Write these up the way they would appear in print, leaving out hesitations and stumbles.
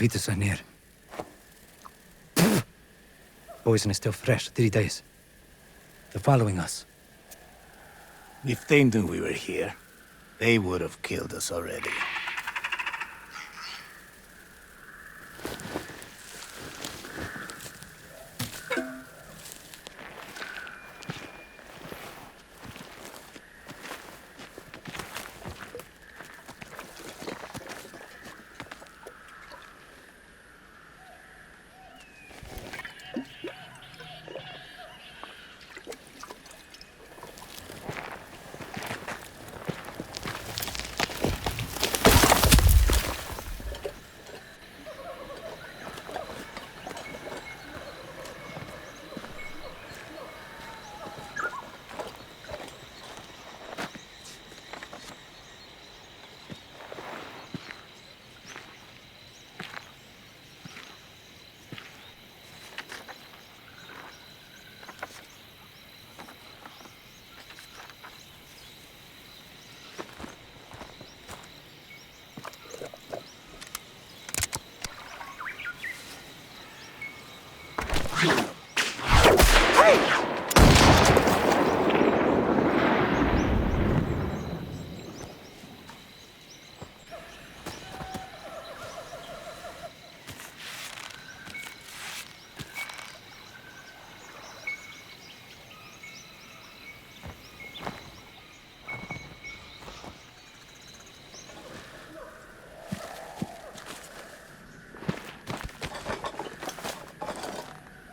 Profitas are near. Poison is still fresh, 3 days. They're following us. If they knew we were here, they would have killed us already.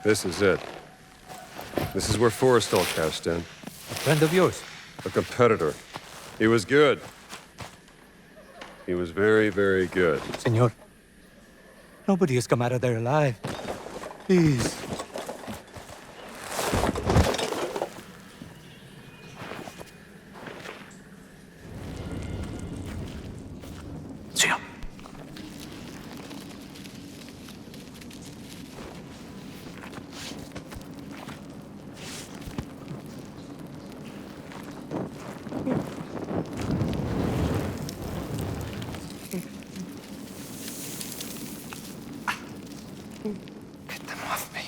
This is it. This is where Forrestal cast in. A friend of yours? A competitor. He was good. He was very, very good. Senor, nobody has come out of there alive. Please. Senor. Get them off me.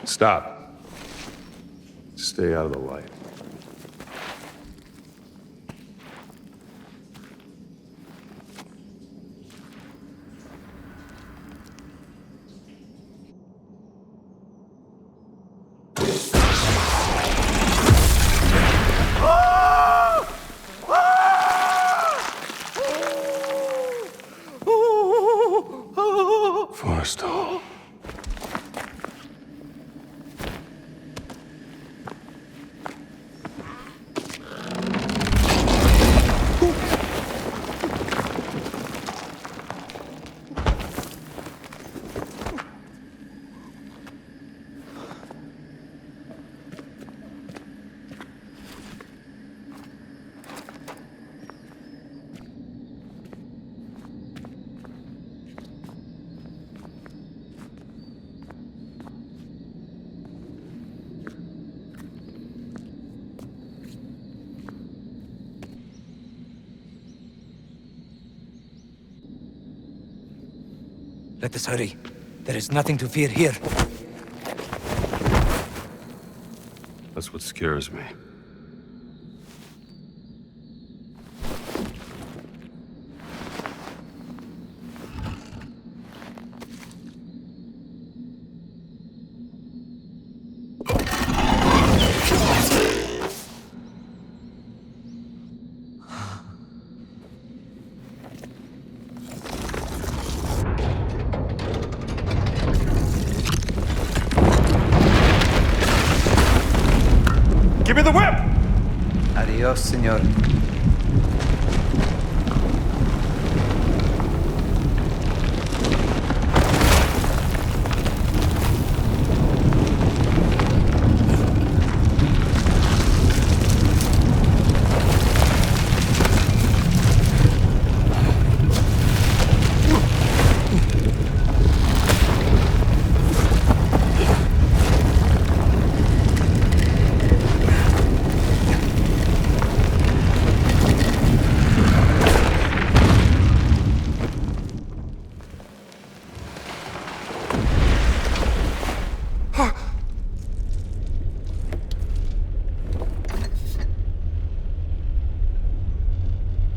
Stop. Stay out of the light. Forrestal. Let us hurry. There is nothing to fear here. That's what scares me. Give me the whip! Adios, senor.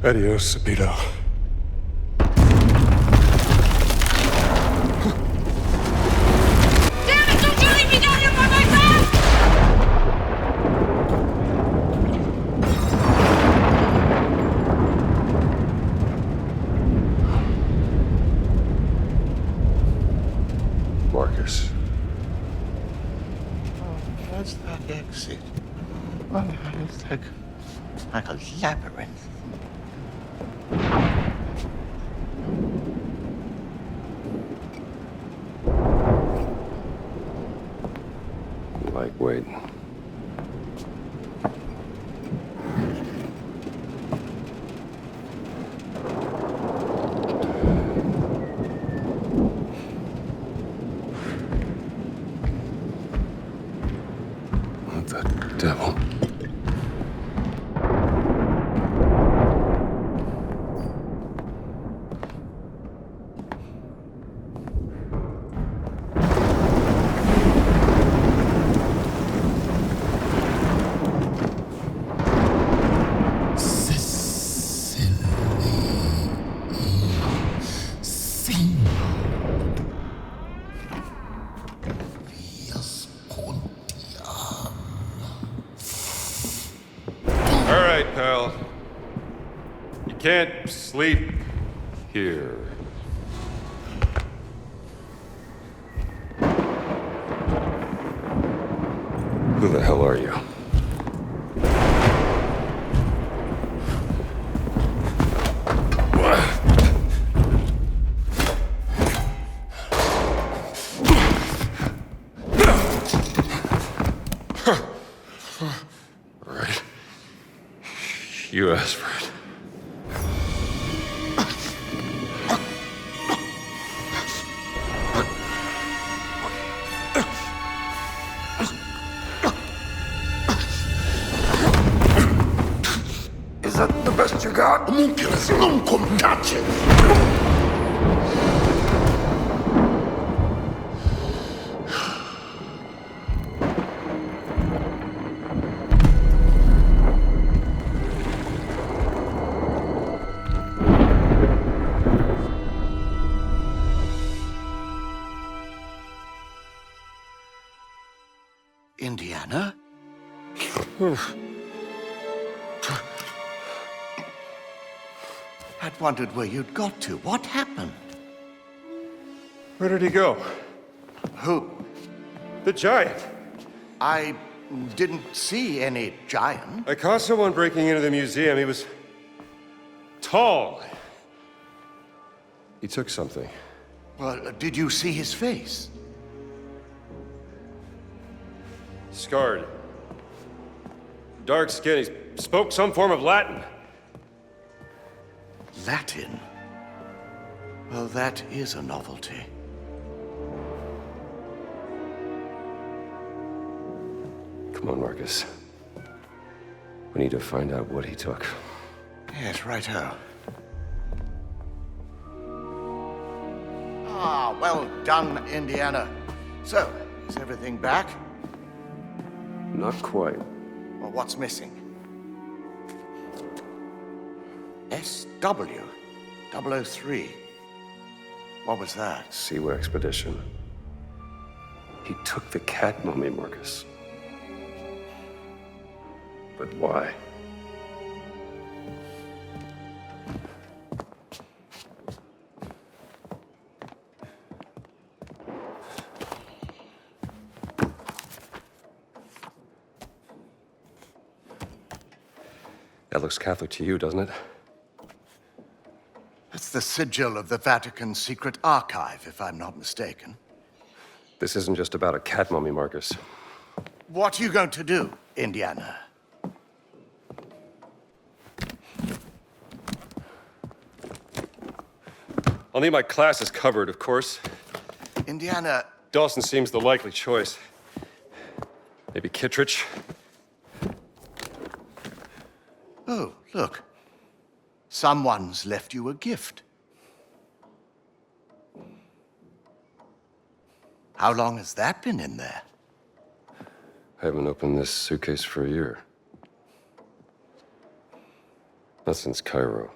Adios, Sabito. Damn it, don't you leave me down here by myself! Marcus. What's that exit? Well, it's like a labyrinth. Lightweight. What the devil? All right, pal. You can't sleep here. Who the hell are you? All right. You asked for it. Is that the best you got? Homunculus, non comtace! Indiana? I'd wondered where you'd got to. What happened? Where did he go? Who? The giant. I didn't see any giant. I caught someone breaking into the museum. He was tall. He took something. Well, did you see his face? Scarred. Dark skin. He spoke some form of Latin. Latin? Well, that is a novelty. Come on, Marcus. We need to find out what he took. Yes, righto. Ah, well done, Indiana. So, is everything back? Not quite. Well, what's missing? SW 003. What was that? Siwa expedition. He took the cat mummy, Marcus. But why? That looks Catholic to you, doesn't it? It's the sigil of the Vatican Secret Archive, if I'm not mistaken. This isn't just about a cat mummy, Marcus. What are you going to do, Indiana? I'll need my classes covered, of course. Indiana, Dawson seems the likely choice. Maybe Kittredge? oh, look. Someone's left you a gift. How long has that been in there? I haven't opened this suitcase for a year. Not since Cairo.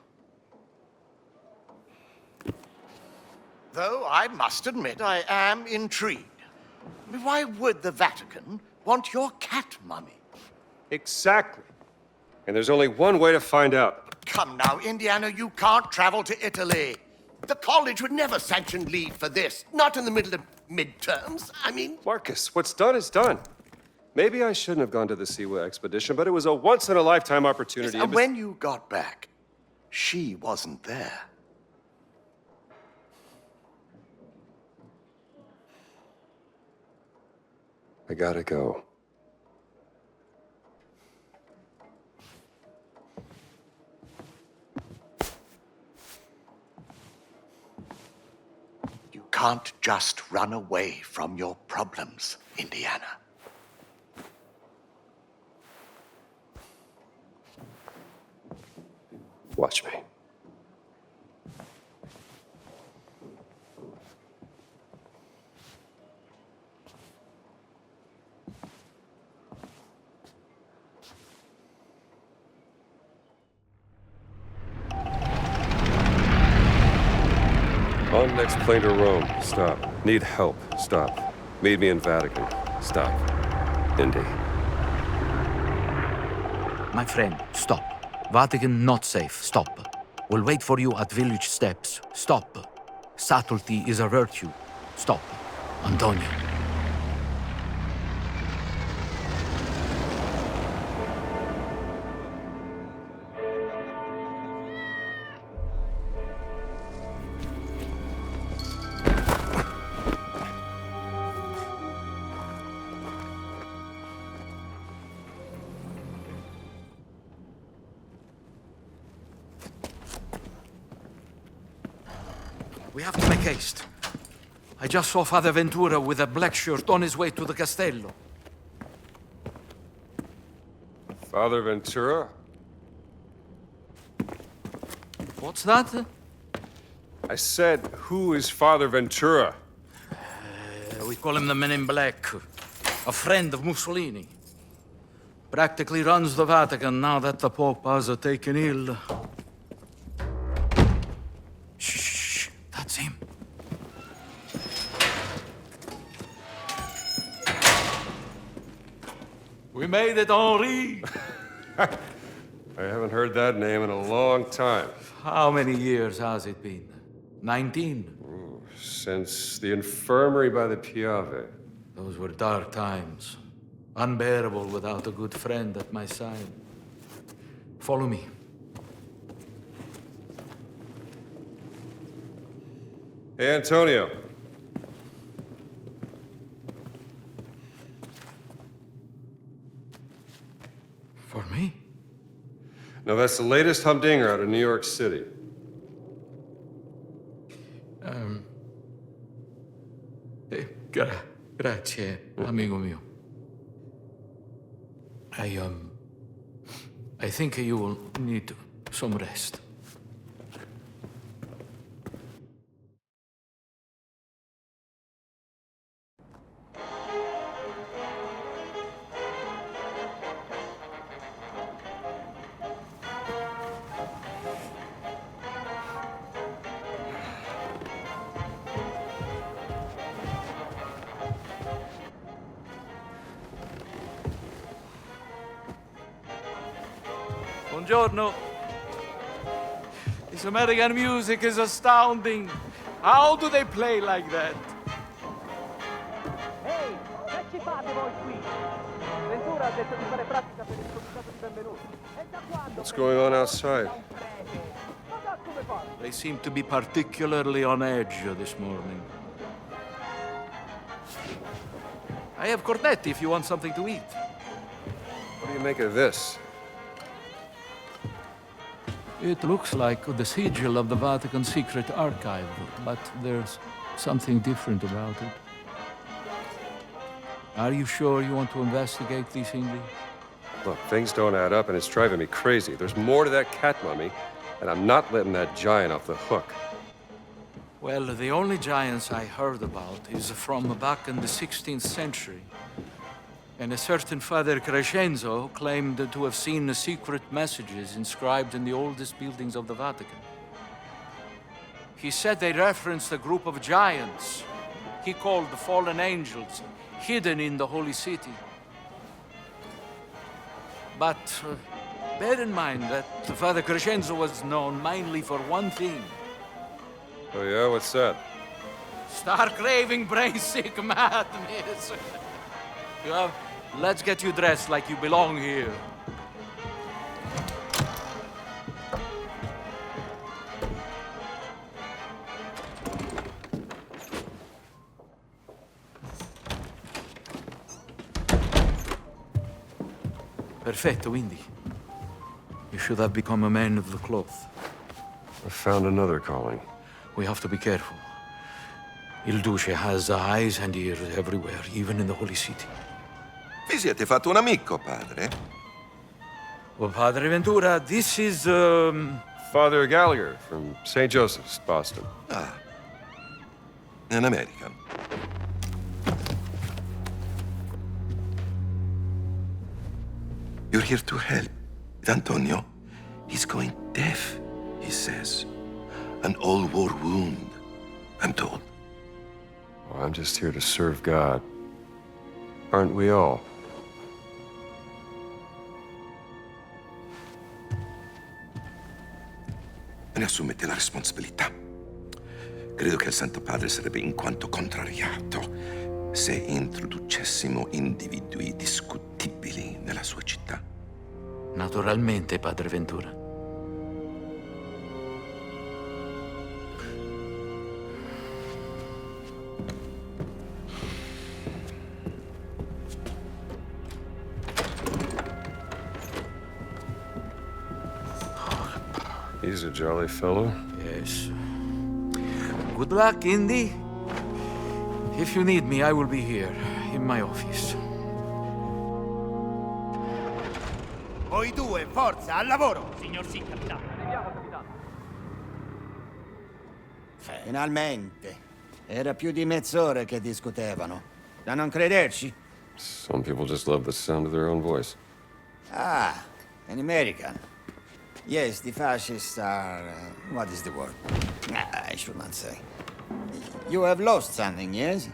Though I must admit I am intrigued. Why would the Vatican want your cat mummy? Exactly. And there's only one way to find out. Come now, Indiana, you can't travel to Italy. The college would never sanction leave for this. Not in the middle of midterms. I mean... Marcus, what's done is done. Maybe I shouldn't have gone to the Siwa expedition, but it was a once-in-a-lifetime opportunity. And when you got back, she wasn't there. I gotta go. You can't just run away from your problems, Indiana. Watch me. On next plane to Rome. Stop. Need help. Stop. Meet me in Vatican. Stop. Indy. My friend, stop. Vatican not safe. Stop. We'll wait for you at village steps. Stop. Subtlety is a virtue. Stop. Antonio. We have to make haste. I just saw Father Ventura with a black shirt on his way to the Castello. Father Ventura? What's that? I said, who is Father Ventura? We call him the Men in Black. A friend of Mussolini. Practically runs the Vatican now that the Pope has taken ill. Shh, that's him. We made it, Henri! I haven't heard that name in a long time. How many years has it been? 19? Since the infirmary by the Piave. Those were dark times. Unbearable without a good friend at my side. Follow me. Hey, Antonio. For me? No, that's the latest humdinger out of New York City. Grazie, amigo mio. I think you will need some rest. Buongiorno. This American music is astounding. How do they play like that? Ehi, che ci fate voi qui? Ventura ha detto di fare pratica per il comitato di benvenuti. E da quando? What's going on outside? Ma da come fate? They seem to be particularly on edge this morning. I have cornetti if you want something to eat. What do you make of this? It looks like the sigil of the Vatican Secret Archive, but there's something different about it. Are you sure you want to investigate these, Indy? Look, things don't add up and it's driving me crazy. There's more to that cat mummy, and I'm not letting that giant off the hook. Well, the only giants I heard about is from back in the 16th century. And a certain Father Crescenzo claimed to have seen the secret messages inscribed in the oldest buildings of the Vatican. He said they referenced a group of giants he called the fallen angels, hidden in the holy city. But bear in mind that Father Crescenzo was known mainly for one thing. Oh yeah, what's that? Star-craving, brain-sick madness. Well, let's get you dressed like you belong here. Perfetto, Indy. You should have become a man of the cloth. I found another calling. We have to be careful. Il Duce has eyes and ears everywhere, even in the Holy City. Vi siete fatto un amico, padre? Well, Padre Ventura, this is, Father Gallagher from St. Joseph's, Boston. Ah, an American. You're here to help with Antonio. He's going deaf, he says. An old war wound, I'm told. Well, I'm just here to serve God. Aren't we all? Ne assumete la responsabilità. Credo che il Santo Padre sarebbe in quanto contrariato se introducessimo individui discutibili nella sua città. Naturalmente, Padre Ventura. He's a jolly fellow. Yes. Good luck, Indy. If you need me, I will be here, in my office. Voi due, forza, al lavoro! Signor sì, capitano. Arriviamo, capitano. Finalmente. Era più di mezz'ora che discutevano. Da non crederci? Some people just love the sound of their own voice. Ah, an American. Yes, the fascists are... what is the word? I should not say. You have lost something, yes?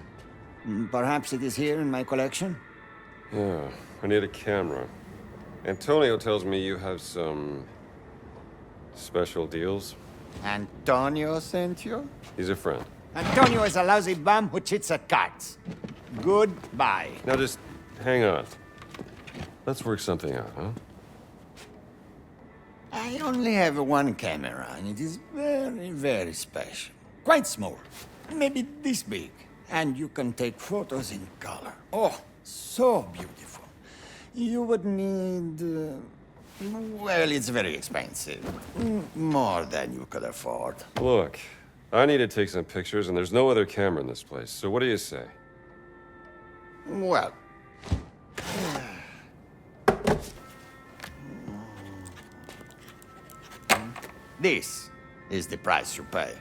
Perhaps it is here in my collection? Yeah, I need a camera. Antonio tells me you have some special deals. Antonio sent you? He's a friend. Antonio is a lousy bum who cheats at cards. Goodbye. Now just hang on. Let's work something out, huh? I only have one camera, and it is very, very special. Quite small. Maybe this big. And you can take photos in color. Oh, so beautiful. You would need... well, it's very expensive. More than you could afford. Look, I need to take some pictures, and there's no other camera in this place. So what do you say? Well... this is the price you pay.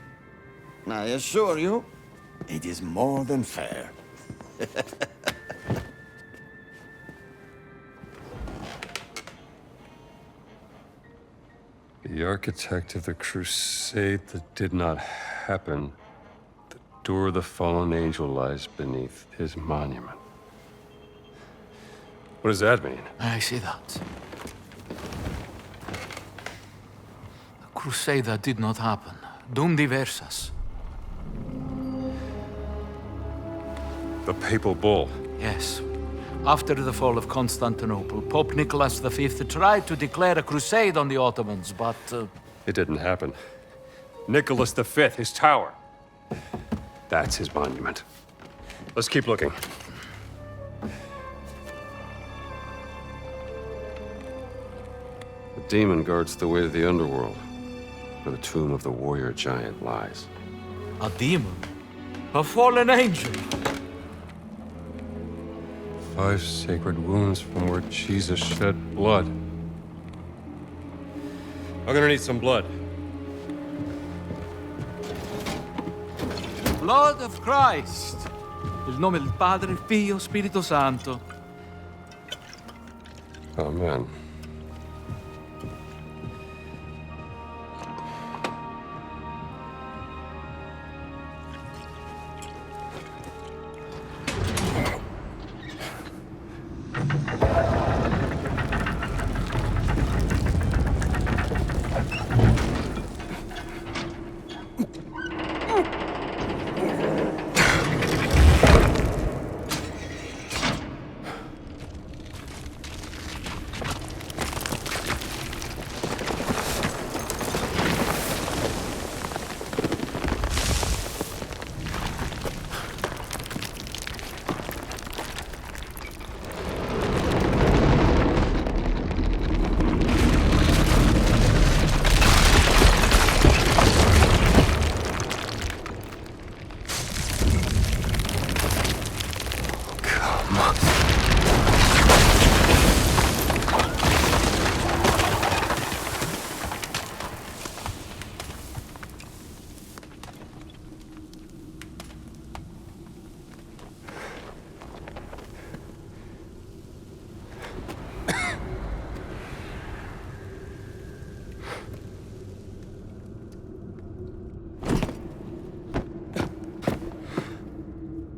I assure you, it is more than fair. The architect of the crusade that did not happen. The door of the fallen angel lies beneath his monument. What does that mean? I see that. A crusade that did not happen. Dum diversas. The papal bull. Yes. After the fall of Constantinople, Pope Nicholas V tried to declare a crusade on the Ottomans, but... It didn't happen. Nicholas V, his tower. That's his monument. Let's keep looking. The demon guards the way to the underworld, where the tomb of the warrior giant lies. A demon? A fallen angel? 5 sacred wounds from where Jesus shed blood. I'm gonna need some blood. Blood of Christ. Il nome del Padre, Figlio, Spirito Santo. Amen.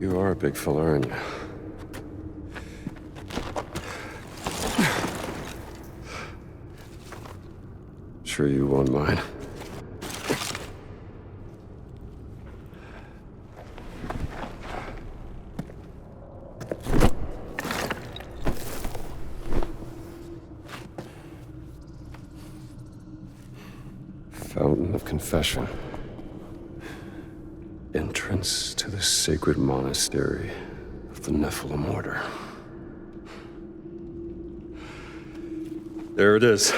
You are a big fella, aren't you? Sure you won't mind. Fountain of Confession. Entrance to the sacred monastery of the Nephilim Order. There it is.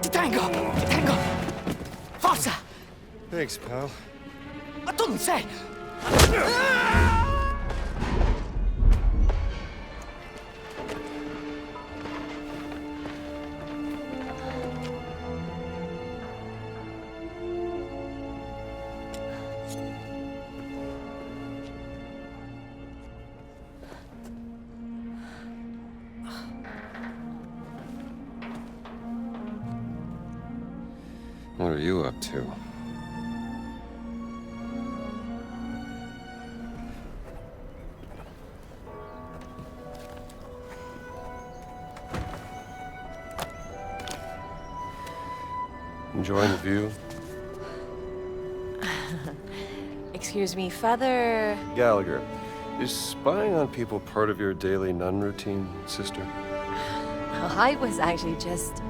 Detengo! Forza! Thanks, pal. Ma tu non sei... What are you up to? Enjoying the view? Excuse me, Father... Gallagher, is spying on people part of your daily nun routine, sister? I was actually just...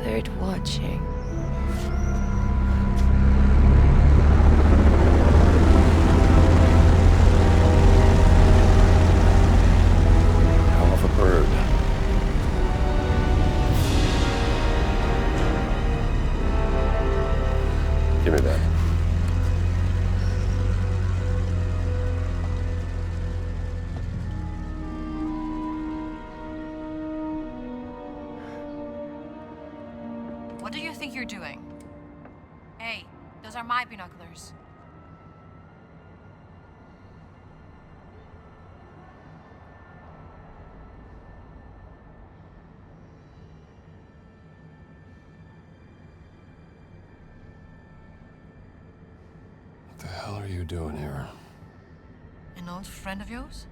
bird watching. Hell of a bird. Give me that. think you're doing? Hey, those are my binoculars. What the hell are you doing here? An old friend of yours?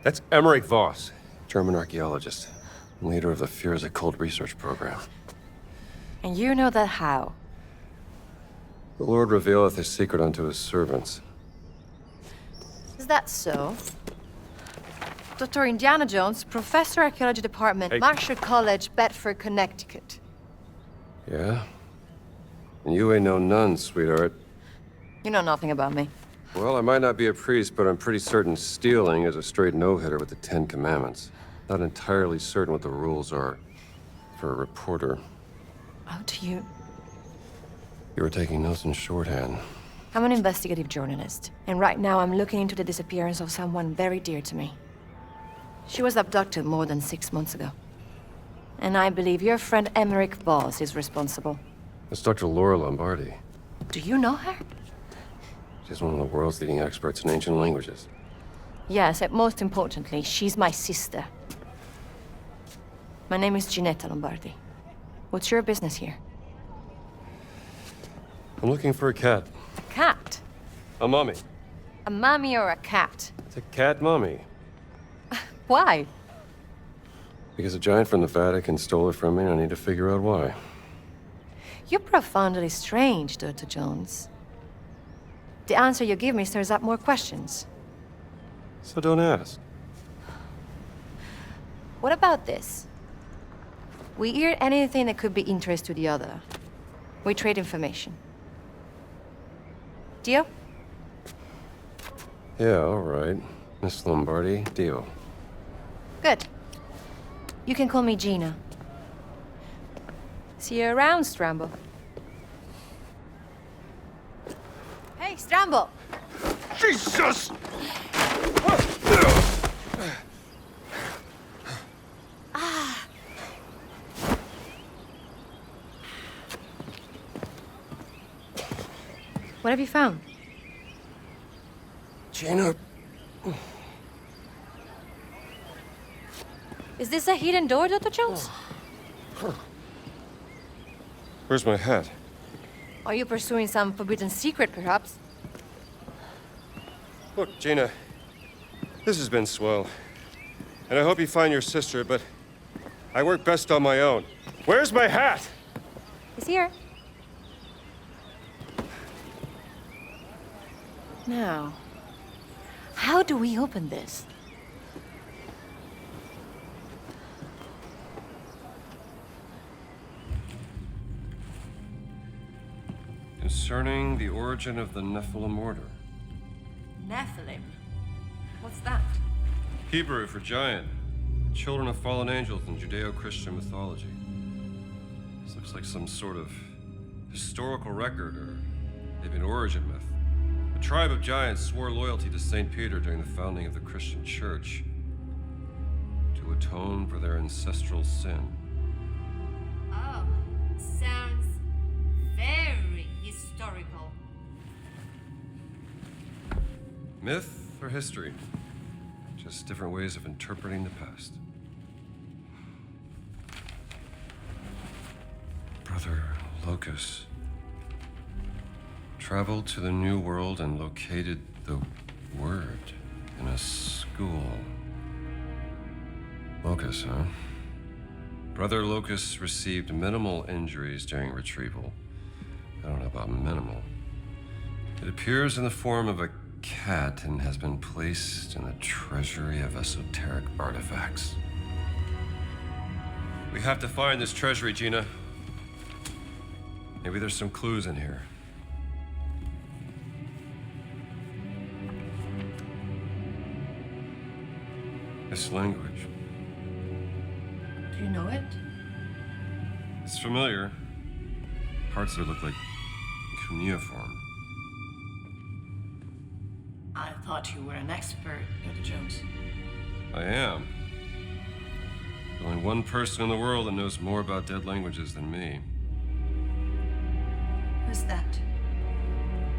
That's Emmerich Voss, German archaeologist, and leader of the Fears Occult research program. And you know that how? The Lord revealeth his secret unto his servants. Is that so? Dr. Indiana Jones, Professor Archaeology Department, Hey. Marshall College, Bedford, Connecticut. Yeah? And you ain't no nun, sweetheart. You know nothing about me. Well, I might not be a priest, but I'm pretty certain stealing is a straight no-hitter with the Ten Commandments. Not entirely certain what the rules are for a reporter. How do you... You were taking notes in shorthand. I'm an investigative journalist, and right now I'm looking into the disappearance of someone very dear to me. She was abducted more than 6 months ago. And I believe your friend Emmerich Voss is responsible. That's Dr. Laura Lombardi. Do you know her? She's one of the world's leading experts in ancient languages. Yes, and most importantly, she's my sister. My name is Ginetta Lombardi. What's your business here? I'm looking for a cat. Cat? A mummy. A mummy or a cat? It's a cat mummy. Why? Because a giant from the Vatican stole it from me, and I need to figure out why. You're profoundly strange, Dr. Jones. The answer you give me stirs up more questions. So don't ask. What about this? We hear anything that could be interest to the other. We trade information. Deal? Yeah, all right. Miss Lombardi, deal. Good. You can call me Gina. See you around, Stramble. Hey, Stramble! Jesus! What have you found? Gina. Is this a hidden door, Dr. Jones? Where's my hat? Are you pursuing some forbidden secret, perhaps? Look, Gina, this has been swell. And I hope you find your sister, but I work best on my own. Where's my hat? It's here. Now, how do we open this? Concerning the origin of the Nephilim order. Nephilim? What's that? Hebrew for giant. Children of fallen angels in Judeo-Christian mythology. This looks like some sort of historical record or maybe an origin myth. A tribe of giants swore loyalty to St. Peter during the founding of the Christian church to atone for their ancestral sin. Oh, sounds very historical. Myth or history? Just different ways of interpreting the past. Brother Locus traveled to the New World and located the word in a school. Locus, huh? Brother Locus received minimal injuries during retrieval. I don't know about minimal. It appears in the form of a cat and has been placed in the treasury of esoteric artifacts. We have to find this treasury, Gina. Maybe there's some clues in here. This language. Do you know it? It's familiar. Parts of it look like cuneiform. I thought you were an expert, Dr. Jones. I am. There's only one person in the world that knows more about dead languages than me. Who's that?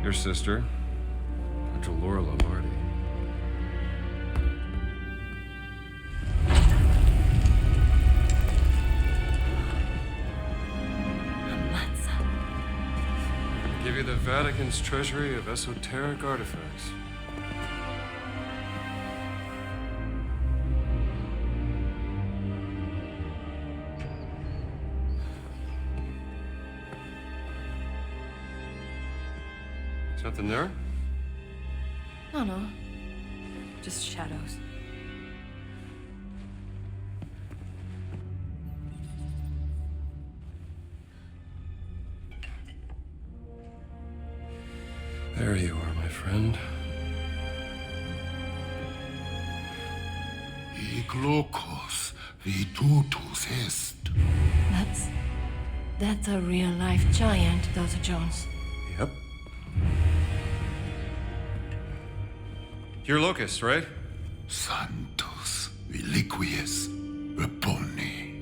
Your sister, Dr. Laura Lombardi. Give you the Vatican's treasury of esoteric artifacts. Something there? No. Just shadows. There you are, my friend. Iglokos vitutus est. That's a real-life giant, Dr. Jones. Yep. You're Locust, right? Santos reliquies reponi.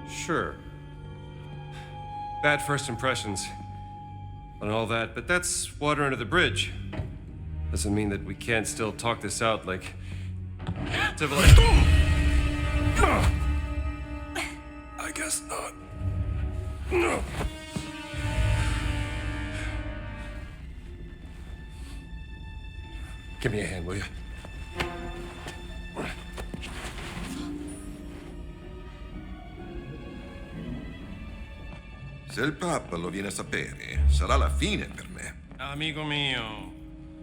Sure. Bad first impressions and all that, but that's water under the bridge. Doesn't mean that we can't still talk this out like civilized. I guess not. No. Give me a hand, will you? Se il Papa lo viene a sapere, sarà la fine per me. Amico mio,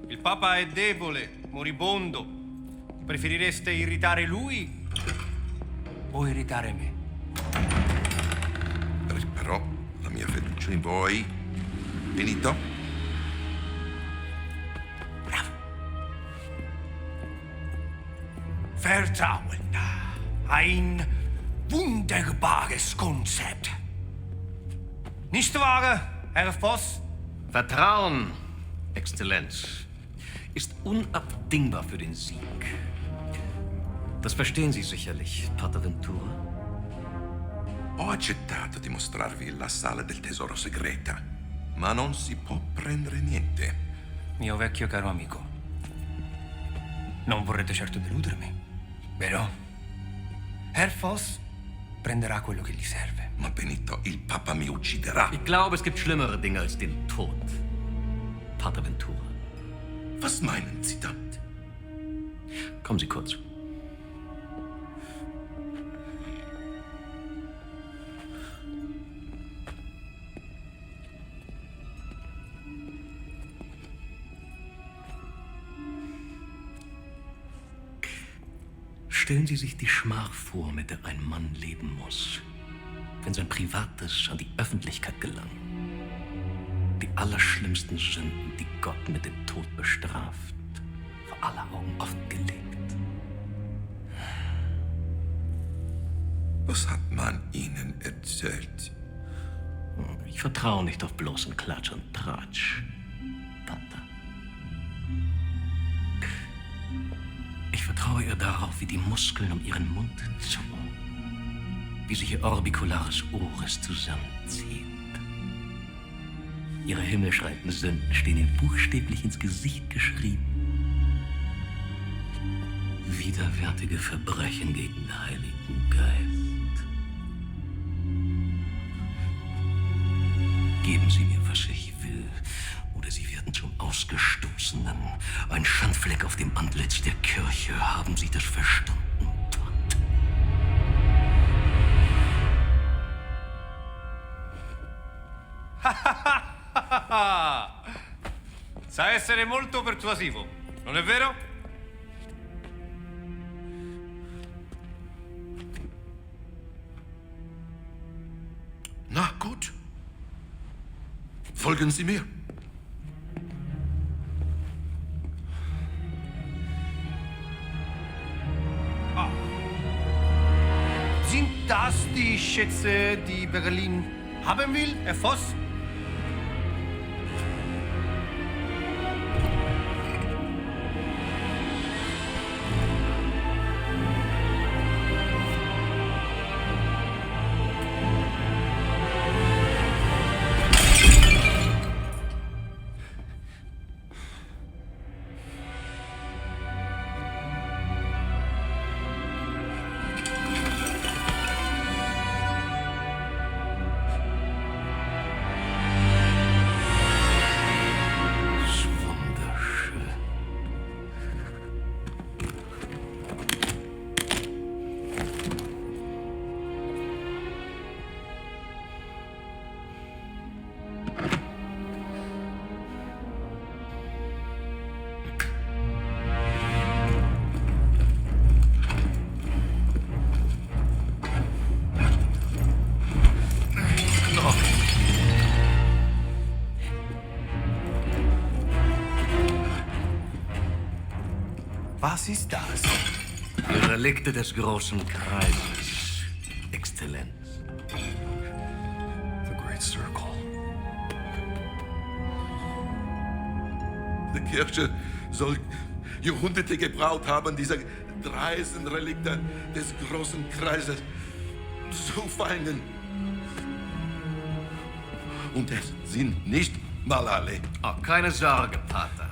il Papa è debole, moribondo. Preferireste irritare lui o irritare me? Però la mia fiducia in voi, finito? Bravo. Vertrauen. Ein wunderbares Konzept. Nicht wahr, Herr Voss? Vertrauen, Exzellenz, ist unabdingbar für den Sieg. Das verstehen Sie sicherlich, Pater Ventura. Ho accettato di mostrarvi la sala del tesoro segreta, ma non si può prendere niente. Mio vecchio caro amico, non vorrete certo deludermi, vero? Herr Voss prenderà quello che gli serve. Ma Benito, il Papa mi ucciderà. Ich glaube, es gibt schlimmere Dinge als den Tod, Pater Ventura. Was meinen Sie damit? Kommen Sie kurz. Stellen Sie sich die Schmach vor, mit der ein Mann leben muss, wenn sein Privates an die Öffentlichkeit gelangt. Die allerschlimmsten Sünden, die Gott mit dem Tod bestraft, vor aller Augen offengelegt. Was hat man Ihnen erzählt? Ich vertraue nicht auf bloßen Klatsch und Tratsch, Pater. Ich vertraue ihr darauf, wie die Muskeln um ihren Mund zucken, wie sich ihr orbicularis oris zusammenzieht. Ihre himmelschreienden Sünden stehen ihr buchstäblich ins Gesicht geschrieben. Widerwärtige Verbrechen gegen den Heiligen Geist. Geben Sie mir, was ich will, oder Sie werden zum Ausgestoßenen. Ein Schandfleck auf dem Antlitz der Kirche. Haben Sie das verstanden? Sa essere molto persuasivo, non è vero? Na gut. Folgen Sie mir. Sind das die Schätze, die Berlin haben will, Herr Voss? Was ist das? Die Relikte des großen Kreises, Exzellenz. The Great Circle. Die Kirche soll Jahrhunderte gebraucht haben, diese dreisten Relikte des großen Kreises zu fangen. Und es sind nicht mal alle. Oh, keine Sorge, Pater.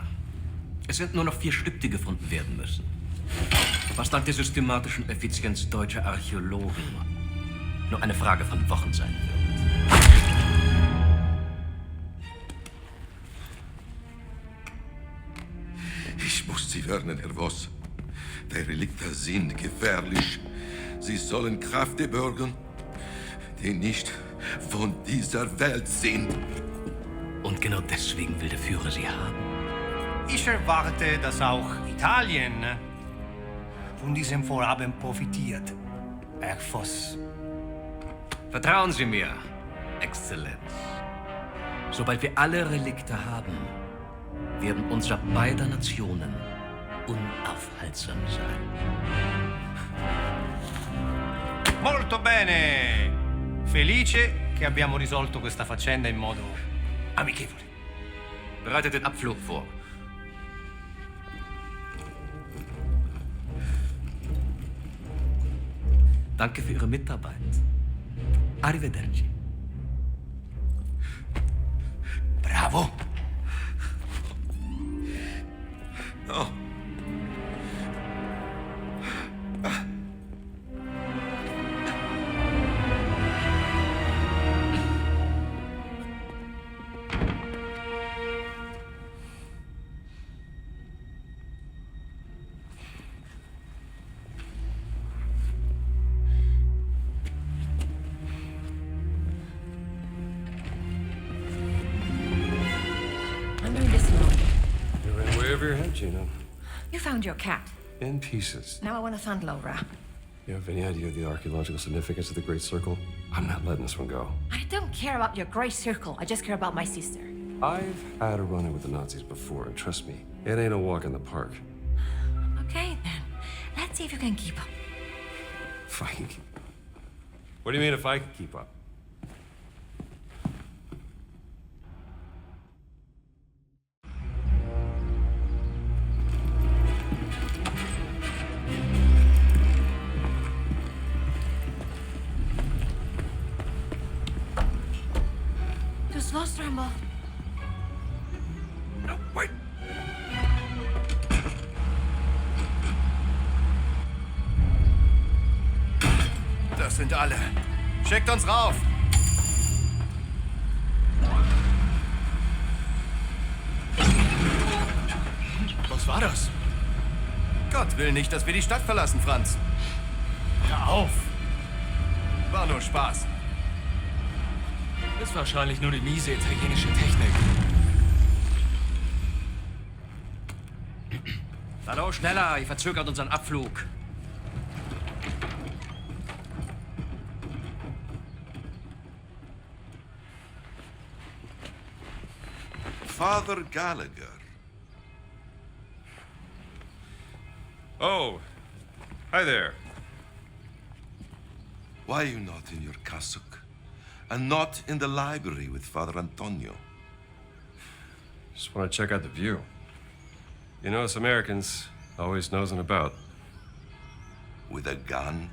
Es sind nur noch 4 Stück, die gefunden werden müssen. Was dank der systematischen Effizienz deutscher Archäologen nur eine Frage von Wochen sein wird. Ich muss Sie warnen, Herr Voss. Die Relikte sind gefährlich. Sie sollen Kräfte bergen, die nicht von dieser Welt sind. Und genau deswegen will der Führer sie haben. Ich erwarte, dass auch Italien von diesem Vorhaben profitiert, Herr Voss. Vertrauen Sie mir, Exzellenz. Sobald wir alle Relikte haben, werden unsere beider Nationen unaufhaltsam sein. Molto bene! Felice che abbiamo risolto questa faccenda in modo amichevole. Bereitet den Abflug vor. Danke für Ihre Mitarbeit. Arrivederci. Bravo! Oh. I'm doing this alone. You ran way over your head, Gina. You found your cat. In pieces. Now I want to find Laura. You have any idea of the archaeological significance of the Great Circle? I'm not letting this one go. I don't care about your Grey Circle. I just care about my sister. I've had a run-in with the Nazis before, and trust me, it ain't a walk in the park. Okay, then. Let's see if you can keep up. If I can keep... What do you mean if I can keep up? Just lost, Rambo. No, wait. Das sind alle. Schickt uns rauf! Was war das? Gott will nicht, dass wir die Stadt verlassen, Franz. Hör auf! War nur Spaß. Ist wahrscheinlich nur die miese italienische Technik. Hallo, schneller, ihr verzögert unseren Abflug. Father Gallagher. Oh, hi there. Why are you not in your cassock? And not in the library with Father Antonio? Just want to check out the view. You know, us Americans always nosing about. With a gun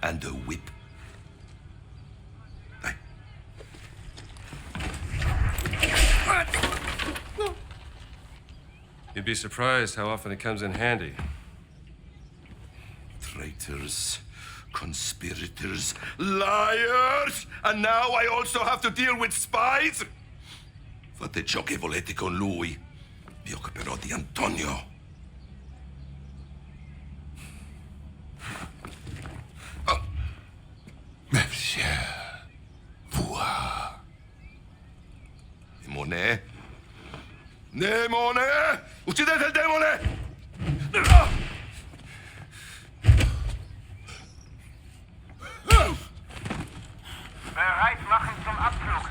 and a whip. Hey. You'd be surprised how often it comes in handy. Traitors, conspirators, liars! And now I also have to deal with spies? Fate ciò che volete con lui. Vi occuperò di Antonio. Oh. Monsieur, voir. Demone? Demone! Uccidete il demone! Bereit machen zum Abflug.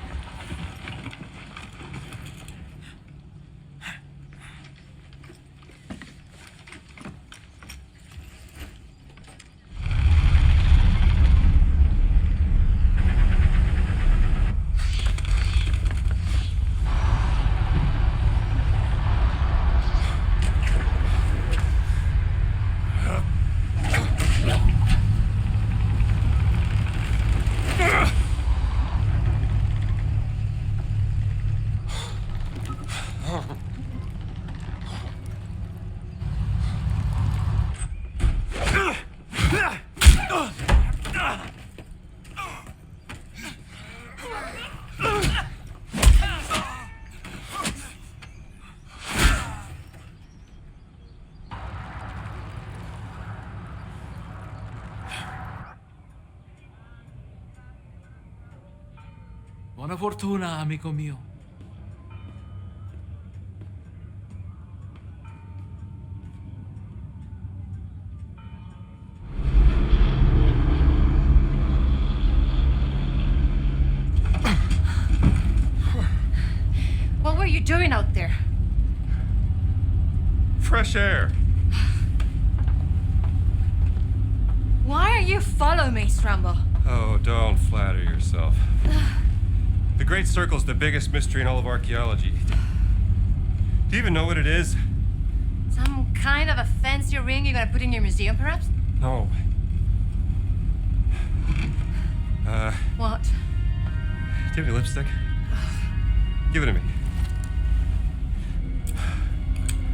Buona fortuna, amico mio. What were you doing out there? Fresh air. Why are you following me, Strambo? Oh, don't flatter yourself. The Great Circle's the biggest mystery in all of archaeology. Do you even know what it is? Some kind of a fancy ring you're gonna put in your museum, perhaps? No. What? Do you have any lipstick? Give it to me.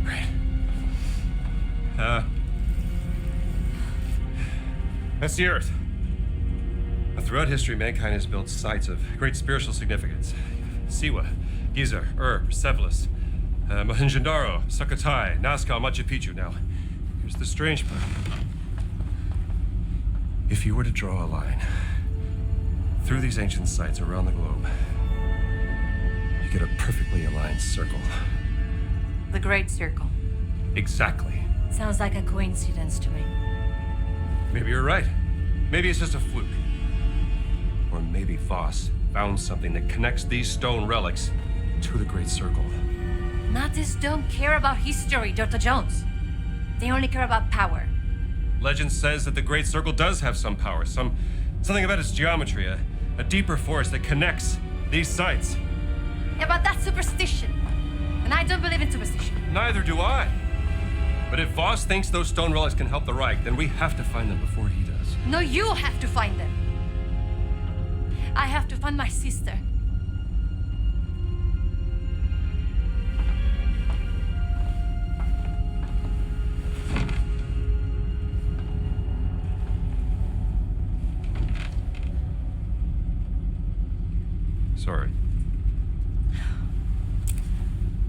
Great. That's the Earth. Now, throughout history, mankind has built sites of great spiritual significance. Siwa, Giza, Persepolis, Mohenjo-Daro, Sukhothai, Nazca, Machu Picchu. Now, here's the strange part. If you were to draw a line through these ancient sites around the globe, you get a perfectly aligned circle. The Great Circle. Exactly. Sounds like a coincidence to me. Maybe you're right. Maybe it's just a fluke. Or maybe Voss found something that connects these stone relics to the Great Circle. Nazis don't care about history, Dr. Jones. They only care about power. Legend says that the Great Circle does have some power, something about its geometry, a deeper force that connects these sites. Yeah, but that's superstition. And I don't believe in superstition. Neither do I. But if Voss thinks those stone relics can help the Reich, then we have to find them before he does. No, you have to find them. I have to find my sister. Sorry.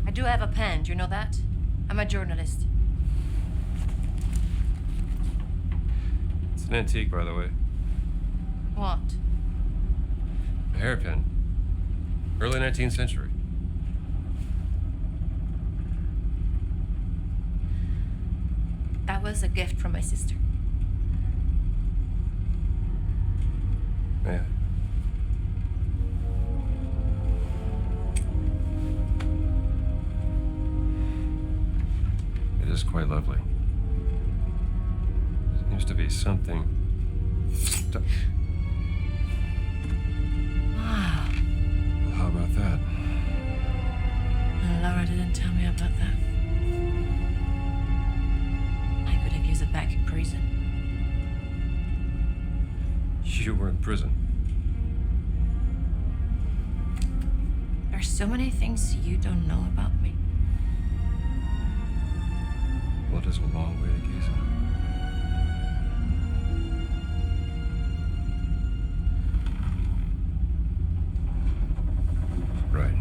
I do have a pen, do you know that? I'm a journalist. It's an antique, by the way. What? A hairpin. Early 19th century. That was a gift from my sister. Yeah. It is quite lovely. Seems to be something. Wow. Well, how about that? Laura didn't tell me about that. I could have used it back in prison. You were in prison. There's so many things you don't know about me. Well, it is a long way to Giza. Right.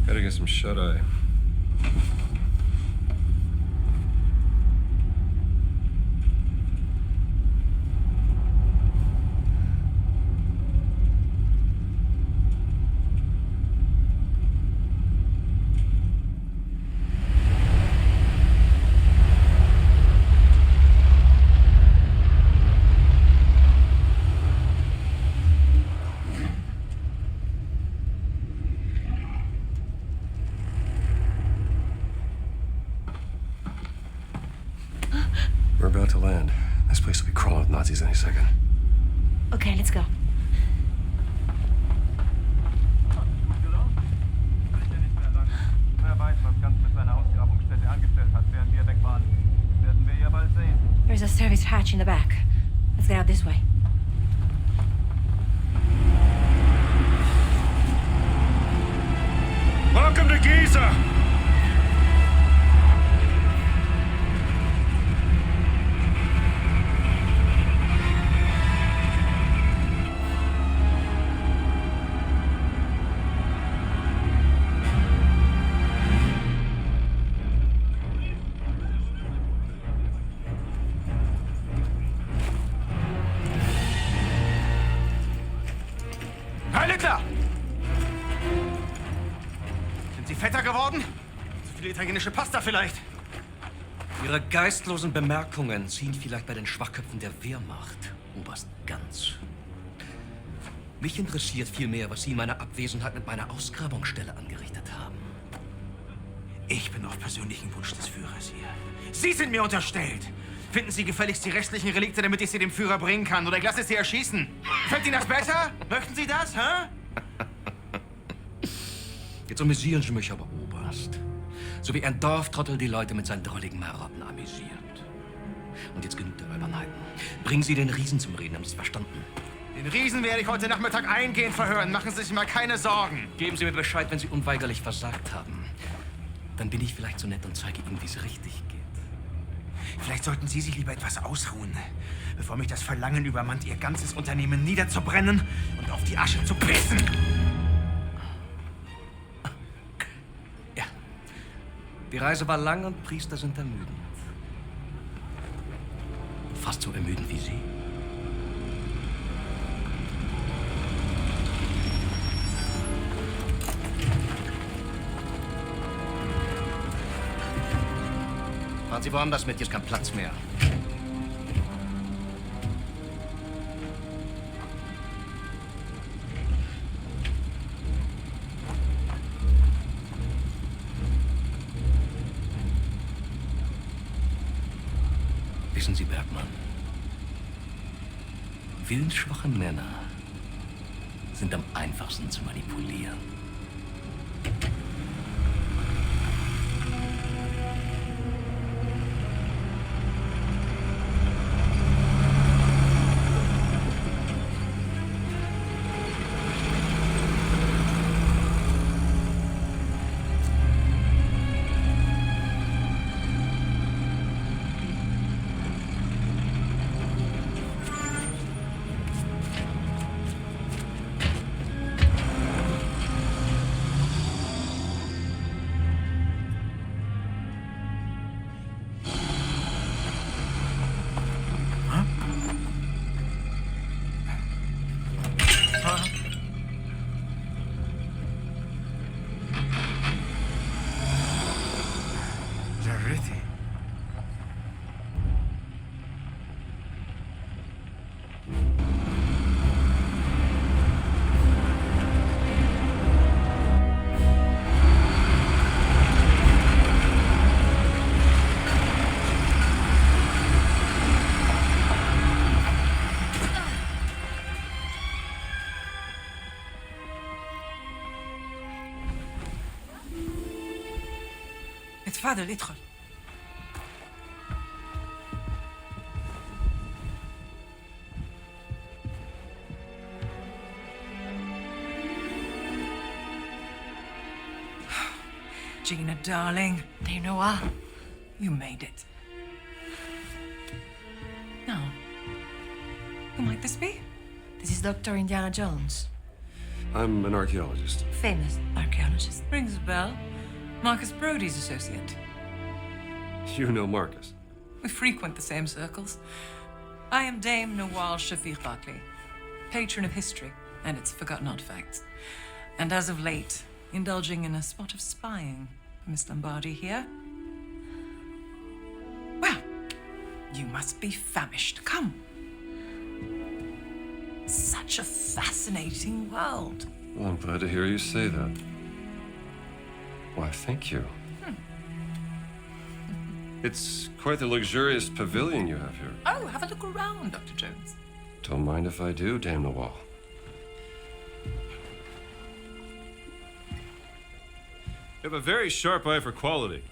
Gotta get some shut-eye. We're about to land. This place will be crawling with Nazis any second. Okay, let's go. There's a service hatch in the back. Let's get out this way. Welcome to Giza! Hitler! Sind Sie fetter geworden? Zu viel italienische Pasta vielleicht? Ihre geistlosen Bemerkungen ziehen vielleicht bei den Schwachköpfen der Wehrmacht, Oberst Ganz. Mich interessiert vielmehr, was Sie in meiner Abwesenheit mit meiner Ausgrabungsstelle angerichtet haben. Ich bin auf persönlichen Wunsch des Führers hier. Sie sind mir unterstellt. Finden Sie gefälligst die restlichen Relikte, damit ich sie dem Führer bringen kann. Oder ich lasse Sie erschießen. Fällt Ihnen das besser? Möchten Sie das, hä? Jetzt amüsieren Sie mich aber, Oberst. So wie ein Dorftrottel die Leute mit seinen drolligen Marotten amüsiert. Und jetzt genug der Albernheiten. Bringen Sie den Riesen zum Reden, haben Sie es verstanden? Den Riesen werde ich heute Nachmittag eingehend verhören. Machen Sie sich mal keine Sorgen. Geben Sie mir Bescheid, wenn Sie unweigerlich versagt haben. Dann bin ich vielleicht so nett und zeige Ihnen, wie es richtig geht. Vielleicht sollten Sie sich lieber etwas ausruhen, bevor mich das Verlangen übermannt, Ihr ganzes Unternehmen niederzubrennen und auf die Asche zu pressen. Ja. Die Reise war lang und Priester sind ermüdend. Fast so ermüdend wie Sie. Fahren Sie woanders mit, hier ist kein Platz mehr. Wissen Sie, Bergmann, willensschwache Männer sind am einfachsten zu manipulieren. تفضل ادخل. Gina, darling. Do you know what? You made it. Now, who might this be? This is Dr. Indiana Jones. I'm an archaeologist. Famous archaeologist. Rings a bell. Marcus Brody's associate. You know Marcus. We frequent the same circles. I am Dame Nawal Shafiq Barclay, patron of history and its forgotten artifacts. And as of late, indulging in a spot of spying for Miss Lombardi here. Well, you must be famished. Come. Such a fascinating world. Well, I'm glad to hear you say that. Why, thank you. It's quite the luxurious pavilion you have here. Oh, have a look around, Dr. Jones. Don't mind if I do, Dame Nawal. You have a very sharp eye for quality.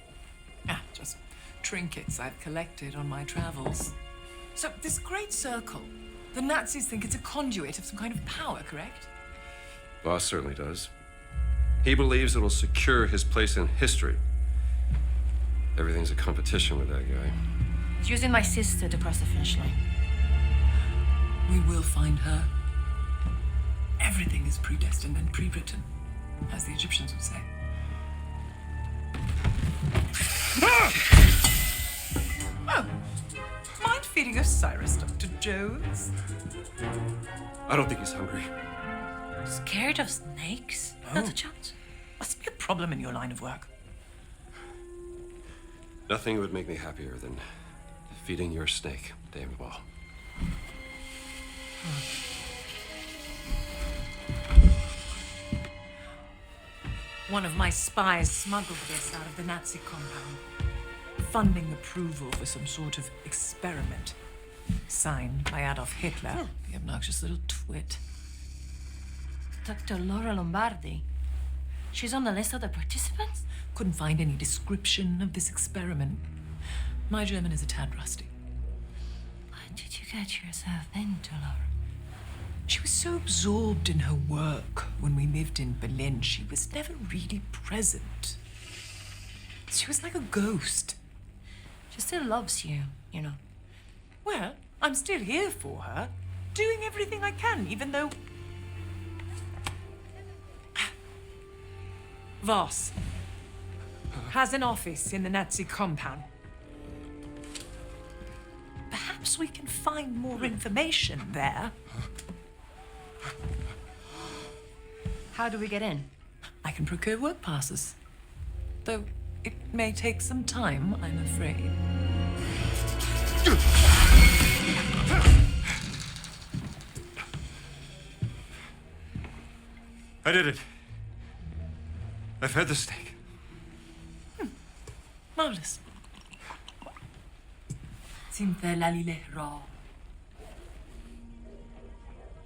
Ah, just trinkets I've collected on my travels. So, this great circle, the Nazis think it's a conduit of some kind of power, correct? Boss certainly does. He believes it'll secure his place in history. Everything's a competition with that guy. He's using my sister to cross the finish line. We will find her. Everything is predestined and pre-written, as the Egyptians would say. Oh, mind feeding Osiris, Dr. Jones? I don't think he's hungry. Scared of snakes? Not a chance. Must be a problem in your line of work. Nothing would make me happier than feeding your snake, Dame Wall. One of my spies smuggled this out of the Nazi compound, funding approval for some sort of experiment. Signed by Adolf Hitler, the obnoxious little twit. Dr. Laura Lombardi. She's on the list of the participants? Couldn't find any description of this experiment. My German is a tad rusty. What did you get yourself into, Laura? She was so absorbed in her work when we lived in Berlin, she was never really present. She was like a ghost. She still loves you, you know. Well, I'm still here for her, doing everything I can, even though... Voss has an office in the Nazi compound. Perhaps we can find more information there. How do we get in? I can procure work passes. Though it may take some time, I'm afraid. I did it. I fed the snake. Marvelous. Simpe lalile Ra.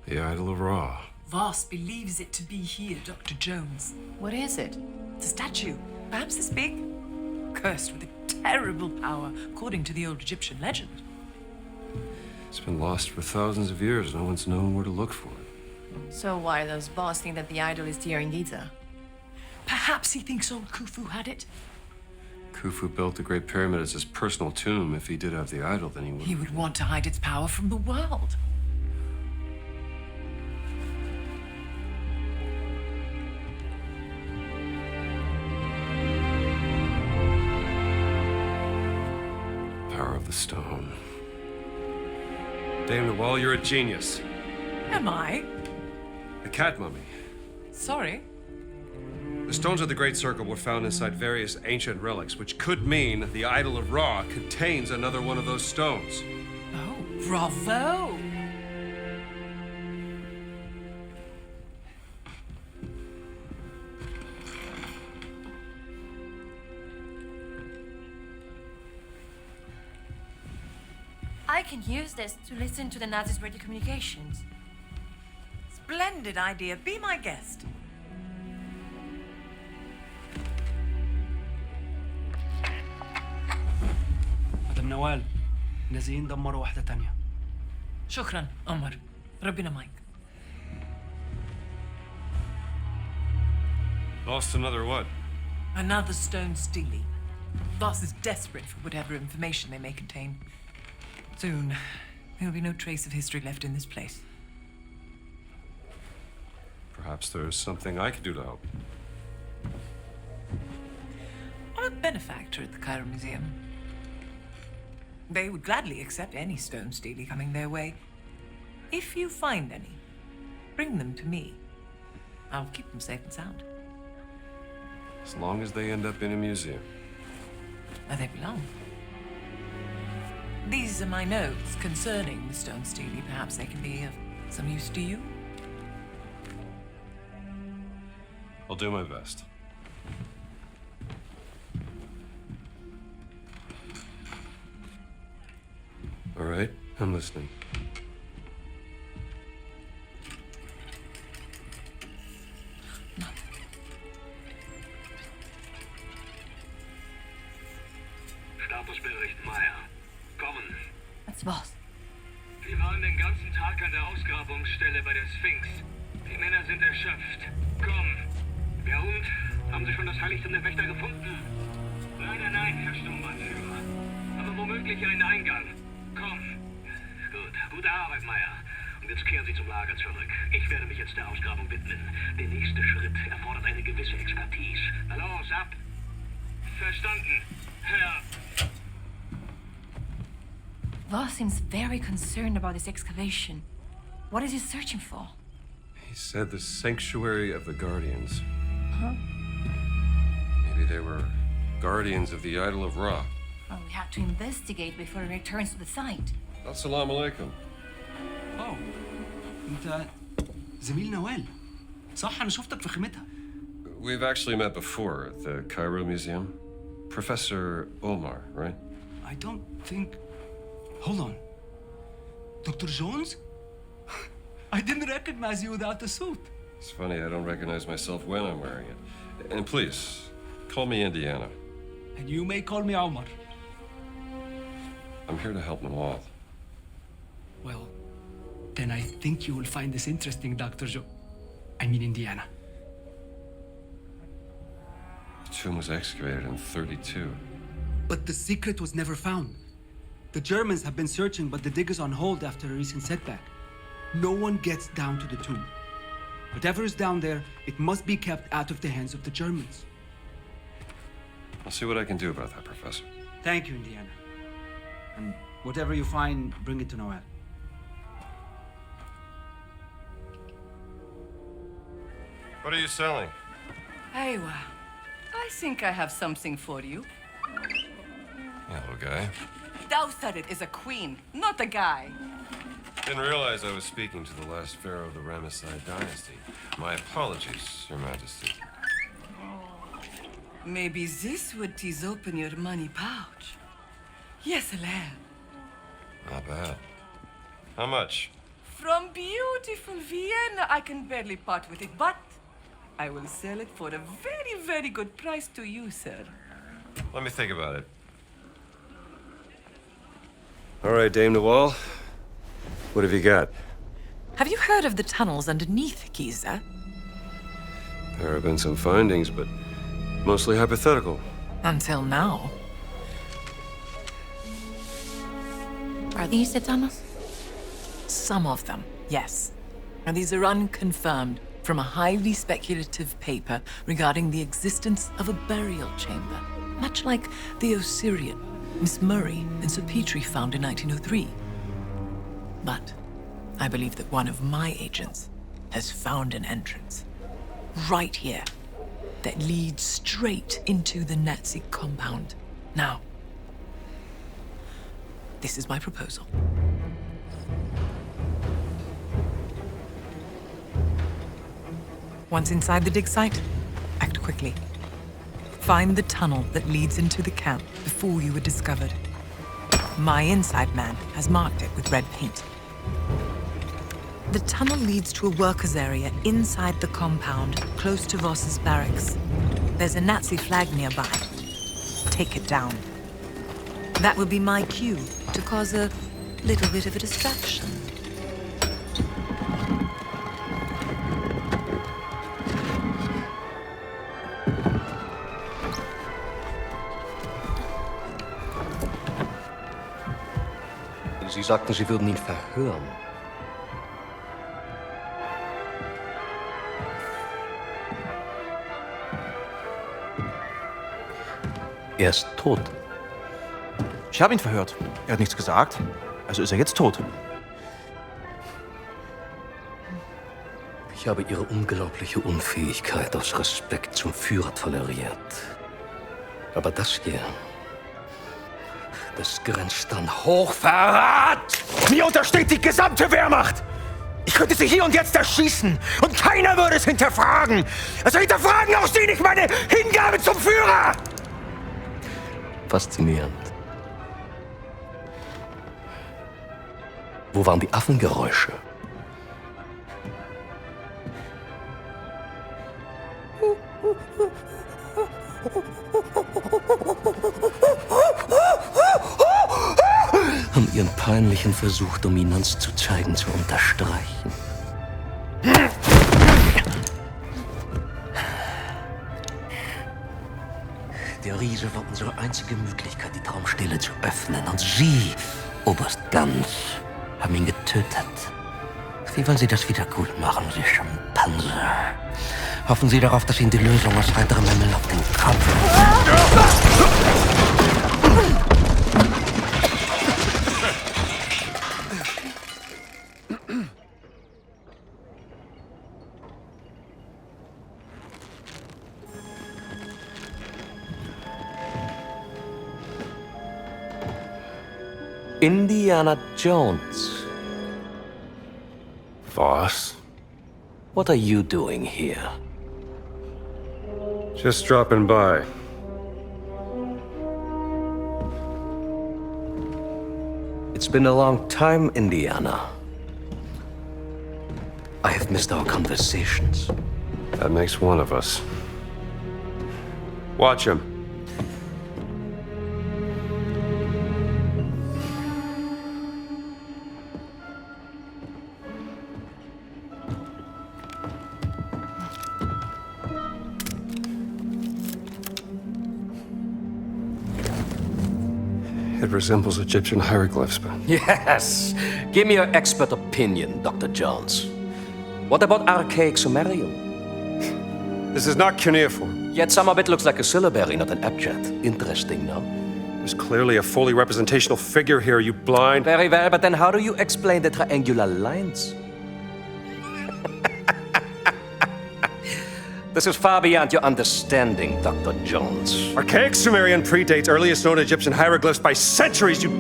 The Idol of Ra. Voss believes it to be here, Dr. Jones. What is it? It's a statue, perhaps this big, cursed with a terrible power, according to the old Egyptian legend. It's been lost for thousands of years. No one's known where to look for it. So why does Voss think that the idol is here in Giza? Perhaps he thinks old Khufu had it. Khufu built the Great Pyramid as his personal tomb. If he did have the idol, then he would... He would want to hide its power from the world. Power of the stone. Dame Nawal, you're a genius. Am I? The cat mummy. Sorry. The stones of the Great Circle were found inside various ancient relics, which could mean the Idol of Ra contains another one of those stones. Oh, bravo! I can use this to listen to the Nazis' radio communications. Splendid idea. Be my guest. مدام نوال نازلين دمروا واحدة تانية. شكرا عمر. ربنا معك. Lost another what? Another stone steely. Voss is desperate for whatever information they may contain. Soon, there will be no trace of history left in this place. Perhaps there's something I could do to help. I'm a benefactor at the Cairo Museum. They would gladly accept any stone steely coming their way. If you find any, bring them to me. I'll keep them safe and sound. As long as they end up in a museum. Where they belong. These are my notes concerning the stone steely. Perhaps they can be of some use to you. I'll do my best. All right, I'm listening. Statusbericht Meyer. Kommen. That's Voss. Wir waren den ganzen Tag an der Ausgrabungsstelle bei der Sphinx. Die Männer sind erschöpft. Komm. Der Hund? Haben Sie schon das Heiligtum der Wächter gefunden? Leider nein, Herr Sturmbannführer. Aber womöglich einen Eingang. Komm. Gut. Gute Arbeit, Meyer. Und jetzt kehren Sie zum Lager zurück. Ich werde mich jetzt der Ausgrabung widmen. Der nächste Schritt erfordert eine gewisse Expertise. Na los, ab. Verstanden, Herr... Voss seems very concerned about this excavation. What is he searching for? He said the Sanctuary of the Guardians. Huh? Maybe they were guardians of the Idol of Ra. Well, we have to investigate before he returns to the site. Assalamu alaikum. اوه انت زميل نوال صح انا شفتك في خيمتها. We've actually met before at the Cairo Museum. Professor Omar, right? I don't think. Hold on. Dr. Jones? I didn't recognize you without the suit. It's funny, I don't recognize myself when I'm wearing it. And please, call me Indiana. And you may call me Omar. I'm here to help Nawal. Well, then I think you will find this interesting, Dr. Indiana. The tomb was excavated in 32. But the secret was never found. The Germans have been searching, but the dig is on hold after a recent setback. No one gets down to the tomb. Whatever is down there, it must be kept out of the hands of the Germans. I'll see what I can do about that, Professor. Thank you, Indiana. And whatever you find, bring it to Noel. What are you selling? Aywa, I think I have something for you. Hello, guy. Dowtharit is a queen, not a guy. Didn't realize I was speaking to the last pharaoh of the Ramesside dynasty. My apologies, Your Majesty. Maybe this would tease open your money pouch. Yes, lad. Not bad. How much? From beautiful Vienna, I can barely part with it, but I will sell it for a very, very good price to you, sir. Let me think about it. All right, Dame Nawal. What have you got? Have you heard of the tunnels underneath Giza? There have been some findings, but mostly hypothetical. Until now. Are these the tunnels? Some of them, yes. And these are unconfirmed from a highly speculative paper regarding the existence of a burial chamber, much like the Osirian Miss Murray and Sir Petrie found in 1903. But I believe that one of my agents has found an entrance right here that leads straight into the Nazi compound. Now, this is my proposal. Once inside the dig site, act quickly. Find the tunnel that leads into the camp before you were discovered. My inside man has marked it with red paint. The tunnel leads to a workers' area inside the compound, close to Voss's barracks. There's a Nazi flag nearby. Take it down. That will be my cue to cause a little bit of a distraction. Sie sagten, Sie würden ihn verhören. Er ist tot. Ich habe ihn verhört. Er hat nichts gesagt. Also ist er jetzt tot. Ich habe Ihre unglaubliche Unfähigkeit aus Respekt zum Führer toleriert. Aber das hier, das grenzt an Hochverrat! Mir untersteht die gesamte Wehrmacht! Ich könnte sie hier und jetzt erschießen und keiner würde es hinterfragen! Also hinterfragen auch Sie nicht meine Hingabe zum Führer! Faszinierend. Wo waren die Affengeräusche? Um ihren peinlichen Versuch, Dominanz zu zeigen, zu unterstreichen. Der Riese war unsere einzige Möglichkeit, die Traumstille zu öffnen. Und Sie, Oberst Ganz, haben ihn getötet. Wie wollen Sie das wieder gut machen, Sie Schimpanse? Hoffen Sie darauf, dass Ihnen die Lösung aus heiterem Himmel auf den Kopf... Indiana Jones. Voss? What are you doing here? Just dropping by. It's been a long time, Indiana. I have missed our conversations. That makes one of us. Watch him. It resembles Egyptian hieroglyphs, but... Yes! Give me your expert opinion, Dr. Jones. What about archaic Sumerian? This is not cuneiform. Yet some of it looks like a syllabary, not an abjad. Interesting, no? There's clearly a fully representational figure here, you blind... Very well, but then how do you explain the triangular lines? This is far beyond your understanding, Dr. Jones. Archaic Sumerian predates earliest known Egyptian hieroglyphs by centuries, you...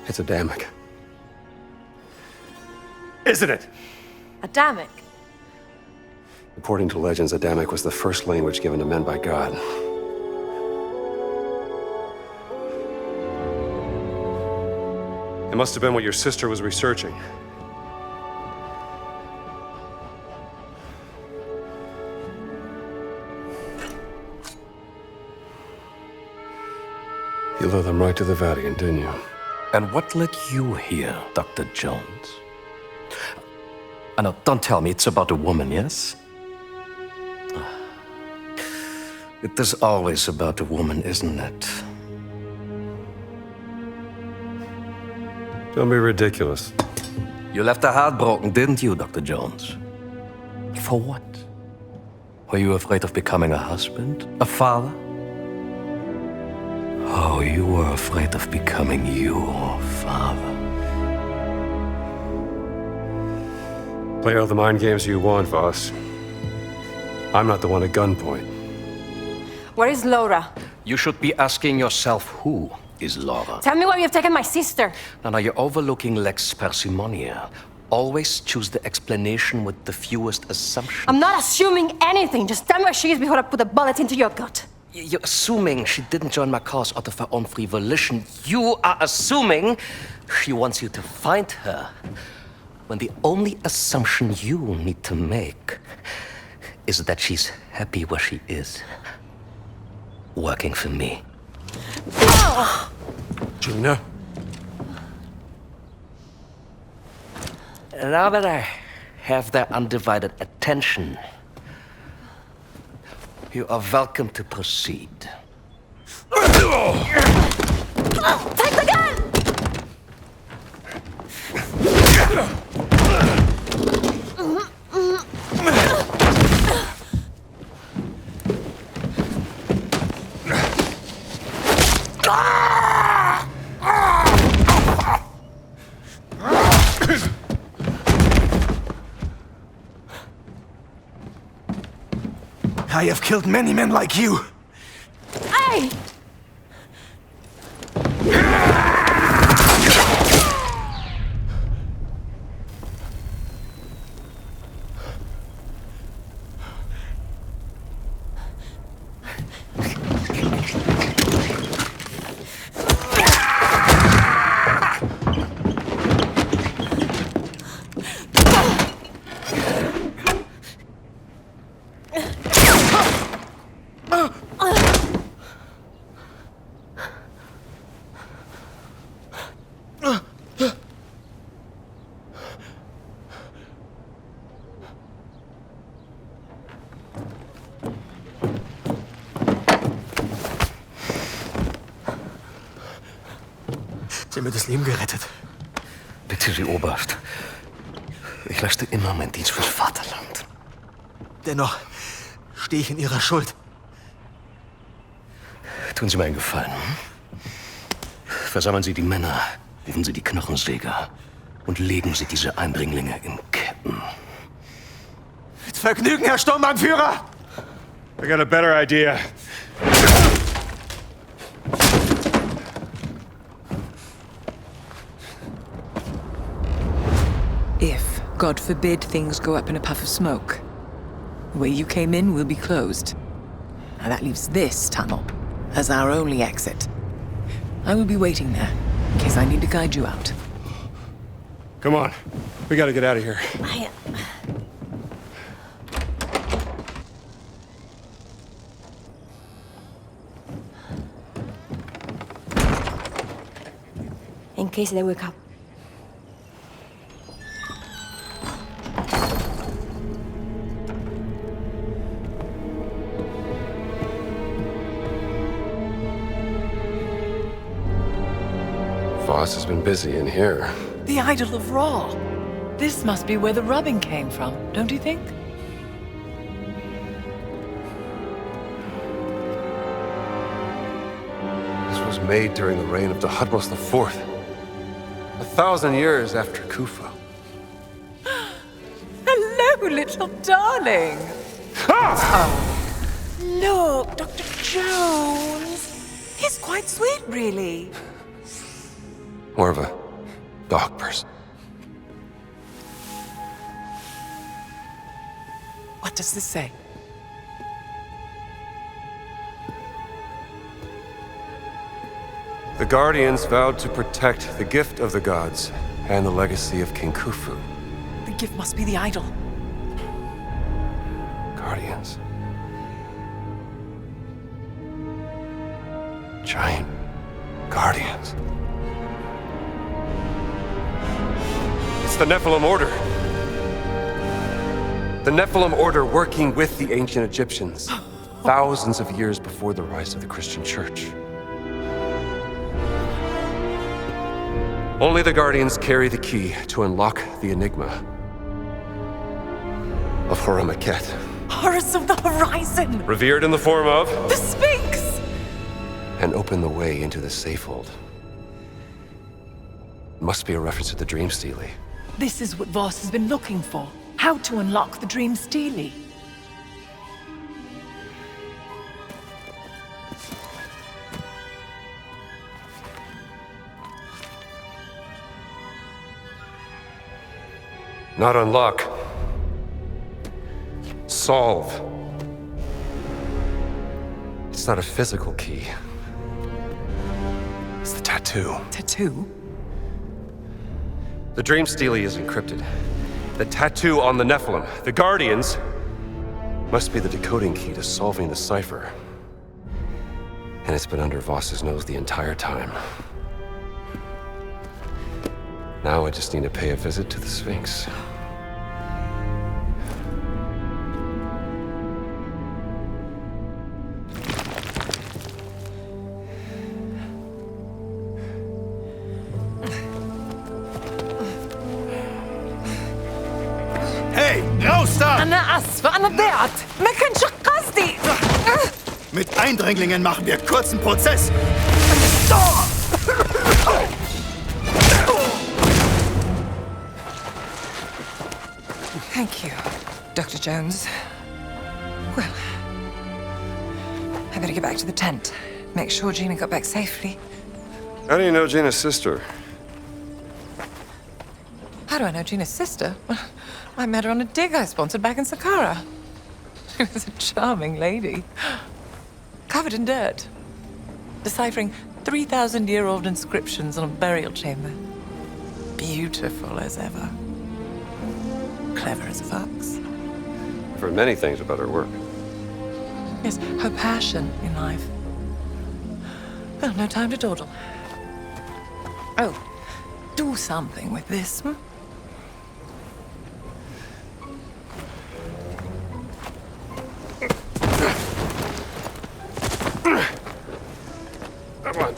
It's Adamic. Isn't it? Adamic? According to legends, Adamic was the first language given to men by God. It must have been what your sister was researching. You led them right to the Vatican, didn't you? And what led you here, Dr. Jones? No, don't tell me it's about a woman, yes? It is always about a woman, isn't it? Don't be ridiculous. You left her heartbroken, didn't you, Dr. Jones? For what? Were you afraid of becoming a husband? A father? Oh, you were afraid of becoming your father. Play all the mind games you want, Voss. I'm not the one at gunpoint. Where is Laura? You should be asking yourself, who is Laura? Tell me where you've taken my sister. Now you're overlooking lex parsimoniae. Always choose the explanation with the fewest assumptions. I'm not assuming anything. Just tell me where she is before I put a bullet into your gut. You're assuming she didn't join my cause out of her own free volition. You are assuming she wants you to find her. When the only assumption you need to make is that she's happy where she is. Working for me. Gina? Now that I have their undivided attention, you are welcome to proceed. Take the gun! I have killed many men like you. Hey! Sie haben mir das Leben gerettet. Bitte, Sie Oberst. Ich leiste immer meinen Dienst fürs Vaterland. Dennoch stehe ich in Ihrer Schuld. Tun Sie mir einen Gefallen. Versammeln Sie die Männer, rufen Sie die Knochensäger und legen Sie diese Eindringlinge in Ketten. Mit Vergnügen, Herr Sturmbannführer! I got a better idea. God forbid things go up in a puff of smoke. The way you came in will be closed. Now that leaves this tunnel as our only exit. I will be waiting there, in case I need to guide you out. Come on. We gotta get out of here. In case they wake up. Voss has been busy in here. The Idol of Ra. This must be where the rubbing came from, don't you think? This was made during the reign of Thutmose IV. 1,000 years after Khufu. Hello, little darling. Oh. Look, Dr. Jones. He's quite sweet, really. More of a dog person. What does this say? The Guardians vowed to protect the gift of the gods and the legacy of King Khufu. The gift must be the idol. Guardians. Giant Guardians. It's the Nephilim Order. The Nephilim Order working with the ancient Egyptians, thousands of years before the rise of the Christian Church. Only the Guardians carry the key to unlock the enigma of Horamakhet. Horus of the Horizon! Revered in the form of the Sphinx! And open the way into the Safehold. Must be a reference to the Dream Stele. This is what Voss has been looking for. How to unlock the Dream Stele. Not unlock. Solve. It's not a physical key. It's the tattoo. Tattoo? The Dream Stele is encrypted. The tattoo on the Nephilim, the Guardians, must be the decoding key to solving the cipher. And it's been under Voss's nose the entire time. Now I just need to pay a visit to the Sphinx. Hey, raus da! أنا آسفة أنا ضيعت ما كانش قصدي. Mit Eindringlingen machen wir kurzen Prozess. Thank you, Dr. Jones. Well, I better get back to the tent. Make sure Gina got back safely. How do you know Gina's sister? How do I know Gina's sister? Well, I met her on a dig I sponsored back in Saqqara. She was a charming lady. Covered in dirt. Deciphering 3,000-year-old inscriptions on a burial chamber. Beautiful as ever. Clever as a fox. I've heard many things about her work. Yes, her passion in life. Well, no time to dawdle. Oh, do something with this, hmm? Come on.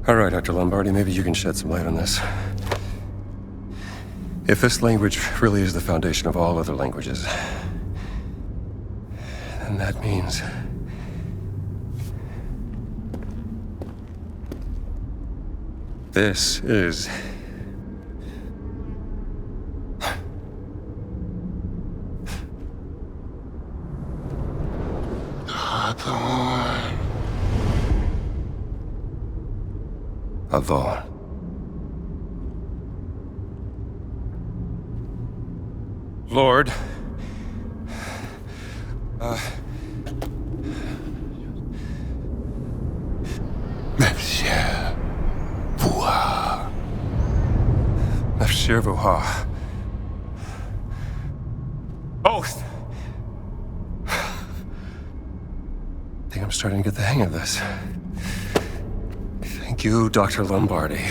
All right, Dr. Lombardi, maybe you can shed some light on this. If this language really is the foundation of all other languages, then that means this is Avon. Lord. Monsieur Vuha. Monsieur Vuha. Oath! I think I'm starting to get the hang of this. Thank you, Dr. Lombardi.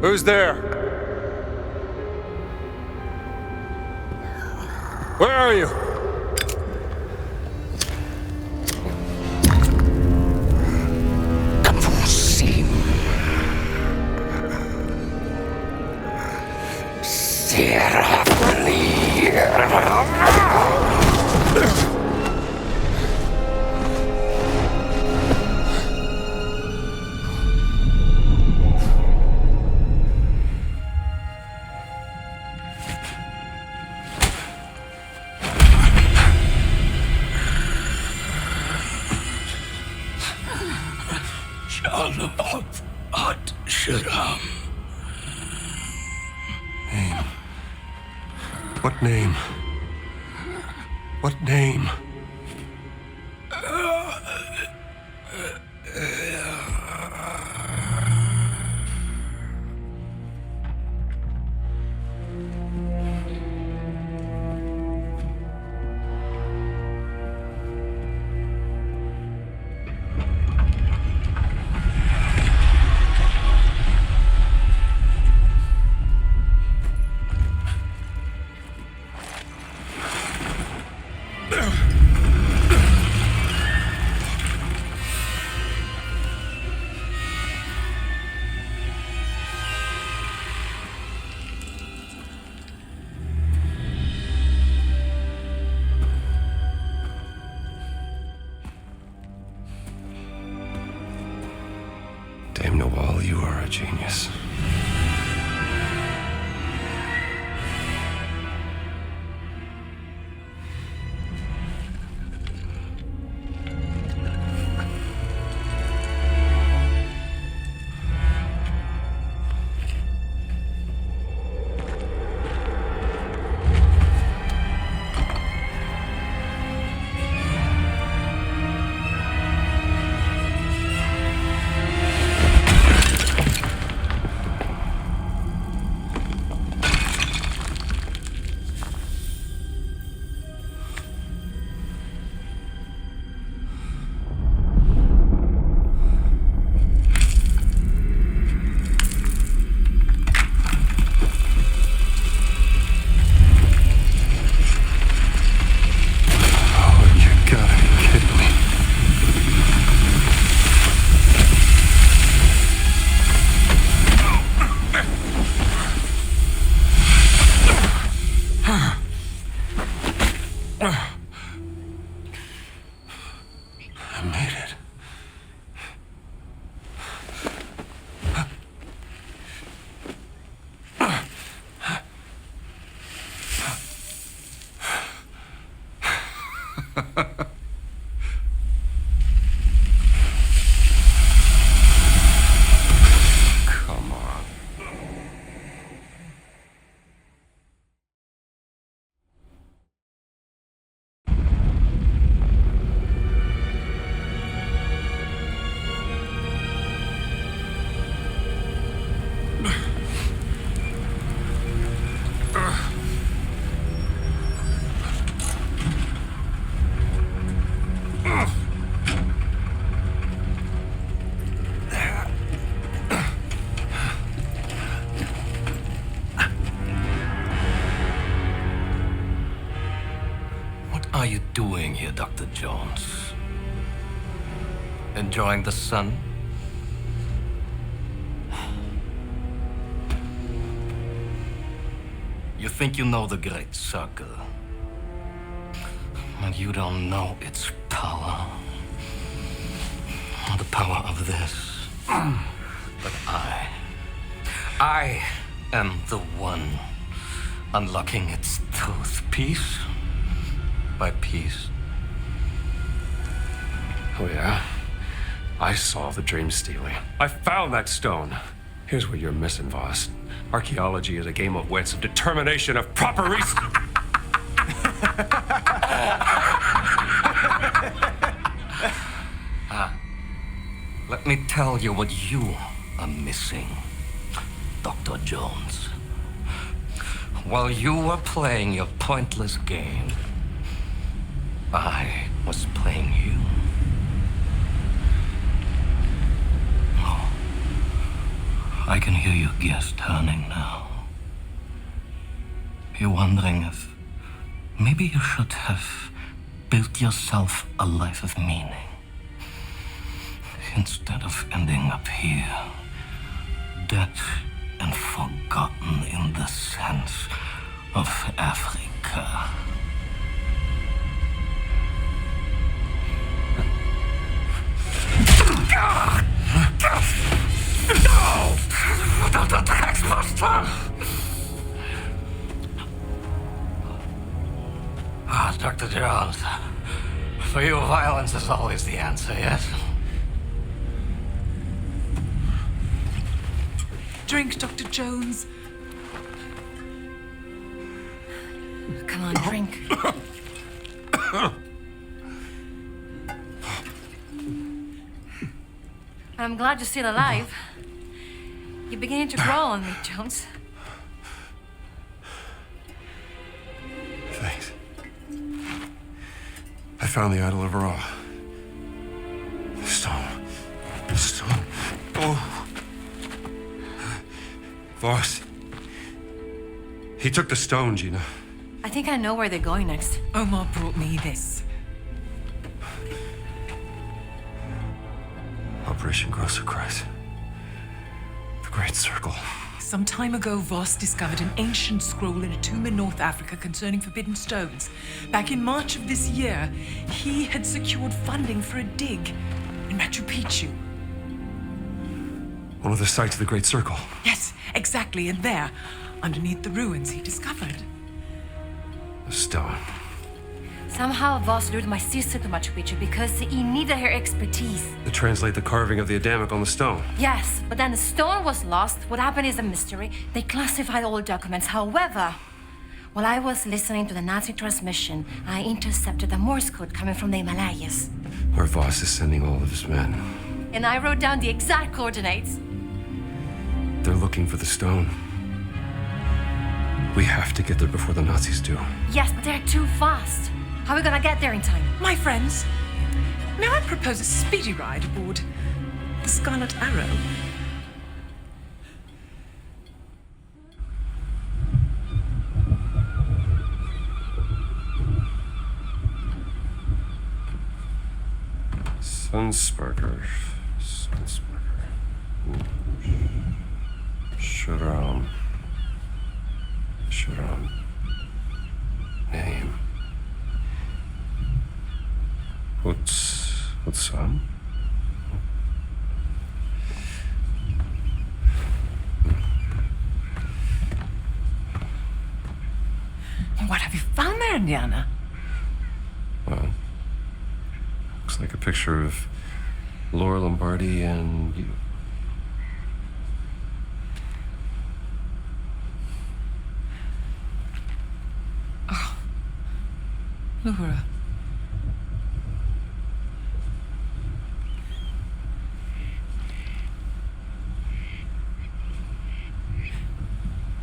Who's there? Where are you? Name. What name? What name? Dame Nawal, you are a genius. I made it. Come on. What are you doing here, Dr. Jones? Enjoying the sun? You think you know the Great Circle, but you don't know its power. the power of this. But I am the one unlocking its truth piece by piece. Oh, yeah? I saw the dream stealing. I found that stone. Here's what you're missing, Voss. Archaeology is a game of wits, of determination, of proper reason. Let me tell you what you are missing, Dr. Jones. While you were playing your pointless game, I was playing you. Oh, I can hear your gears turning now. You're wondering if maybe you should have built yourself a life of meaning instead of ending up here, dead and forgotten in the sense of Africa. No! The Taxmaster! Dr. Jones, for you, violence is always the answer, yes? Drink, Dr. Jones. Come on, drink. I'm glad you're still alive. You're beginning to grow on me, Jones. Thanks. I found the idol of Ra. The stone. The stone. Oh. Voss. He took the stone, Gina. I think I know where they're going next. Omar brought me this. Operation Grosser Kreis. The Great Circle. Some time ago, Voss discovered an ancient scroll in a tomb in North Africa concerning forbidden stones. Back in March of this year, he had secured funding for a dig in Machu Picchu. One of the sites of the Great Circle. Yes, exactly. And there, underneath the ruins, he discovered The stone. Somehow Voss lured my sister to Machu Picchu because he needed her expertise. To translate the carving of the Adamic on the stone. Yes, but then the stone was lost. What happened is a mystery. They classified all documents. However, while I was listening to the Nazi transmission, I intercepted a Morse code coming from the Himalayas. Where Voss is sending all of his men. And I wrote down the exact coordinates. They're looking for the stone. We have to get there before the Nazis do. Yes, but they're too fast. How are we gonna get there in time? My friends, may I propose a speedy ride aboard the Scarlet Arrow? Sunsparker. Sharam. Name. What's up? What have you found there, Indiana? Well, looks like a picture of Laura Lombardi and you. Oh, Laura.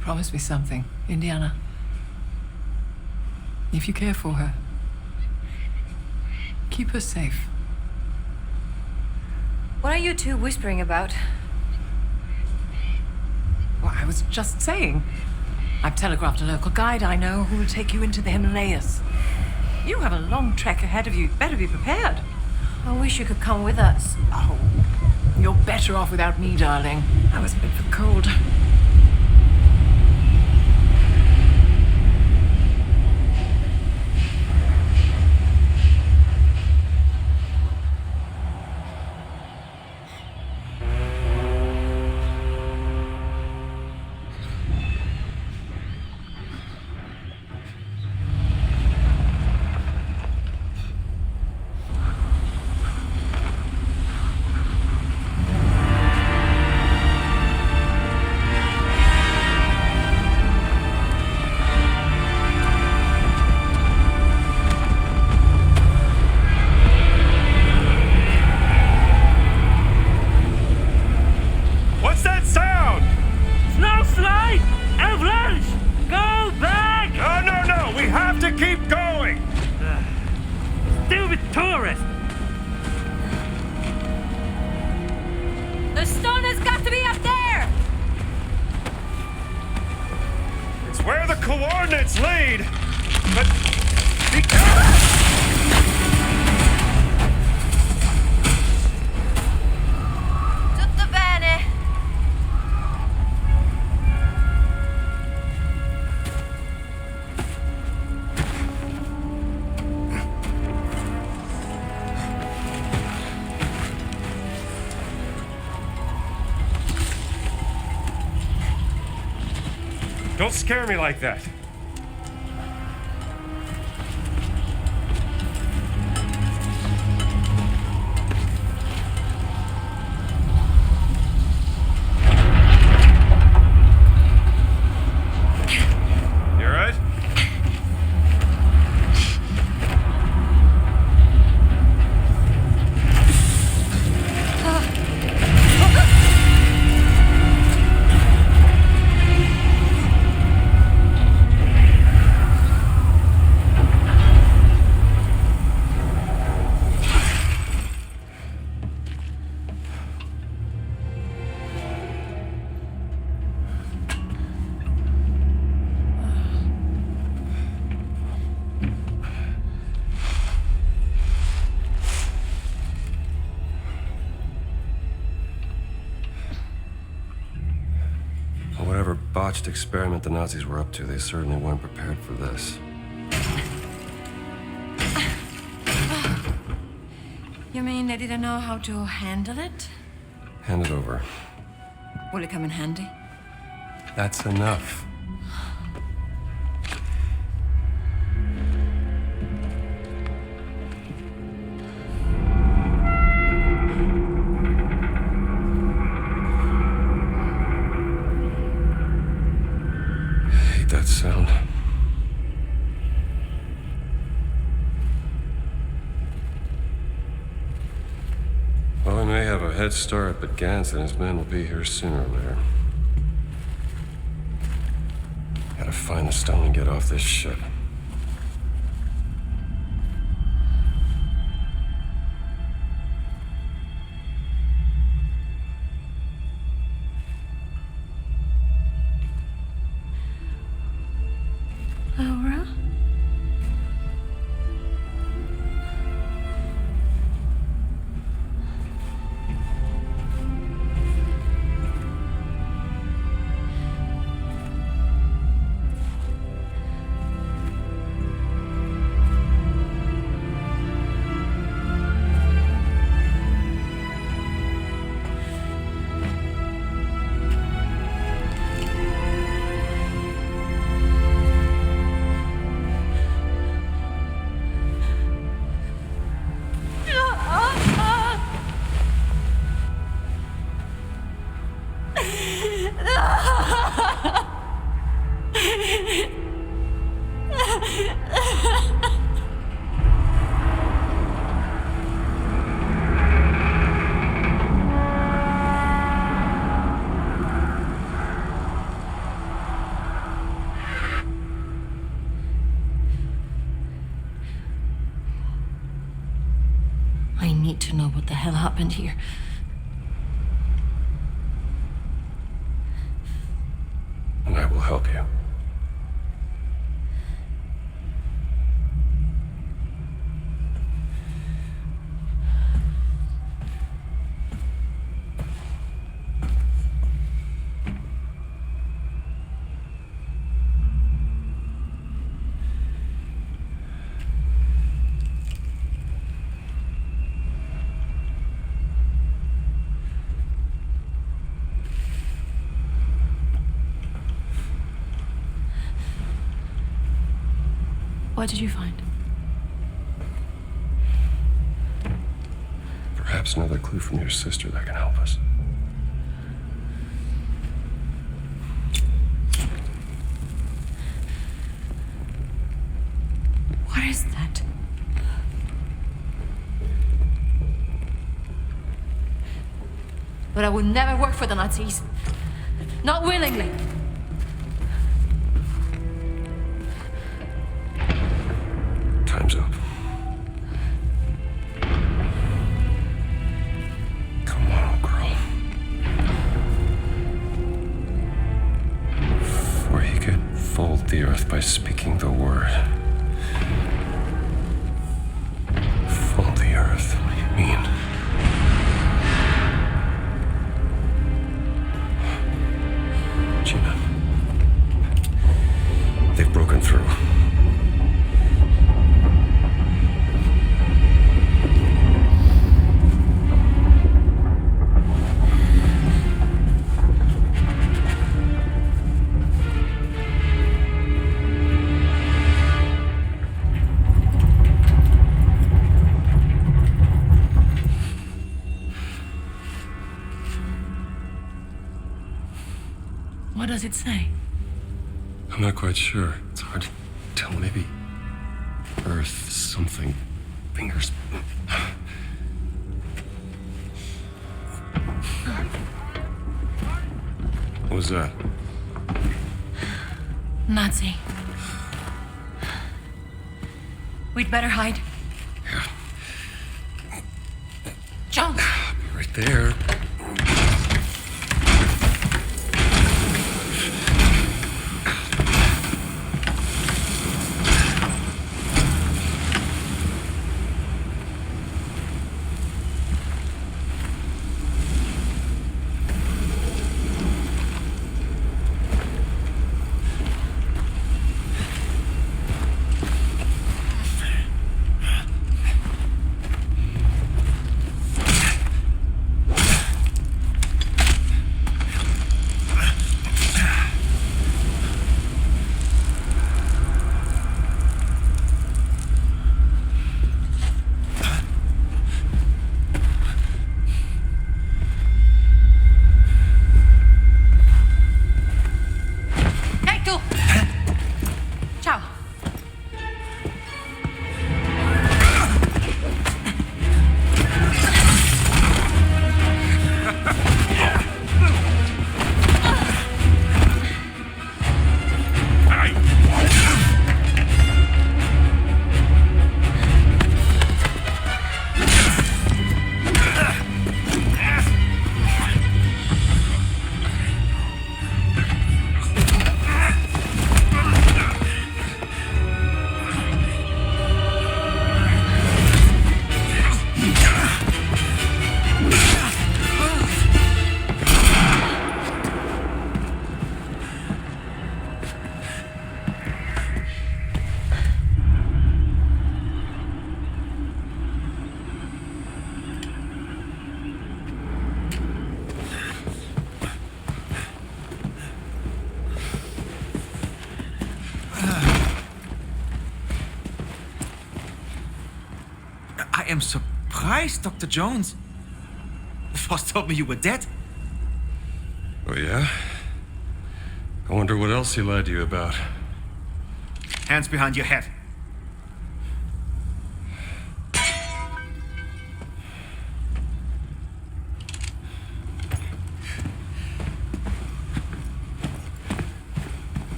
Promise me something, Indiana. If you care for her, keep her safe. What are you two whispering about? Well, I was just saying. I've telegraphed a local guide I know who will take you into the Himalayas. You have a long trek ahead of you. Better be prepared. I wish you could come with us. Oh, you're better off without me, darling. I was a bit for cold. do with tourists? The stone has got to be up there! It's where the coordinates lead! But be careful! Tutto bene! Don't scare me like that. You all right? Whatever botched experiment the Nazis were up to, they certainly weren't prepared for this. You mean they didn't know how to handle it? Hand it over. Will it come in handy? That's enough. That sound. Well, we may have a head start, but Gans and his men will be here sooner or later. Gotta find the stone and get off this ship. Laura? I need to know what the hell happened here. And I will help you. What did you find? Perhaps another clue from your sister that can help us. What is that? But I would never work for the Nazis. Not willingly. Time's up. does it say? I'm not quite sure. It's hard to tell. Maybe Earth something. Fingers. What was that? Nazi. We'd better hide. Yeah. John! Be right there. I am surprised, Dr. Jones. Voss told me you were dead. Oh, yeah? I wonder what else he lied to you about. Hands behind your head.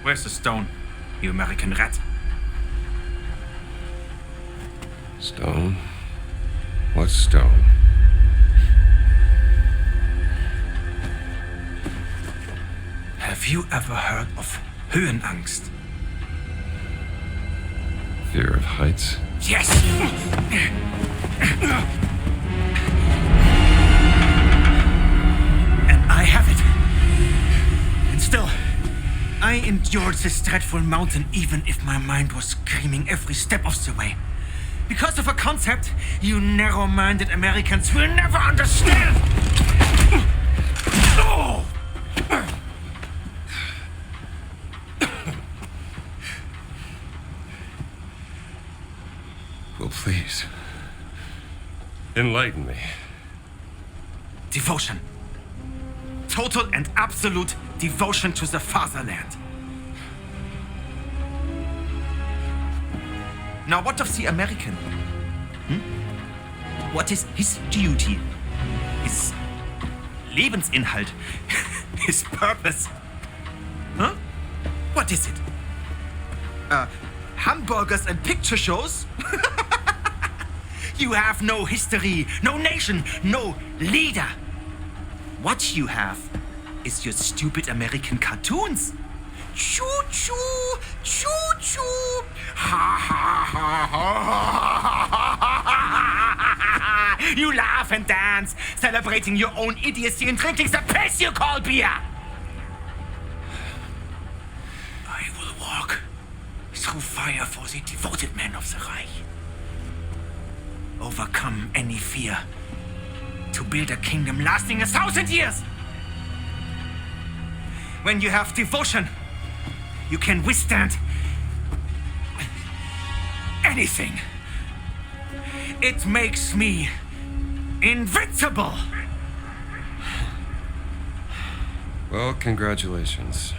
Where's the stone, you American rat? Stone? What stone? Have you ever heard of Höhenangst? Fear of heights? Yes! And I have it. And still, I endured this dreadful mountain even if my mind was screaming every step of the way. Because of a concept you narrow-minded Americans will never understand! Well, please. Enlighten me. Devotion. Total and absolute devotion to the fatherland. Now, what of the American? What is his duty? His Lebensinhalt? His purpose? Huh? What is it? Hamburgers and picture shows? You have no history, no nation, no leader. What you have is your stupid American cartoons. Choo-choo, choo-choo. Ha ha ha ha. You laugh and dance, celebrating your own idiocy and drinking the piss you call beer. I will walk through fire for the devoted men of the Reich. Overcome any fear to build a kingdom lasting 1,000 years. When you have devotion, you can withstand anything. It makes me invincible. Well, congratulations.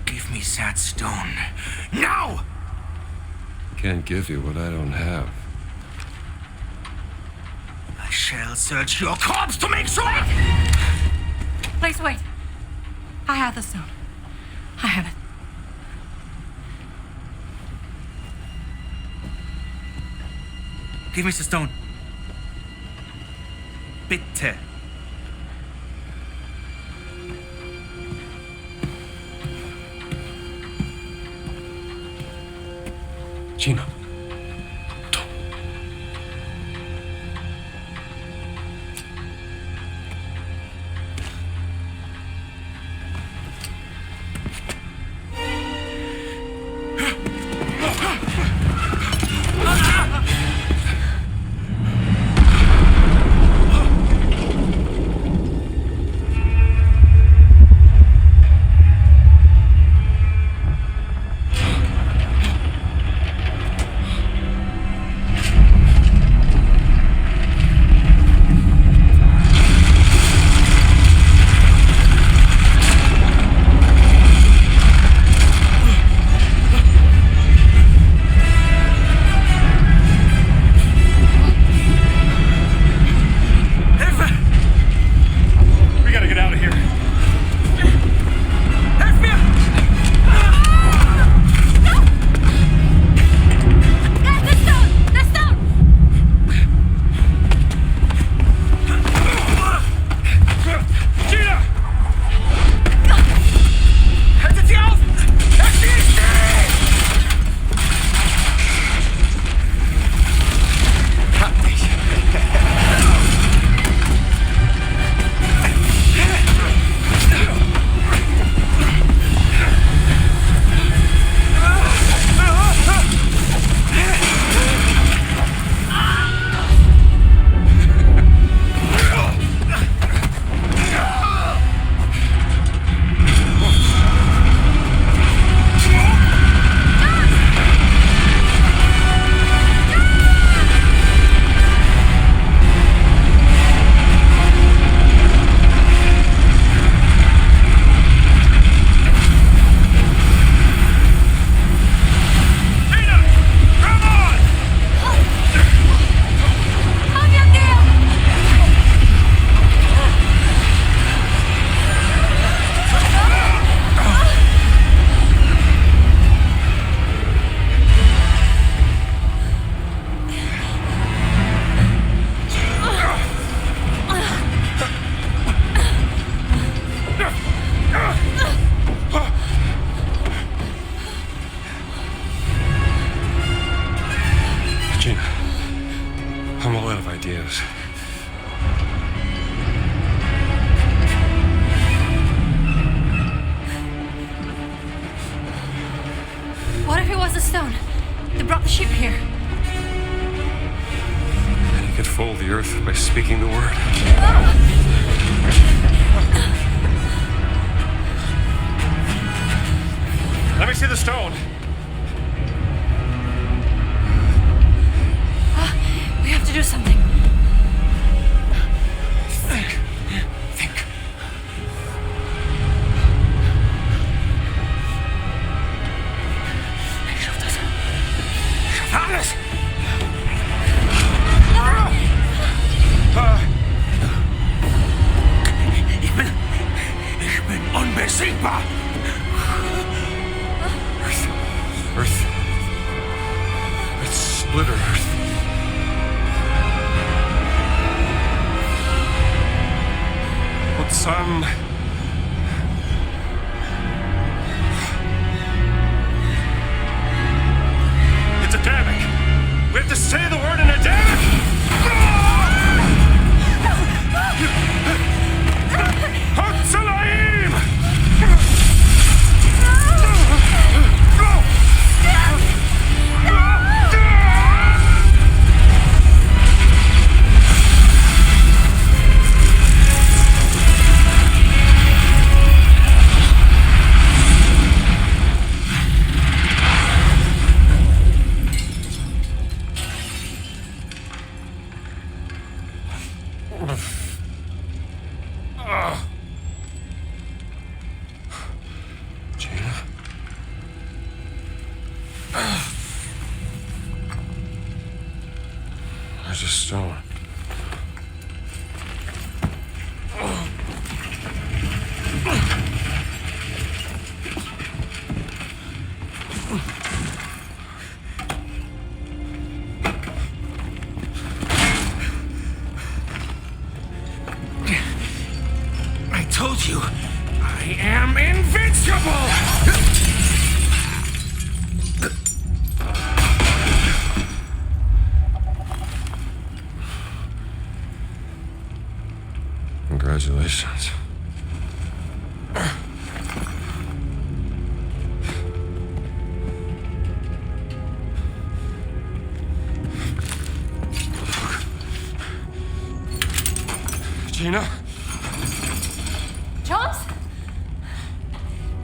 Give me that stone. Now! Can't give you what I don't have. I shall search your corpse to make sure! Please wait. I have the stone. I have it. Give me the stone. Bitte. Gina. I'm all out of ideas. What if it was a stone that brought the ship here? And he could fold the earth by speaking the word. Let me see the stone. We have to do something. Think. Ich schaff das. Ich schaff alles. Ich bin unbesiegbar. Earth. Let's split her, Earth. Put some... It's Adamic. We have to say the word in Adamic. Hatzalaim! Gina? There's a stone. I told you, I am invincible! Congratulations. Gina? Jones?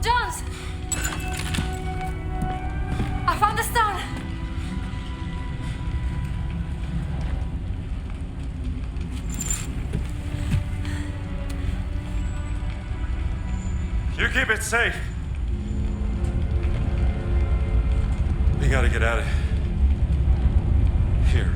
Jones! I found the stone! You keep it safe. We gotta get out of here.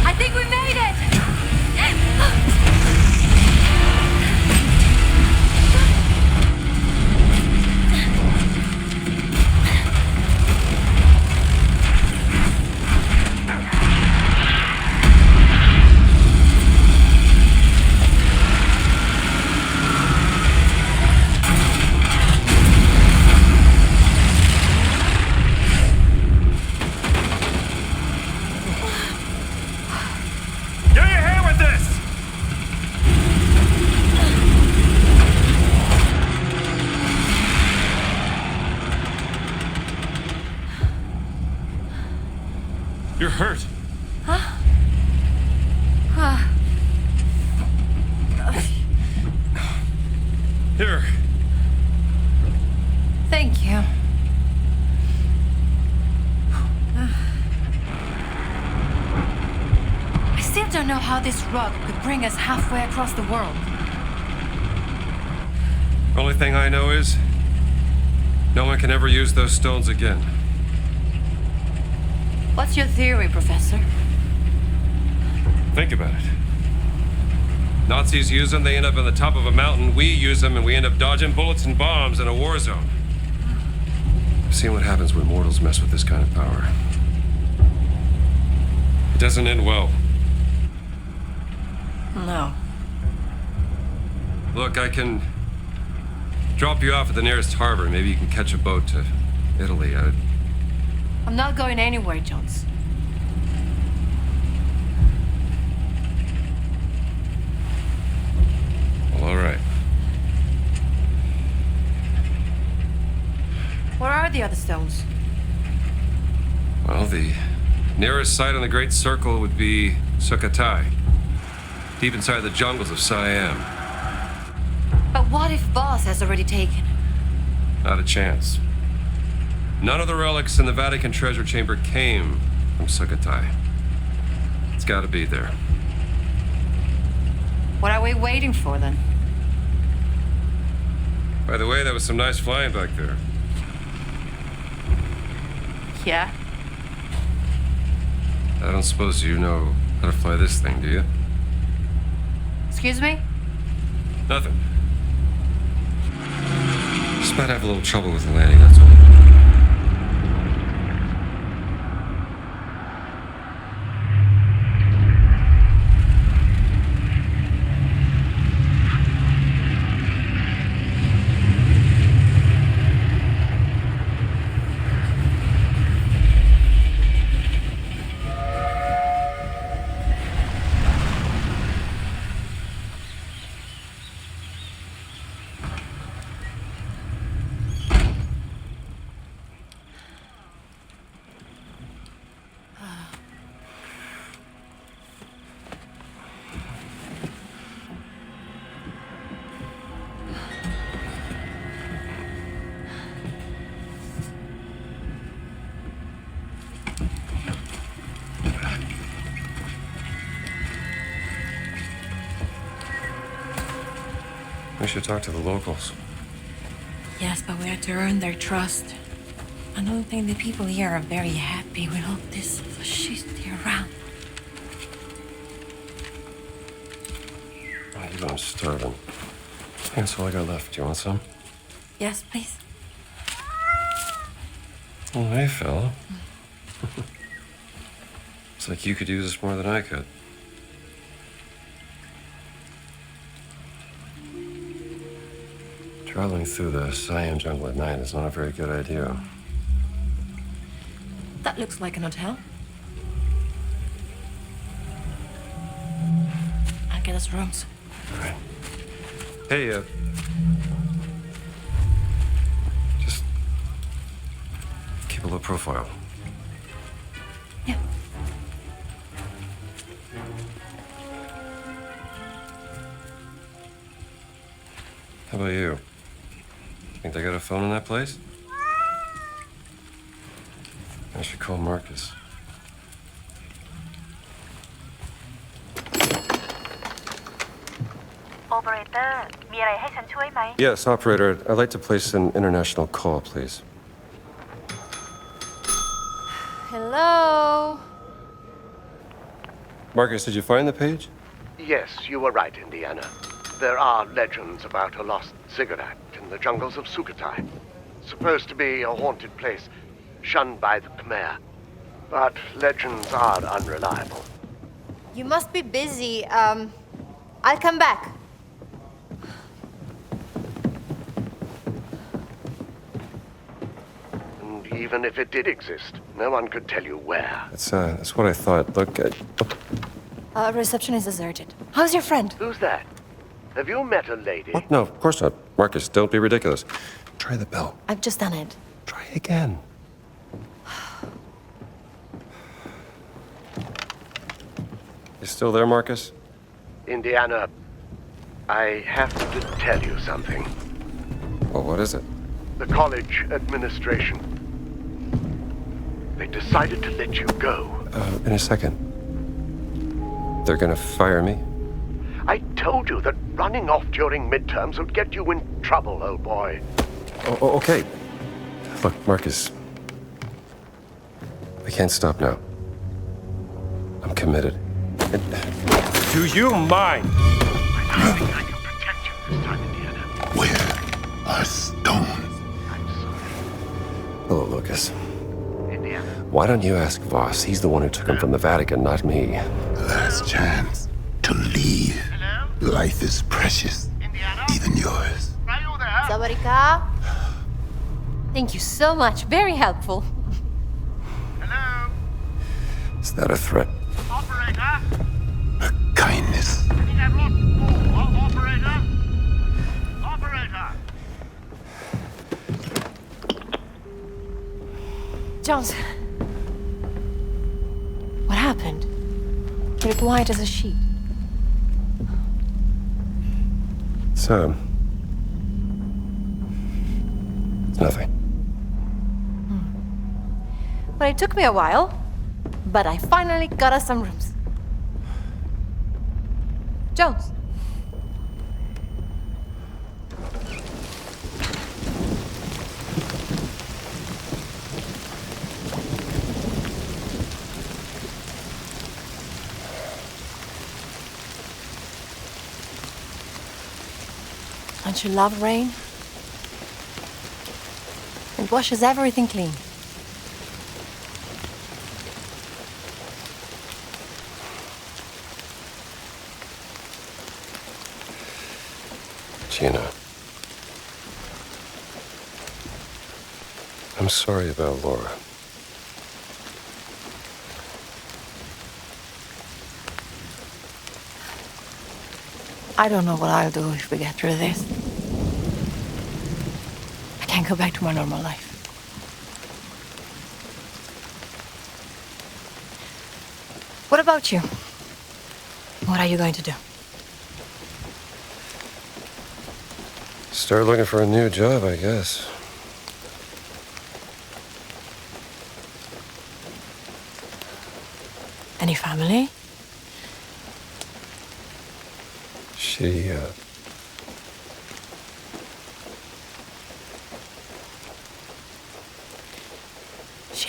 I think we made it! Get your hand with this! You're hurt. Here. Thank you. I still don't know how this rug could bring us halfway across the world. Only thing I know is no one can ever use those stones again. What's your theory, Professor? Think about it. Nazis use them, they end up on the top of a mountain. We use them, and we end up dodging bullets and bombs in a war zone. I've seen what happens when mortals mess with this kind of power. It doesn't end well. No. Look, I can drop you off at the nearest harbor. Maybe you can catch a boat to Italy. I'm not going anywhere, Jones. Well, all right. Where are the other stones? Well, the nearest site on the Great Circle would be Sukhothai, deep inside the jungles of Siam. But what if Boss has already taken? Not a chance. None of the relics in the Vatican treasure chamber came from Sukhothai. It's got to be there. What are we waiting for, then? By the way, that was some nice flying back there. Yeah? I don't suppose you know how to fly this thing, do you? Excuse me? Nothing. Just might have a little trouble with the landing, that's all. should talk to the locals. Yes, but we have to earn their trust. I don't think the people here are very happy with all this fascisty around. Oh, you know I'm starving. That's all I got left. Do you want some? Yes, please. Oh, hey, fella. It's like you could use this more than I could. Traveling through the Siam jungle at night is not a very good idea. That looks like an hotel. I'll get us rooms. All right. Hey, just keep a low profile. Yeah. How about you? Think they got a phone in that place? I should call Marcus. Operator มีอะไรให้ฉันช่วยไหม Yes, operator. I'd like to place an international call, please. Hello? Marcus, did you find the page? Yes, you were right, Indiana. There are legends about a lost ziggurat in the jungles of Sukhothai. Supposed to be a haunted place, shunned by the Khmer. But legends are unreliable. You must be busy. I'll come back. And even if it did exist, no one could tell you where. That's what I thought. Look, Reception is deserted. How's your friend? Who's that? Have you met a lady? What? No, of course not. Marcus, don't be ridiculous. Try the bell. I've just done it. Try again. You still there, Marcus? Indiana, I have to tell you something. Well, what is it? The college administration. They decided to let you go. In a second. They're gonna fire me? I told you that running off during midterms would get you in trouble, old boy. Oh, okay. Look, Marcus. I can't stop now. I'm committed. Do you mind? I think I can protect you this time, Indiana. Where are stones? Hello, Lucas. Indiana. Why don't you ask Voss? He's the one who took him from the Vatican, not me. Last chance to leave. Hello? Life is precious. Indiana? Even yours. Are you there? Sabarika? Thank you so much. Very helpful. Hello? Is that a threat? Operator? A kindness. I think I've lost Operator? Operator? Jones. What happened? You're white as a sheet. It's nothing. Well, it took me a while, but I finally got us some rooms. Jones. Don't you love rain? It washes everything clean. Gina. I'm sorry about Laura. I don't know what I'll do if we get through this. I can't go back to my normal life. What about you? What are you going to do? Start looking for a new job, I guess. Any family?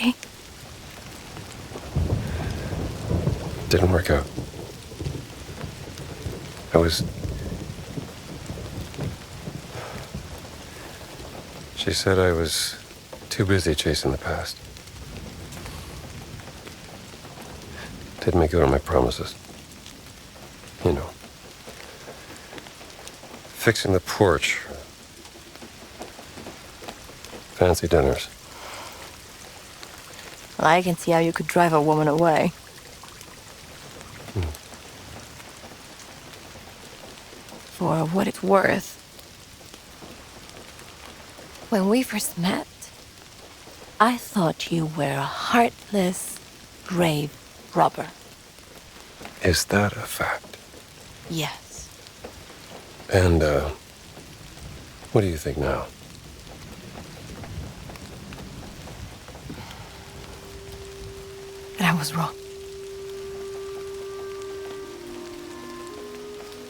she? Didn't work out. She said I was too busy chasing the past. Didn't make good on my promises. You know. Fixing the porch. Fancy dinners. Well, I can see how you could drive a woman away. For what it's worth. When we first met, I thought you were a heartless, grave robber. Is that a fact? Yes. And, what do you think now? And I was wrong.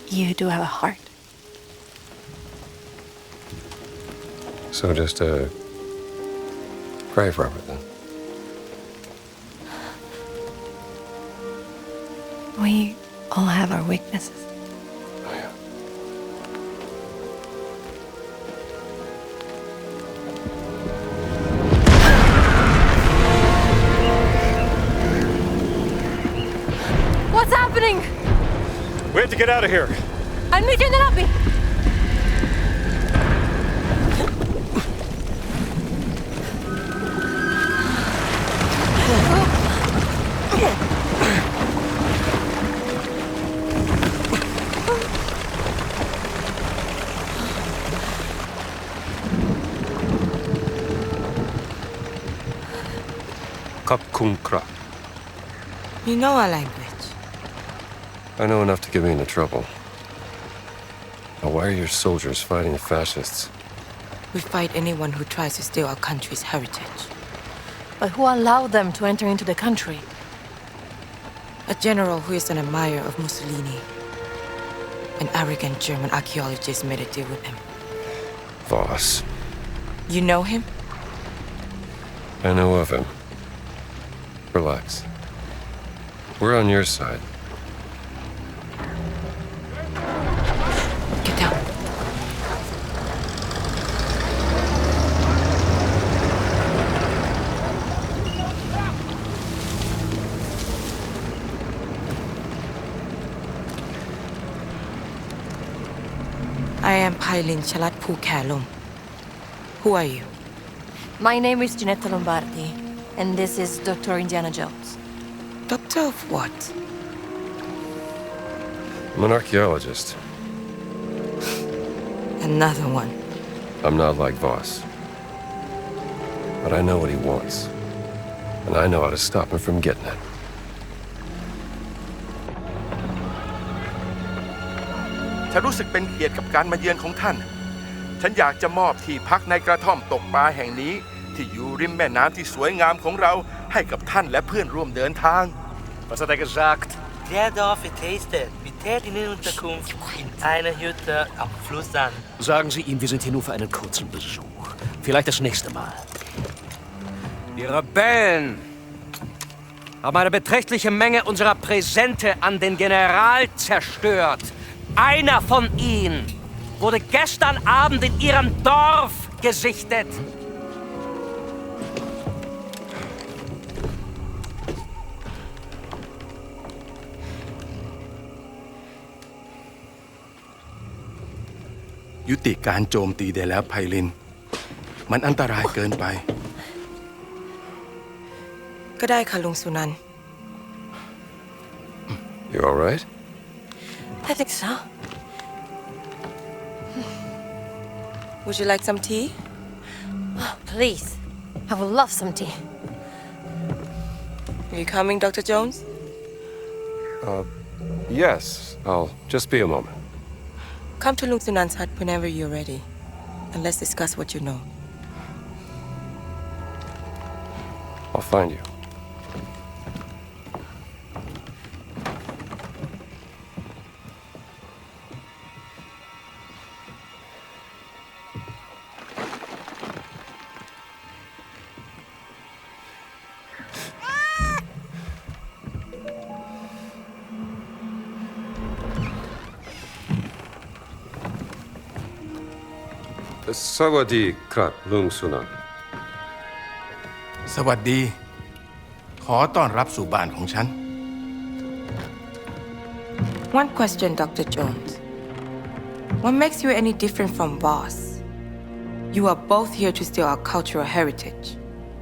You do have a heart. So just a grave robber, then? We all have our weaknesses. Oh, yeah. What's happening? We have to get out of here. I'll meet you in the lobby. Kapkunkra. You know our language. I know enough to get me into trouble. Now, why are your soldiers fighting the fascists? We fight anyone who tries to steal our country's heritage. But who allowed them to enter into the country? A general who is an admirer of Mussolini. An arrogant German archaeologist made a deal with him. Voss. You know him? I know of him. Relax. We're on your side. Get down. I am Pailin Chalat Pukalum. Who are you? My name is Ginetta Lombardi, and this is Dr. Indiana Jones. Doctor of what? I'm an archaeologist. Another one. I'm not like Voss. But I know what he wants. And I know how to stop him from getting it.ฉันรู้สึกเป็นเกียรติกับการมาเยือนของท่าน ฉันอยากจะมอบที่พักในกระท่อมตกปลาแห่งนี้ที่อยู่ริมแม่น้ำที่สวยงามของเราให้กับท่านและเพื่อนร่วมเดินทาง Was hat gesagt? Der Dorf tastet mit der Unterkunft in einer Hütte am Fluss an. Sagen Sie ihm, wir sind hier nur für einen kurzen Besuch. Vielleicht das nächste Mal. Die Rebellen haben eine beträchtliche Menge unserer Präsente an den General zerstört. Einer von ihnen wurde gestern Abend in ihrem Dorf gesichtet.ยุติการโจมตีได้แล้วไพลิน มันอันตรายเกินไป ก็ได้ค่ะลุงสุนันท์ You all right? I think so. Would you like some tea? Oh, please. I would love some tea. Are you coming, Dr. Jones? Yes. I'll just be a moment. Come to Lung Sunan's hut whenever you're ready. And let's discuss what you know. I'll find you. Sawadi krap lung sunan. สวัสดี ขอต้อนรับสู่บ้านของฉัน One question, Dr. Jones. What makes you any different from Voss? You are both here to steal our cultural heritage.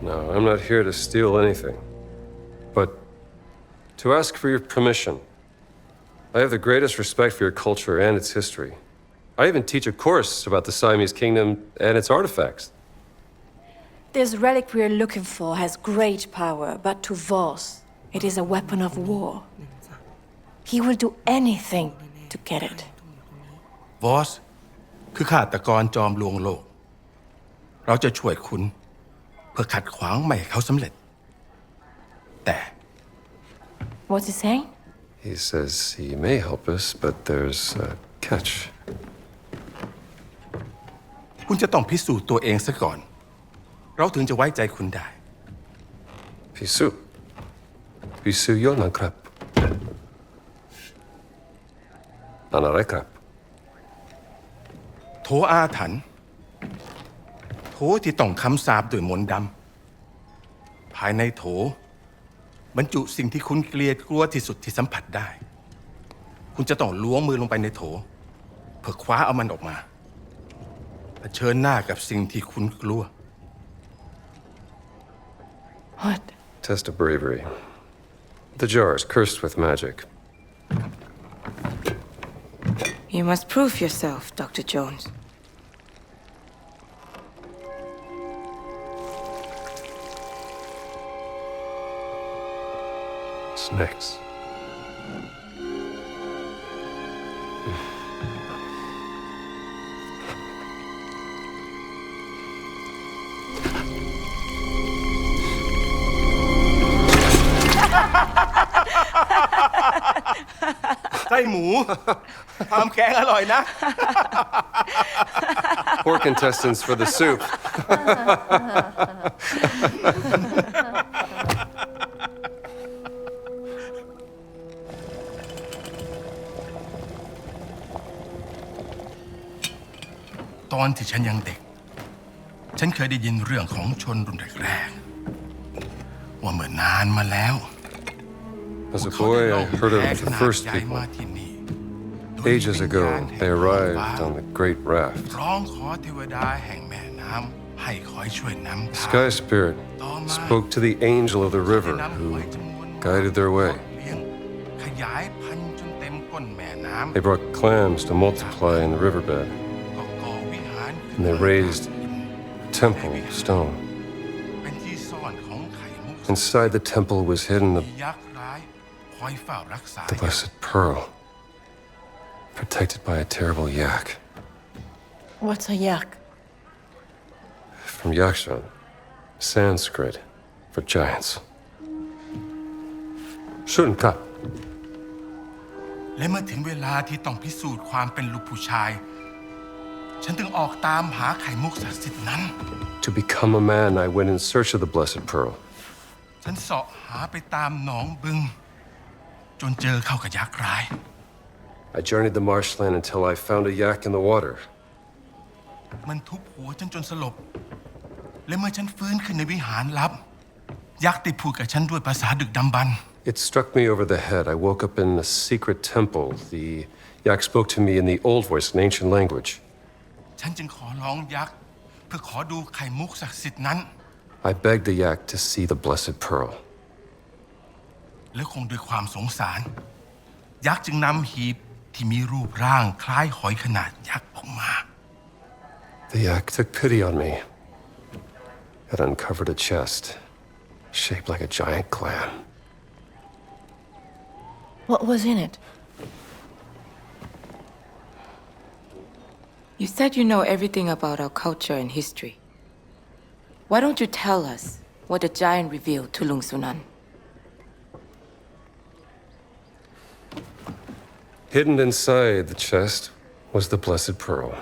No, I'm not here to steal anything. But to ask for your permission. I have the greatest respect for your culture and its history. I even teach a course about the Siamese kingdom and its artifacts. This relic we're looking for has great power, but to Voss, it is a weapon of war. He will do anything to get it. วอสคือฆาตกรจอมลวงโลก เราจะช่วยคุณเพื่อขัดขวางไม่ให้เขาสำเร็จ แต่ What's he saying? He says he may help us, but there's a catch. คุณจะต้องพิสูจน์ตัวเองซะก่อน เราถึงจะไว้ใจคุณได้ Pisu. Pisu yonan krap. Anare krap. โถอาถรรพ์โถที่ต้องคำสาปด้วยมนต์ดำภายในโถบรรจุสิ่งที่คุณเกลียดกลัวที่สุดที่สัมผัสได้ คุณจะต้องล้วงมือลงไปในโถเพื่อคว้าเอามันออกมาเผชิญหน้ากับสิ่งที่คุณกลัว What? Test of bravery. The jar is cursed with magic. You must prove yourself, Dr. Jones. Snakes. Tay mũ. ทำแกงอร่อยนะ Pork intestines for the soup. ตอนที่ฉันยังเด็ก ฉันเคยได้ยินเรื่องของชนรุ่นแรกๆว่าเมื่อนานมาแล้ว As a boy, I heard of the first people. Ages ago, they arrived on the Great Raft. ร้องขอเทวดาแห่งแม่น้ำให้คอยช่วยนำ The ทาง Sky Spirit spoke to the angel of the river who guided their way. ขยายพันธุ์จนเต็มก้นแม่น้ำ They brought clams to multiply in the riverbed, ก็ก่อวิหาร and they raised a temple of stone. เป็นที่ซ่อนของไข่มุก Inside the temple was hidden ยักษ์ร้ายคอยเฝ้ารักษา the blessed pearl, protected by a terrible yak. What's a yak? From Yakshan, Sanskrit for giants. Shunka. และเมื่อถึงเวลาที่ต้องพิสูจน์ความเป็นลูกผู้ชาย ฉันถึงออกตามหาไข่มุกศักดิ์สิทธิ์นั้น To become a man, I went in search of the blessed pearl. ฉันเสาะหาไปตามหนองบึง จนเจอเข้ากับยักษ์ร้าย I journeyed the marshland until I found a yak in the water. มันทุบหัวฉันจนสลบ และเมื่อฉันฟื้นขึ้นในวิหารลับ ยักษ์ได้พูดกับฉันด้วยภาษาดึกดำบรรพ์ It struck me over the head. I woke up in a secret temple. The yak spoke to me in the old voice, an ancient language. ฉันจึงขอร้องยักษ์เพื่อขอดูไข่มุกศักดิ์สิทธิ์นั้น I begged the yak to see the blessed pearl. และคงด้วยความสงสาร ยักษ์จึงนำหีบที่มีรูปร่างคล้ายหอยขนาดยักษ์ออกมา The yak took pity on me. It uncovered a chest, shaped like a giant clam. What was in it? You said you know everything about our culture and history. Why don't you tell us what the giant revealed to Lung Sunan? Hidden inside the chest was the blessed pearl.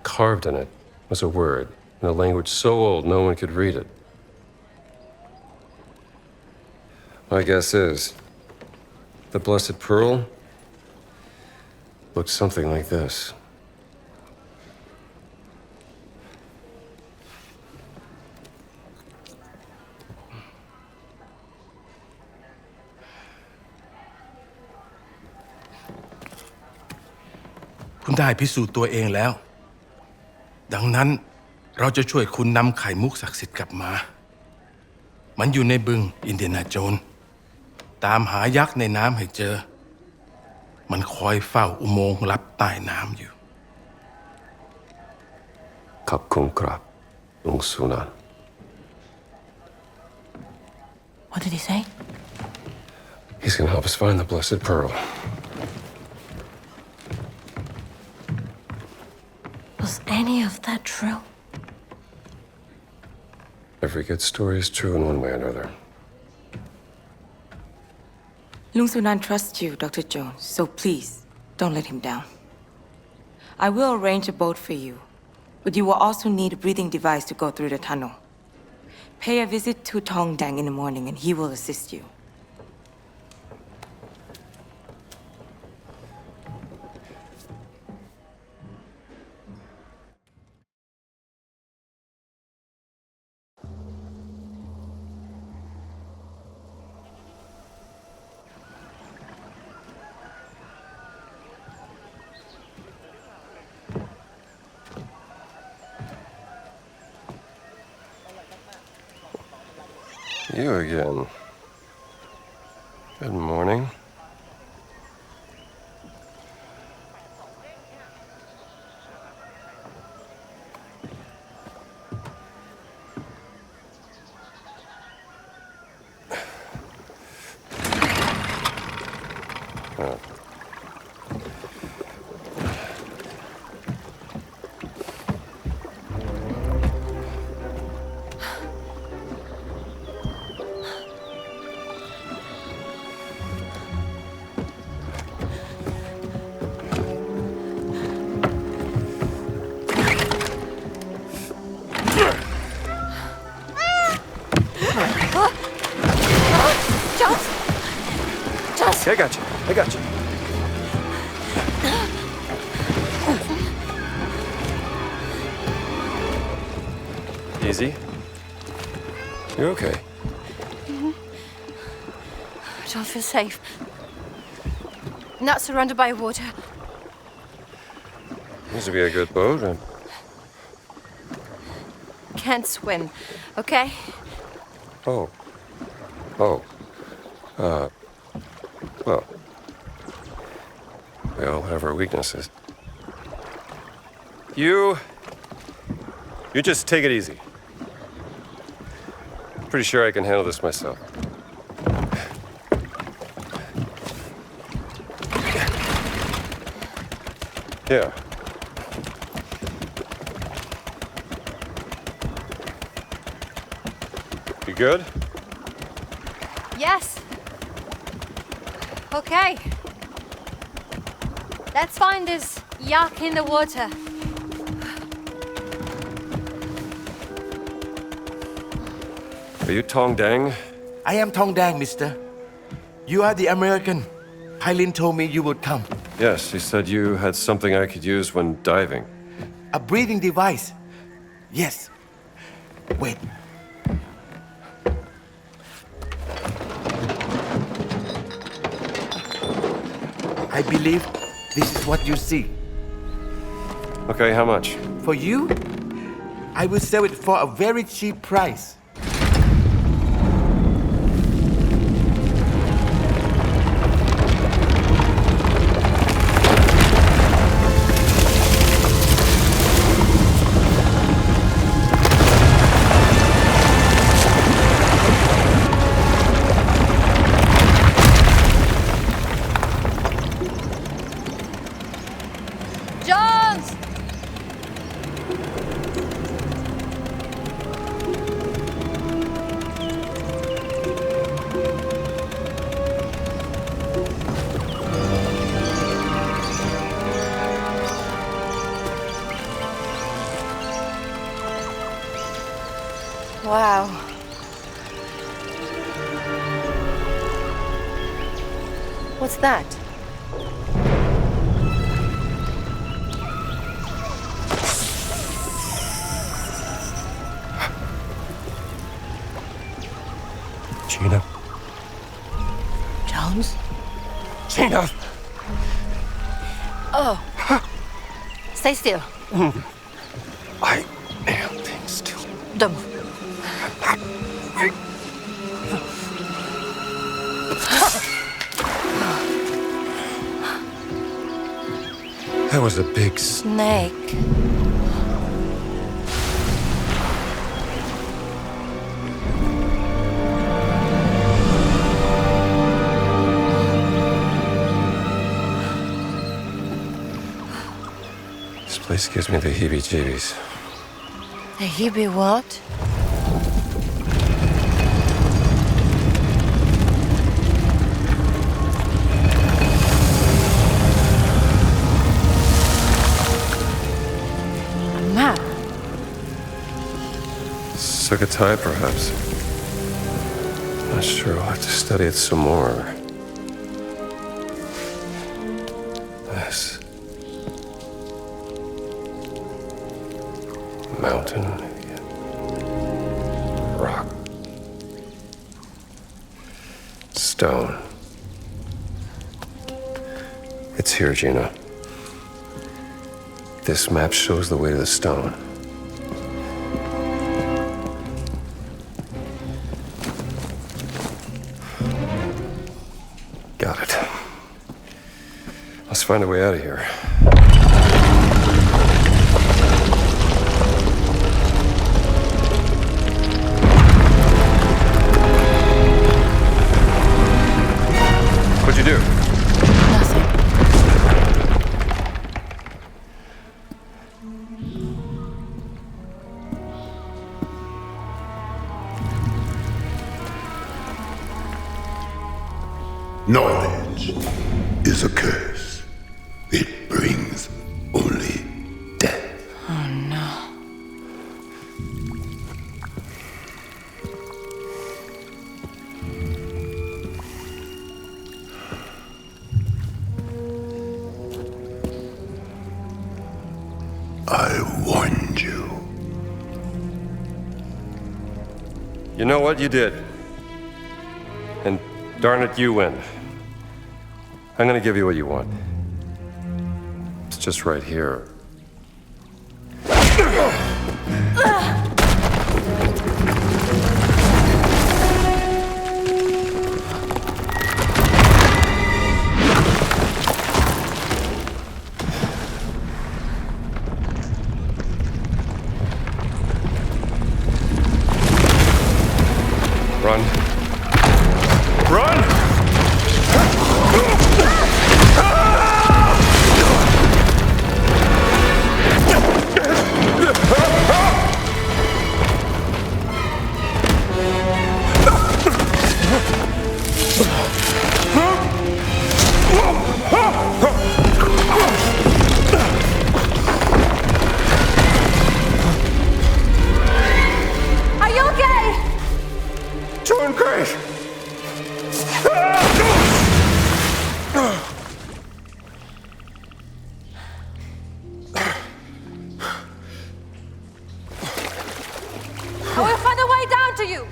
Carved in it was a word in a language so old no one could read it. My guess is the blessed pearl looked something like this. คุณได้พิสูจน์ตัวเองแล้ว ดังนั้นเราจะช่วยคุณนำไข่มุกศักดิ์สิทธิ์กลับมา มันอยู่ในบึงอินเดียนาโจนส์ตามหายักษ์ในน้ำให้เจอ มันคอยเฝ้าอุโมงค์ลับใต้น้ำอยู่ ขอบคุณครับลุงสุนันท์ What did he say? He's gonna help us find the Blessed Pearl. Was any of that true? Every good story is true in one way or another. Lung Sunan trusts you, Dr. Jones, so please, don't let him down. I will arrange a boat for you, but you will also need a breathing device to go through the tunnel. Pay a visit to Tong Dang in the morning and he will assist you. You again. Good morning. I got you. I got you. Easy. You okay? I don't feel safe. Not surrounded by water. Needs to be a good boat. And Can't swim, okay? oh. Well, we all have our weaknesses. You just take it easy. Pretty sure I can handle this myself. Yeah. You good? Yes. Okay. Let's find this yak in the water. Are you Tong Dang? I am Tong Dang, mister. You are the American. Hylin told me you would come. Yes, he said you had something I could use when diving. A breathing device. Yes. Wait. I believe this is what you see. Okay, how much? For you, I will sell it for a very cheap price. Jones! Wow. What's that? Gina. Jones? Gina! Oh. Stay still. I am being still. Don't move. That was a big snake. This place gives me the heebie-jeebies. The heebie what? Sukhothai, perhaps. Not sure. I'll have to study it some more. This. Mountain. Rock. Stone. It's here, Gina. This map shows the way to the stone. Got it. Let's find a way out of here. What'd you do? Nothing. Knowledge is a curse. It brings only death. Oh no. I warned you. You know what? You did. And darn it, you win. I'm gonna give you what you want. It's just right here. Run. Run! Are you okay? Doing great. I will find a way down to you.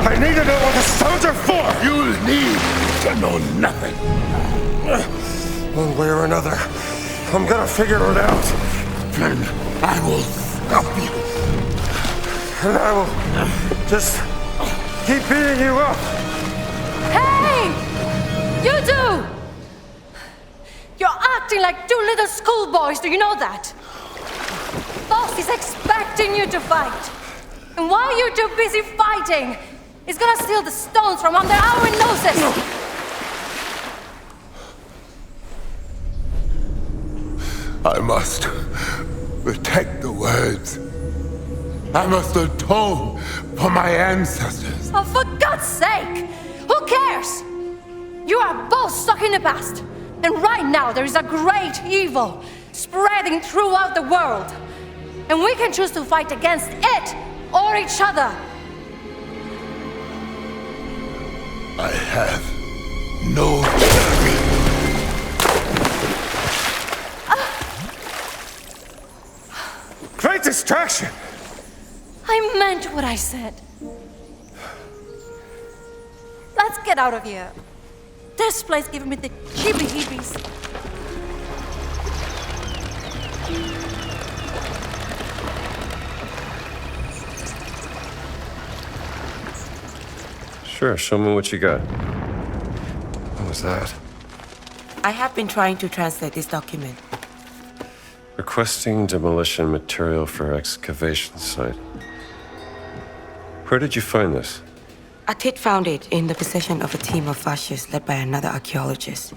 I need to know what the stones are for! You'll need to know nothing. One way or another, I'm gonna figure it out. Then I will stop you. And I will just keep beating you up. Hey! You two! You're acting like two little schoolboys, do you know that? Boss is expecting you to fight. And while you're too busy fighting, he's gonna steal the stones from under our noses! I must protect the words. I must atone for my ancestors. Oh, for God's sake! Who cares? You are both stuck in the past. And right now there is a great evil spreading throughout the world. And we can choose to fight against it or each other. I have no enemy. Great distraction! I meant what I said. Let's get out of here. This place giving me the heebie-jeebies. Sure, show me what you got. What was that? I have been trying to translate this document. Requesting demolition material for excavation site. Where did you find this? Atit found it in the possession of a team of fascists led by another archaeologist.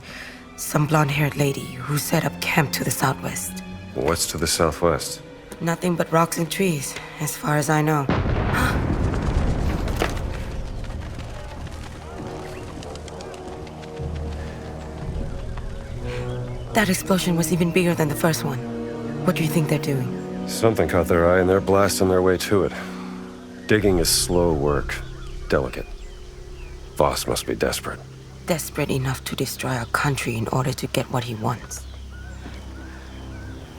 Some blonde-haired lady who set up camp to the southwest. What's to the southwest? Nothing but rocks and trees, as far as I know. That explosion was even bigger than the first one. What do you think they're doing? Something caught their eye and they're blasting their way to it. Digging is slow work. Delicate. Voss must be desperate. Desperate enough to destroy our country in order to get what he wants.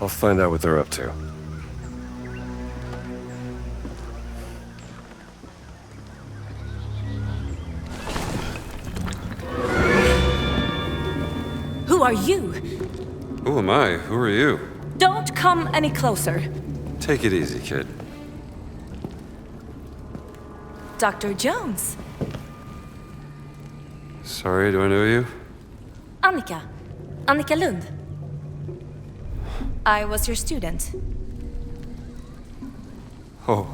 I'll find out what they're up to. Who are you? Who am I? Who are you? Don't come any closer. Take it easy, kid. Dr. Jones. Sorry, do I know you? Annika. Annika Lund. I was your student. Oh,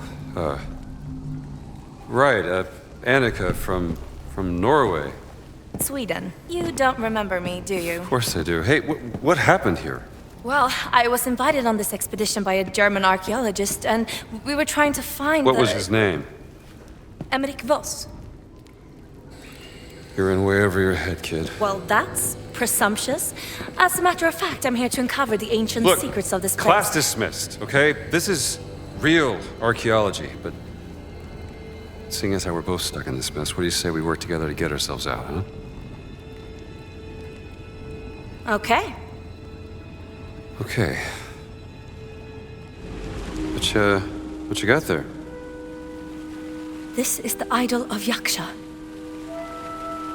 right, Annika from Norway. Sweden. You don't remember me, do you? Of course I do. Hey, what happened here? Well, I was invited on this expedition by a German archaeologist, and we were trying to find What was his name? Emmerich Voss. You're in way over your head, kid. Well, that's presumptuous. As a matter of fact, I'm here to uncover the ancient Look, secrets of this place. class dismissed, okay? This is real archaeology, but seeing as how we're both stuck in this mess, what do you say we work together to get ourselves out, huh? Okay. Okay. What you got there? This is the idol of Yaksha.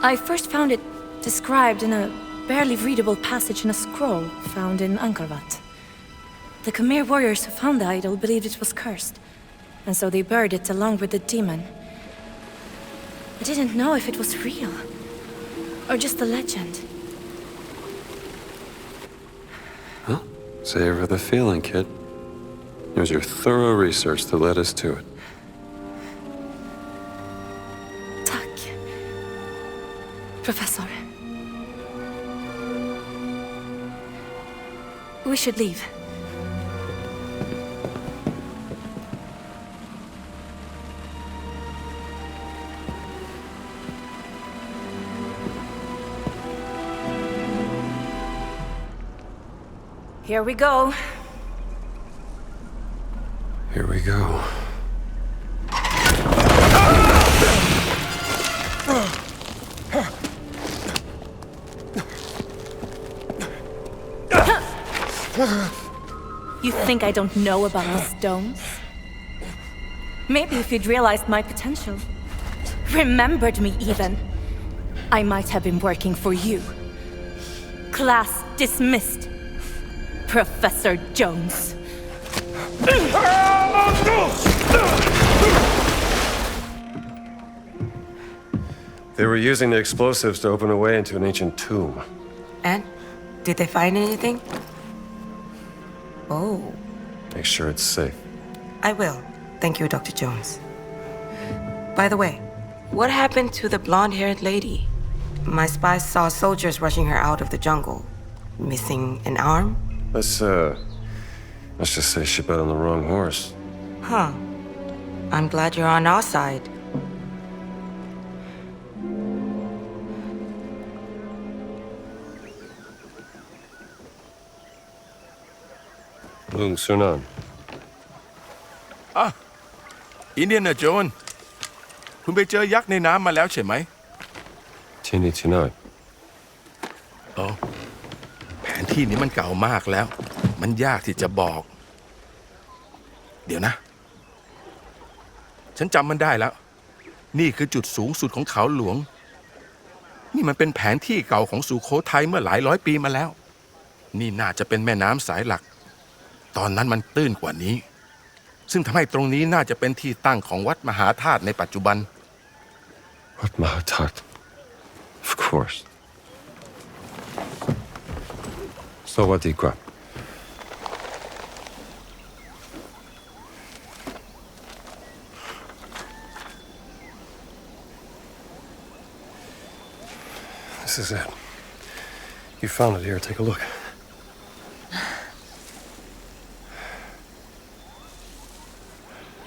I first found it described in a barely readable passage in a scroll found in Angkor. The Khmer warriors who found the idol believed it was cursed, and so they buried it along with the demon. I didn't know if it was real, or just a legend. Huh? Savor the feeling, kid. It was your thorough research that led us to it. Professor. We should leave. Here we go. Here we go. You think I don't know about the stones? Maybe if you'd realized my potential, remembered me even, I might have been working for you. Class dismissed. Professor Jones. They were using the explosives to open a way into an ancient tomb. And? Did they find anything? Oh. Make sure it's safe. I will. Thank you, Dr. Jones. By the way, what happened to the blonde-haired lady? My spies saw soldiers rushing her out of the jungle. Missing an arm? Let's just say she bet on the wrong horse. Huh. I'm glad you're on our side. Lung Sunan. อ่ะอินเดียนาโจนส์คุณไปเจอยักษ์ในน้ำมาแล้วใช่ไหม Tini Tinoi. โอ้แผนที่นี้มันเก่ามากแล้ว มันยากที่จะบอก เดี๋ยวนะ ฉันจำมันได้แล้ว นี่คือจุดสูงสุดของเขาหลวง นี่มันเป็นแผนที่เก่าของสุโขทัยเมื่อหลายร้อยปีมาแล้ว นี่น่าจะเป็นแม่น้ำสายหลัก ตอนนั้นมันตื้นกว่านี้ ซึ่งทำให้ตรงนี้น่าจะเป็นที่ตั้งของวัดมหาธาตุในปัจจุบัน What Mahatat? Of course. So what do you got? This is it. You found it here. Take a look.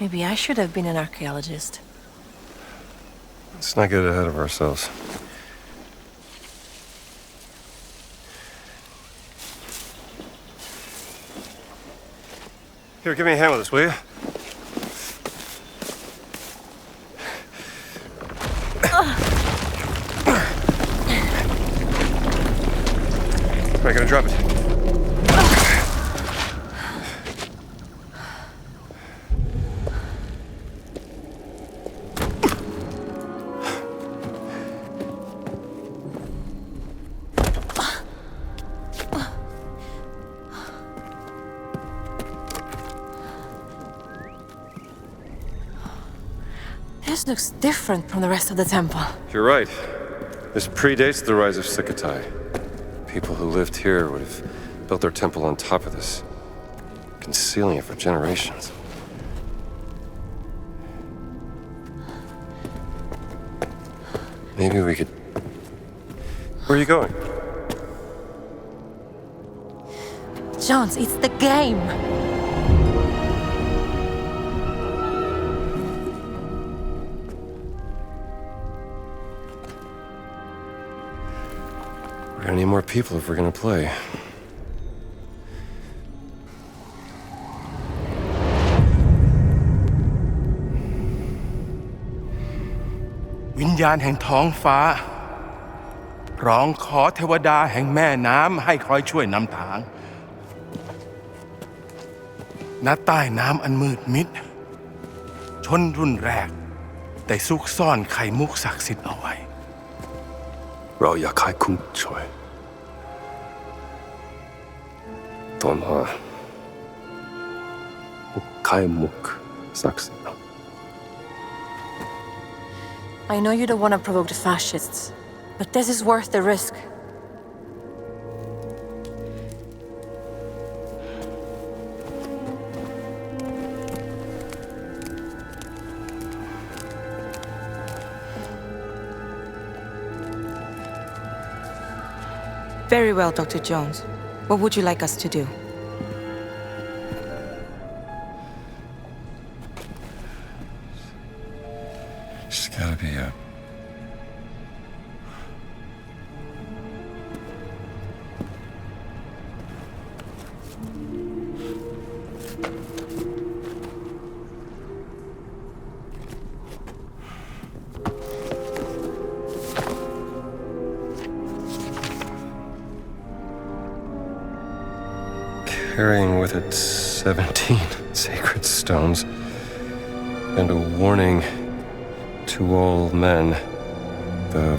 Maybe I should have been an archaeologist. Let's not get ahead of ourselves. Here, give me a hand with this, will you? Am I gonna drop it? This looks different from the rest of the temple. You're right. This predates the rise of Sukhothai. People who lived here would have built their temple on top of this, concealing it for generations. Maybe we could... Where are you going? Jones, it's the game! We're gonna need more people if we're gonna play. วิญญาณแห่งท้องฟ้า ร้องขอเทวดาแห่งแม่น้ำให้คอยช่วยนำทาง ณ ใต้น้ำอันมืดมิด ชนรุ่นแรกได้ซุกซ่อนไข่มุกศักดิ์สิทธิ์เอาไว้ เราอยากให้คุณช่วยตอนหาไข่มุกศักดิ์สิทธิ์ I know you don't want to provoke the fascists, but this is worth the risk. Very well, Dr. Jones. What would you like us to do? It's gotta be a... carrying with it 17 sacred stones and a warning to all men. The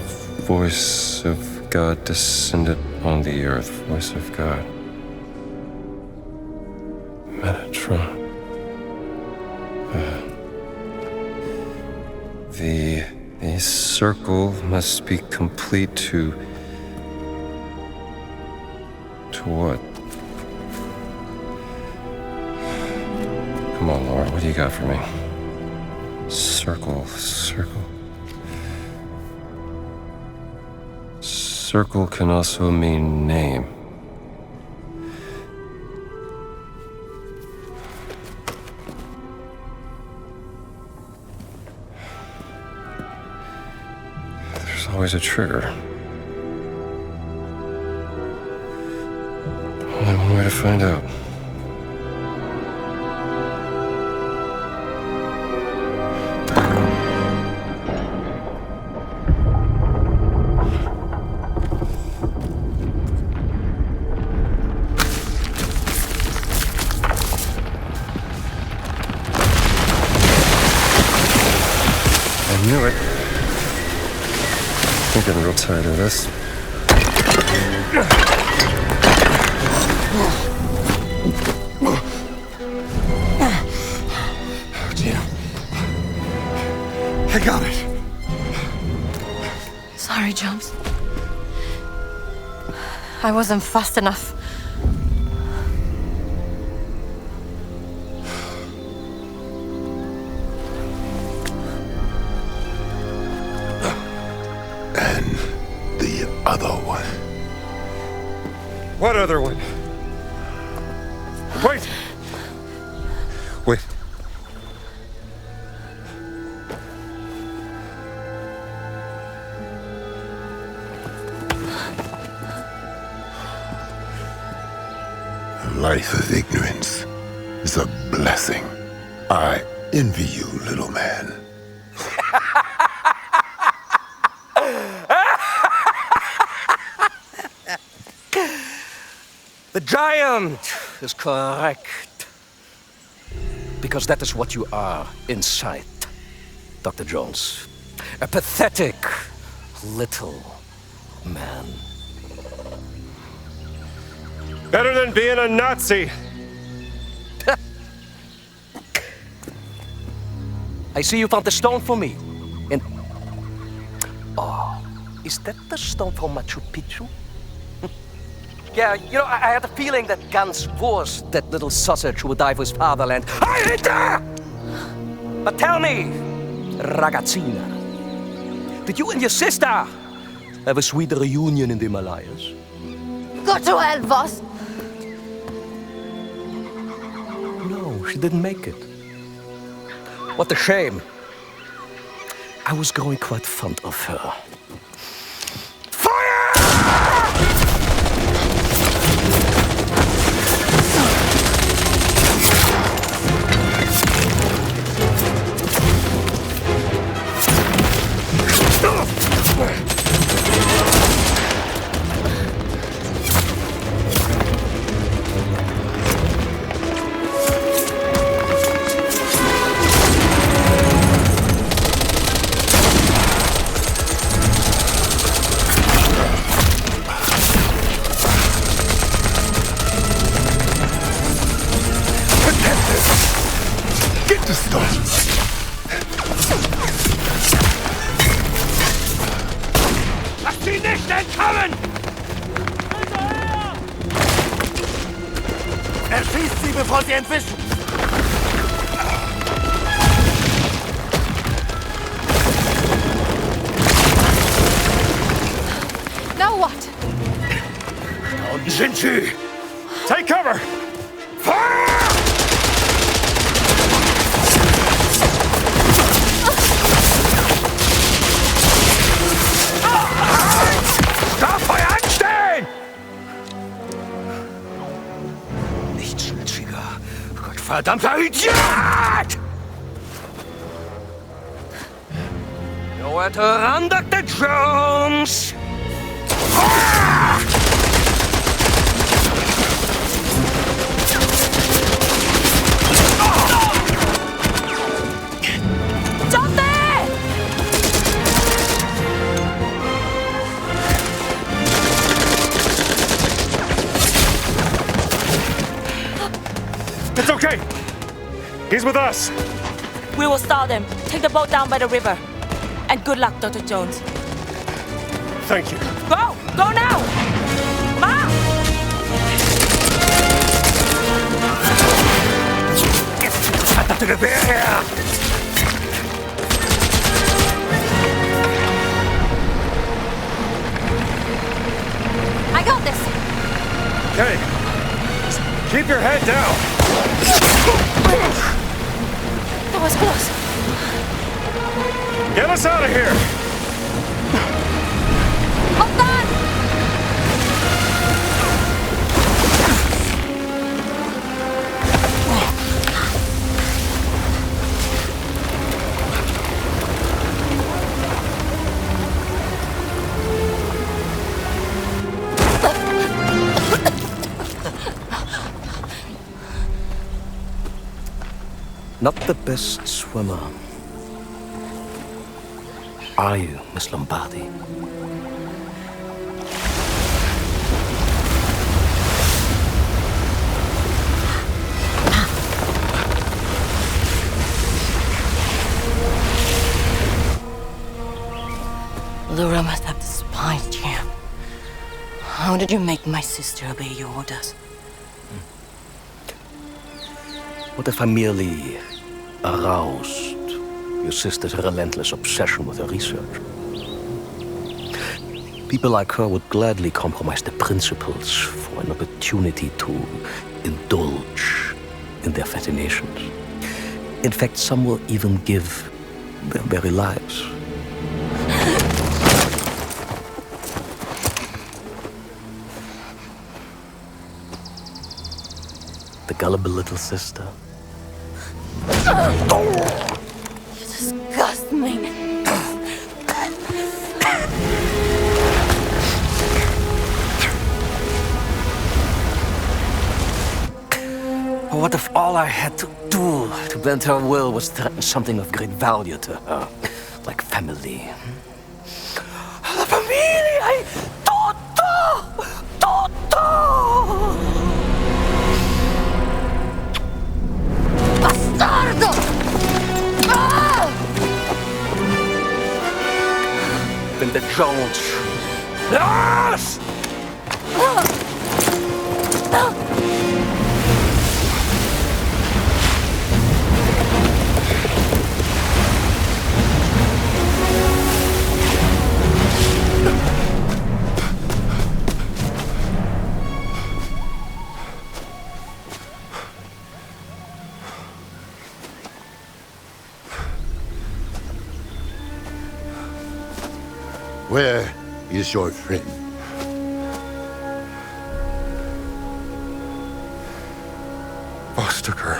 voice of God descended on the earth. Voice of God. Metatron. The circle must be complete to what? Come on, Laura, what do you got for me? Circle. Circle can also mean name. There's always a trigger. Only one way to find out. knew it. I'm getting real tired of this. Oh, Gina. I got it. Sorry, Jones. I wasn't fast enough. And the other one. What other one? Wait! Wait. A life of ignorance is a blessing. I envy you, little man. The giant is correct. Because that is what you are inside, Dr. Jones. A pathetic little man. Better than being a Nazi. I see you found the stone for me. And oh, is that the stone from Machu Picchu? Yeah, you know, I had a feeling that Gans was that little sausage who would die for his fatherland. But tell me, ragazzina, did you and your sister have a sweet reunion in the Himalayas? Go to hell, Voss! No, she didn't make it. What a shame. I was growing quite fond of her. Erschießt sie, bevor sie entwischen! Now what? Da unten sind sie! Take cover! Starfeuer anstellen! Nichtsnütziger, Gottverdammter Idiot! Nowhere to run, Dr. Jones! It's okay. He's with us. We will stall them. Take the boat down by the river. And good luck, Dr. Jones. Thank you. Go! Go now! Ma! Verdammte Gewehr her! I got this! Okay. Just keep your head down. That was close. Get us out of here! Hold on! Not the best swimmer. are you, Miss Lombardi? Laura must have despised you. How did you make my sister obey your orders? What if I merely aroused your sister's relentless obsession with her research? People like her would gladly compromise the principles for an opportunity to indulge in their fascinations. In fact, some will even give their very lives. The gullible little sister. You disgust me. What if all I had to do to bend her will was threaten something of great value to her, like family? La familia è tutto! Tutto! Bastardo! Ah! Then the Jones. Yes! Where is your friend? Voss took her.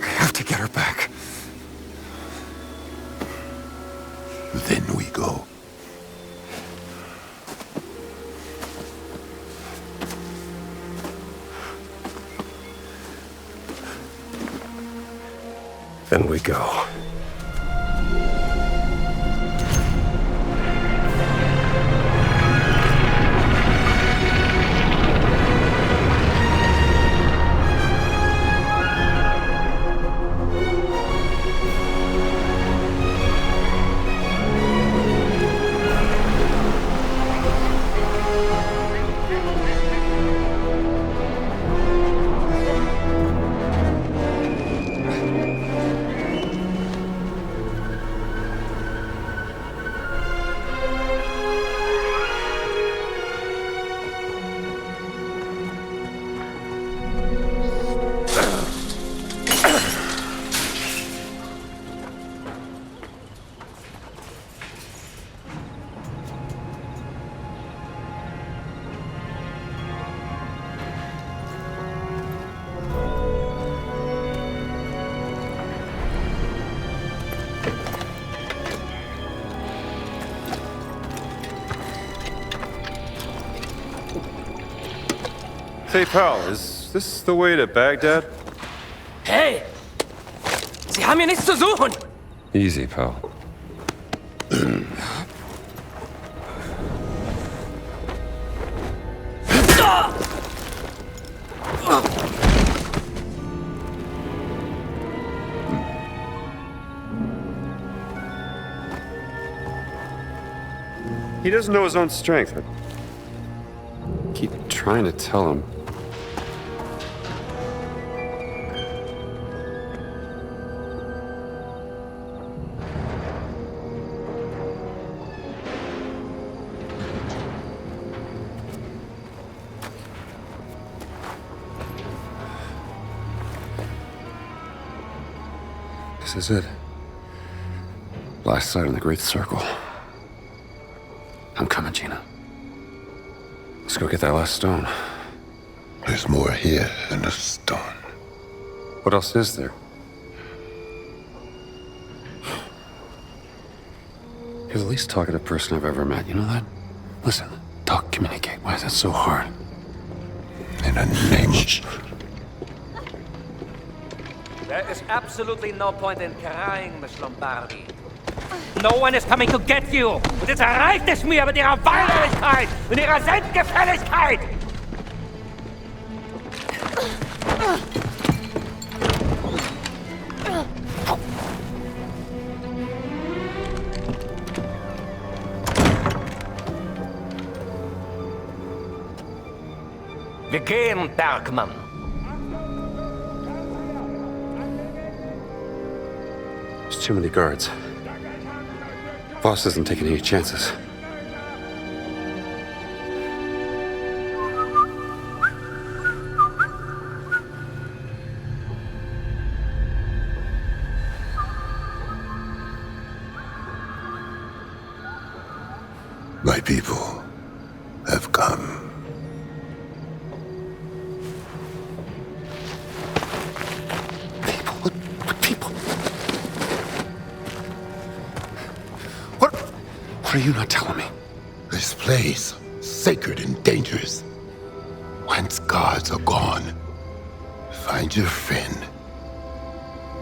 I have to get her back. Then we go. Then we go. Hey, pal, is this the way to Baghdad? Hey! Sie haben hier nichts zu suchen! Easy, pal. He doesn't know his own strength. I keep trying to tell him. This is it. Last sight of the Great Circle. I'm coming, Gina. Let's go get that last stone. There's more here than a stone. What else is there? You're the least talkative person I've ever met, you know that? Listen, talk, communicate. Why is that so hard? In a name. There is absolutely no point in crying, Miss Lombardi. No one is coming to get you. Und jetzt erreicht es mir mit ihrer Weinerlichkeit und ihrer Selbstgefälligkeit. Wir gehen, Bergmann. There's too many guards. Boss isn't taking any chances. My people have come. What are you not telling me? This place, sacred and dangerous. Once guards are gone, find your friend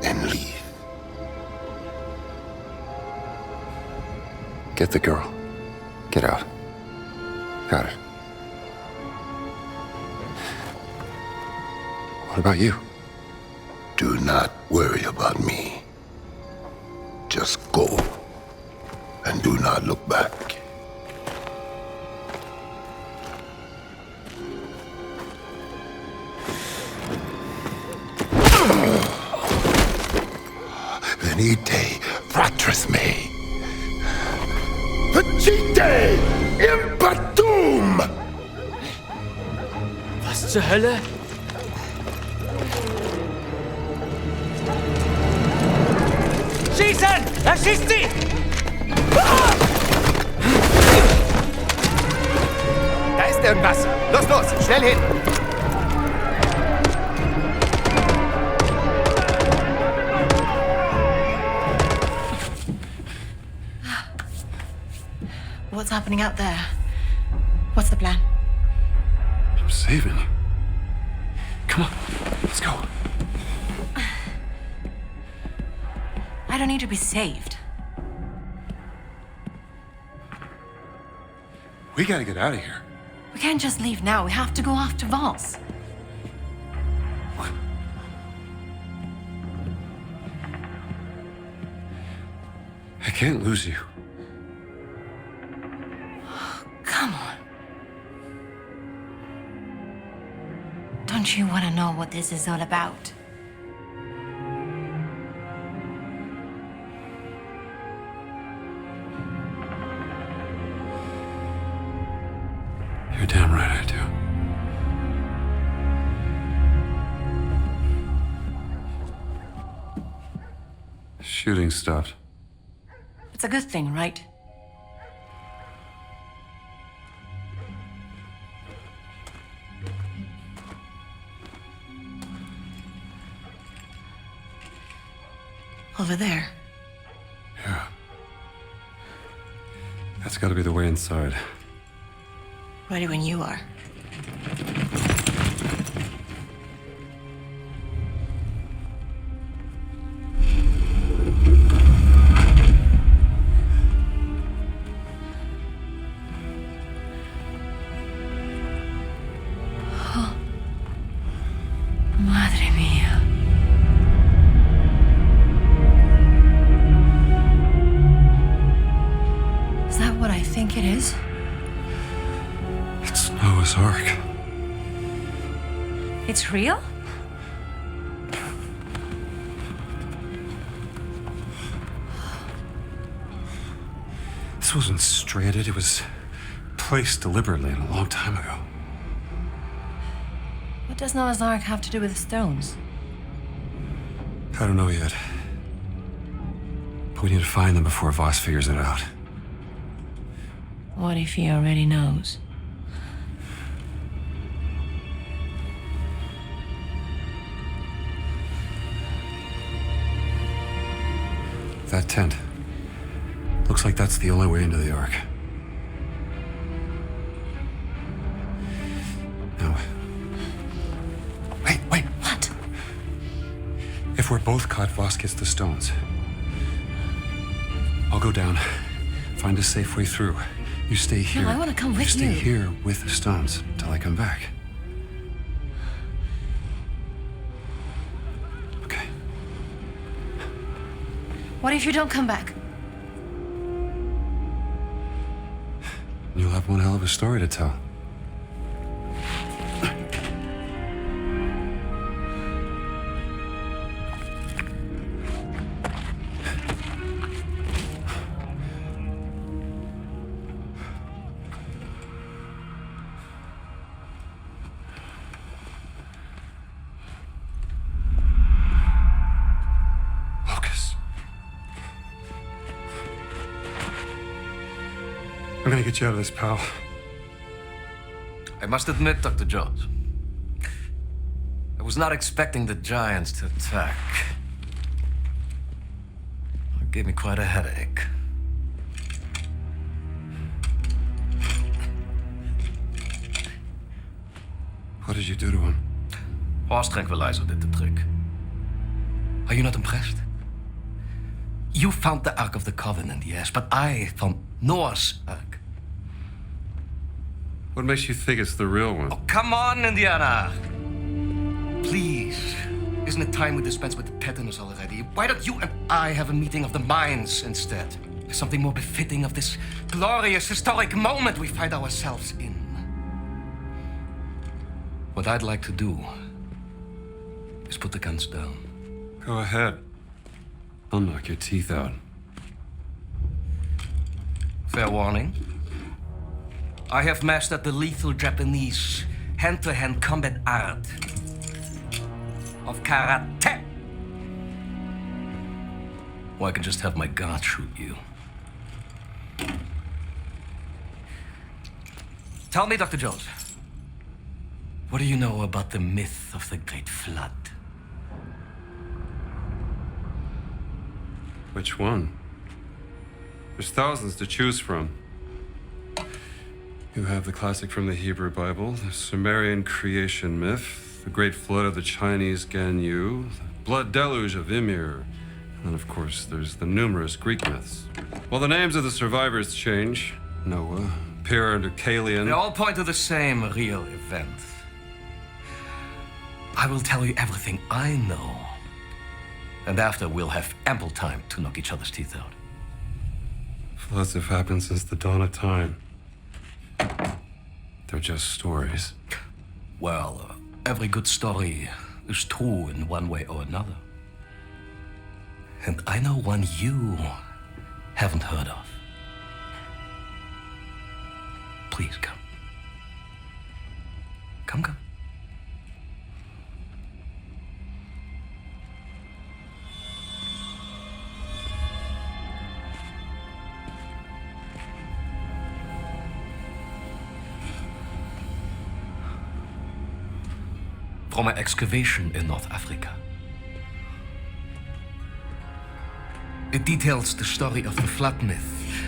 and leave. Get the girl. Get out. Got it. What about you? Do not worry about me. Just go. And do not look back. Venite, fratres mei. Facite impetum! Was zur Hölle? Schießen! Erschießt sie! Da ist irgendwas. Los, los, schnell hin. What's happening out there? What's the plan? I'm saving you. Come on, let's go. I don't need to be saved. We gotta get out of here. We can't just leave now. We have to go after Voss. I can't lose you. Come on. Don't you want to know what this is all about? You're damn right I do. Shooting stopped. It's a good thing, right? Over there. Yeah. That's gotta be the way inside. Ready when you are. Oh. Madre mía. Is that what I think it is? It's Noah's Ark. It's real? This wasn't stranded, it was placed deliberately and a long time ago. What does Noah's Ark have to do with the stones? I don't know yet. But we need to find them before Voss figures it out. What if he already knows? That tent. Looks like that's the only way into the Ark. Now... Wait! What? If we're both caught, Voss gets the stones. I'll go down, find a safe way through. You stay here. No, I want to come with Stay you. here with the stones till I come back. Okay. What if you don't come back? You'll have one hell of a story to tell. I'm gonna get you out of this, pal. I must admit, Dr. Jones, I was not expecting the Giants to attack. It gave me quite a headache. What did you do to him? Horse tranquilizer did the trick. Are you not impressed? You found the Ark of the Covenant, yes, but I found Noah's Ark. What makes you think it's the real one? Oh, come on, Indiana! Please. Isn't it time we dispense with the pettiness already? Why don't you and I have a meeting of the minds instead? Something more befitting of this glorious, historic moment we find ourselves in. What I'd like to do is put the guns down. Go ahead. I'll knock your teeth out. Fair warning. I have mastered the lethal Japanese hand-to-hand combat art of karate. Or I can just have my guard shoot you. Tell me, Dr. Jones, what do you know about the myth of the Great Flood? Which one? There's thousands to choose from. You have the classic from the Hebrew Bible, the Sumerian creation myth, the Great Flood of the Chinese Ganyu, the Blood Deluge of Ymir, and then, of course, there's the numerous Greek myths. Well, the names of the survivors change. Noah, Pir and Deucalion. They all point to the same real event. I will tell you everything I know. And after, we'll have ample time to knock each other's teeth out. Floods have happened since the dawn of time. They're just stories. Well, every good story is true in one way or another. And I know one you haven't heard of. Please come. Come. From an excavation in North Africa. It details the story of the flood myth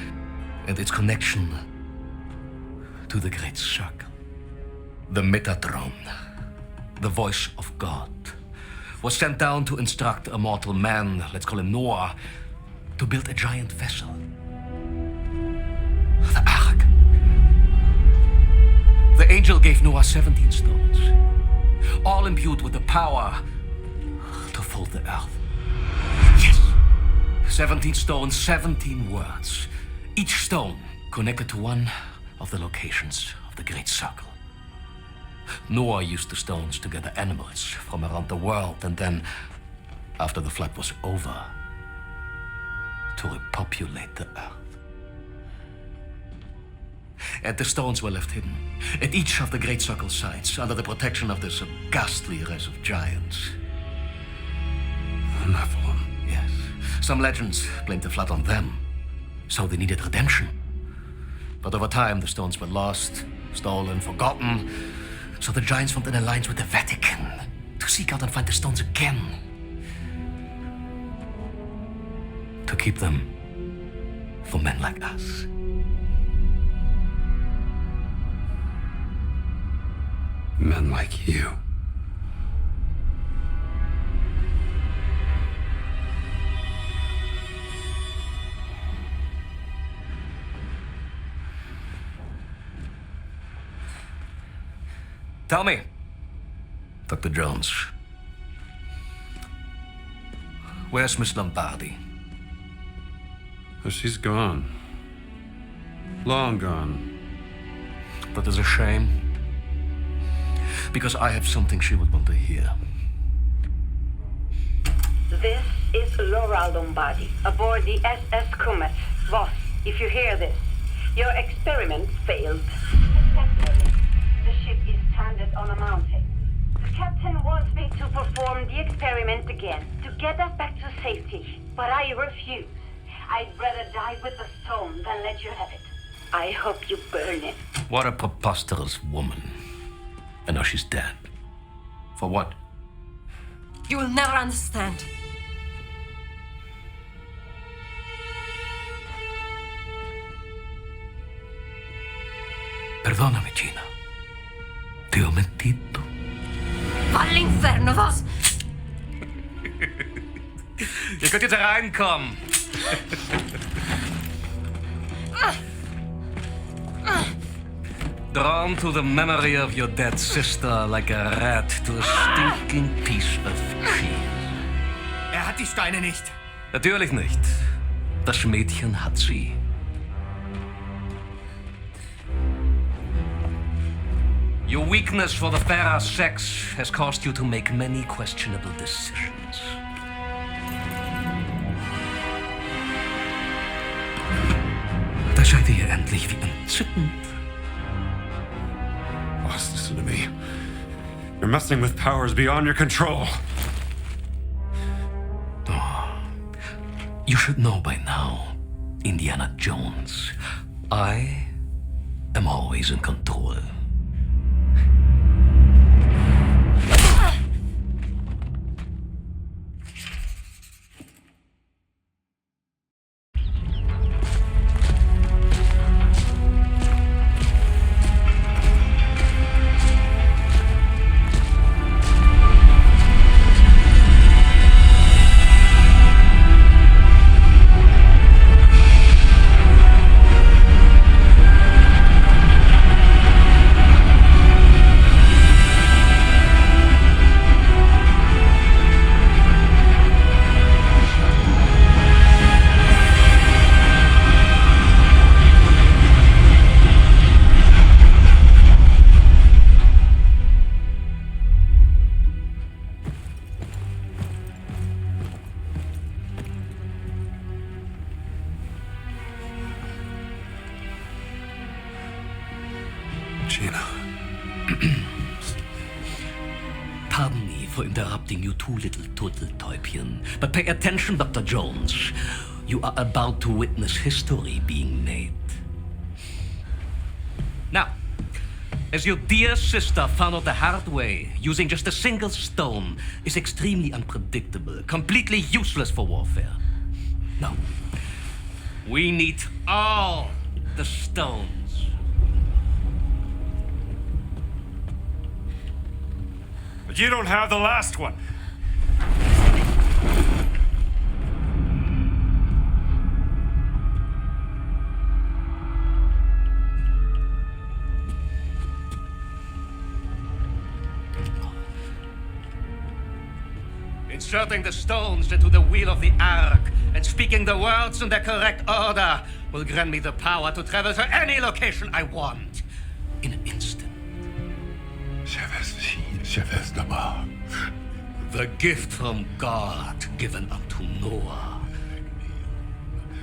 and its connection to the Great Circle. The Metatron, the voice of God, was sent down to instruct a mortal man, let's call him Noah, to build a giant vessel. The Ark. The angel gave Noah 17 stones, all imbued with the power to fold the earth. Yes! 17 stones, 17 words. Each stone connected to one of the locations of the Great Circle. Noah used the stones to gather animals from around the world and then, after the flood was over, to repopulate the earth. And the stones were left hidden at each of the Great Circle sites under the protection of this ghastly race of giants. The Nephilim. Yes. Some legends blamed the flood on them, so they needed redemption. But over time, the stones were lost, stolen, forgotten, so the giants formed an alliance with the Vatican to seek out and find the stones again. To keep them for men like us. Men like you. Tell me, Dr. Jones, where's Miss Lombardi? Oh, she's gone. Long gone. That is a shame, because I have something she would want to hear. This is Laura Lombardi, aboard the SS Comet. Voss, if you hear this, your experiment failed. The ship is stranded on a mountain. The captain wants me to perform the experiment again, to get us back to safety. But I refuse. I'd rather die with the stone than let you have it. I hope you burn it. What a preposterous woman. And now she's dead. For what? You will never understand. Perdóname, Gina. Ti ho mentito. Va all'inferno, Voss! Ihr könnt jetzt reinkommen. Drawn to the memory of your dead sister like a rat to a stinking piece of cheese. Er hat die Steine nicht. Natürlich nicht. Das Mädchen hat sie. Your weakness for the fairer sex has caused you to make many questionable decisions. Da seid ihr endlich wie entzückend. Boss, listen to me. You're messing with powers beyond your control. Oh, you should know by now, Indiana Jones. I am always in control. Gina. Pardon me for interrupting you two little turtle-täubchen, but pay attention, Dr. Jones. You are about to witness history being made. Now, as your dear sister found out the hard way, using just a single stone is extremely unpredictable, completely useless for warfare. No. We need all the stones. But you don't have the last one. Inserting the stones into the wheel of the Ark and speaking the words in their correct order will grant me the power to travel to any location I want in an instant. The gift from God given unto Noah,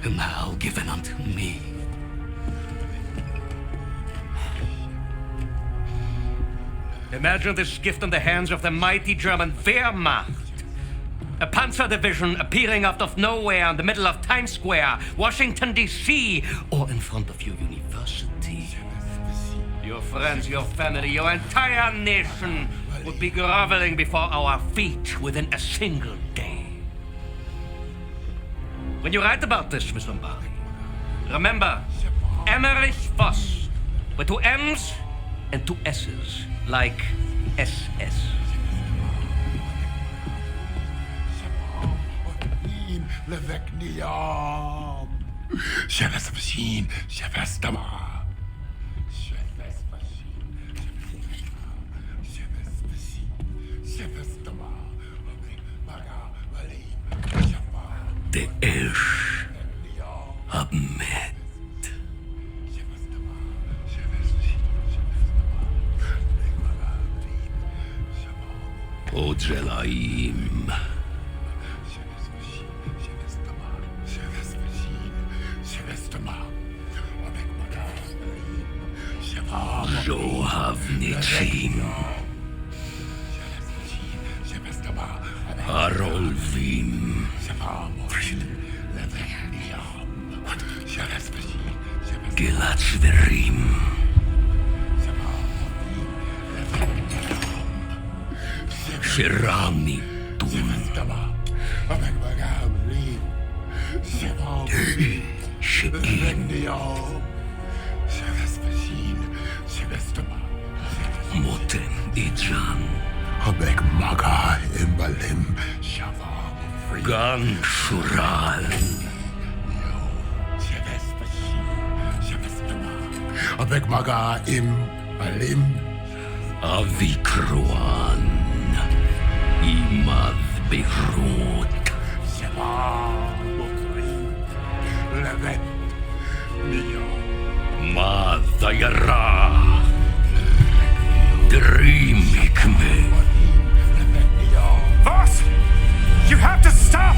and now given unto me. Imagine this gift in the hands of the mighty German Wehrmacht. A panzer division appearing out of nowhere in the middle of Times Square, Washington, D.C., or in front of your university. Your friends, your family, your entire nation would be groveling before our feet within a single day. When you write about this, Miss Lombardi, Remember, Emmerich Voss, with 2 M's and 2 S's, like SS. Levekniam. Shevesvashin, Shevestama. Der Esch haben mit. Ojelaim. Johavnichim. Harolvim. Gilatzverim. Shirani Tum. Sheim. Moten Ijan. Habek Maga Imbalim Shavam. Gan Shural. Habek Maga Imbalim. Avikruan. Imad Behrut. Levet. Madayara. Dream Hikme. Voss! You have to stop!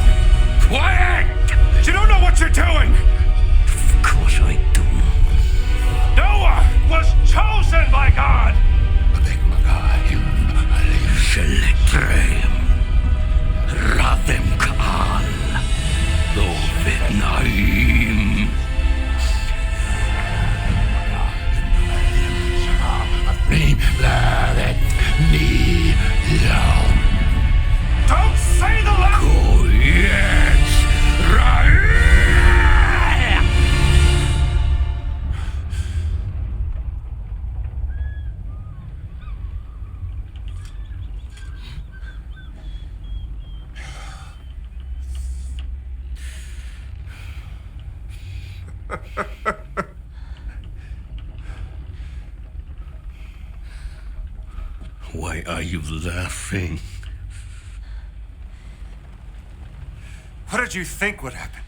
Quiet! You don't know what you're doing! Of course I do. Noah was chosen by God! Selectrem. Radem Kaal. Dovet Naim. Levet Niam. Don't say the last... Koyets Rael. Why are you laughing? What did you think would happen?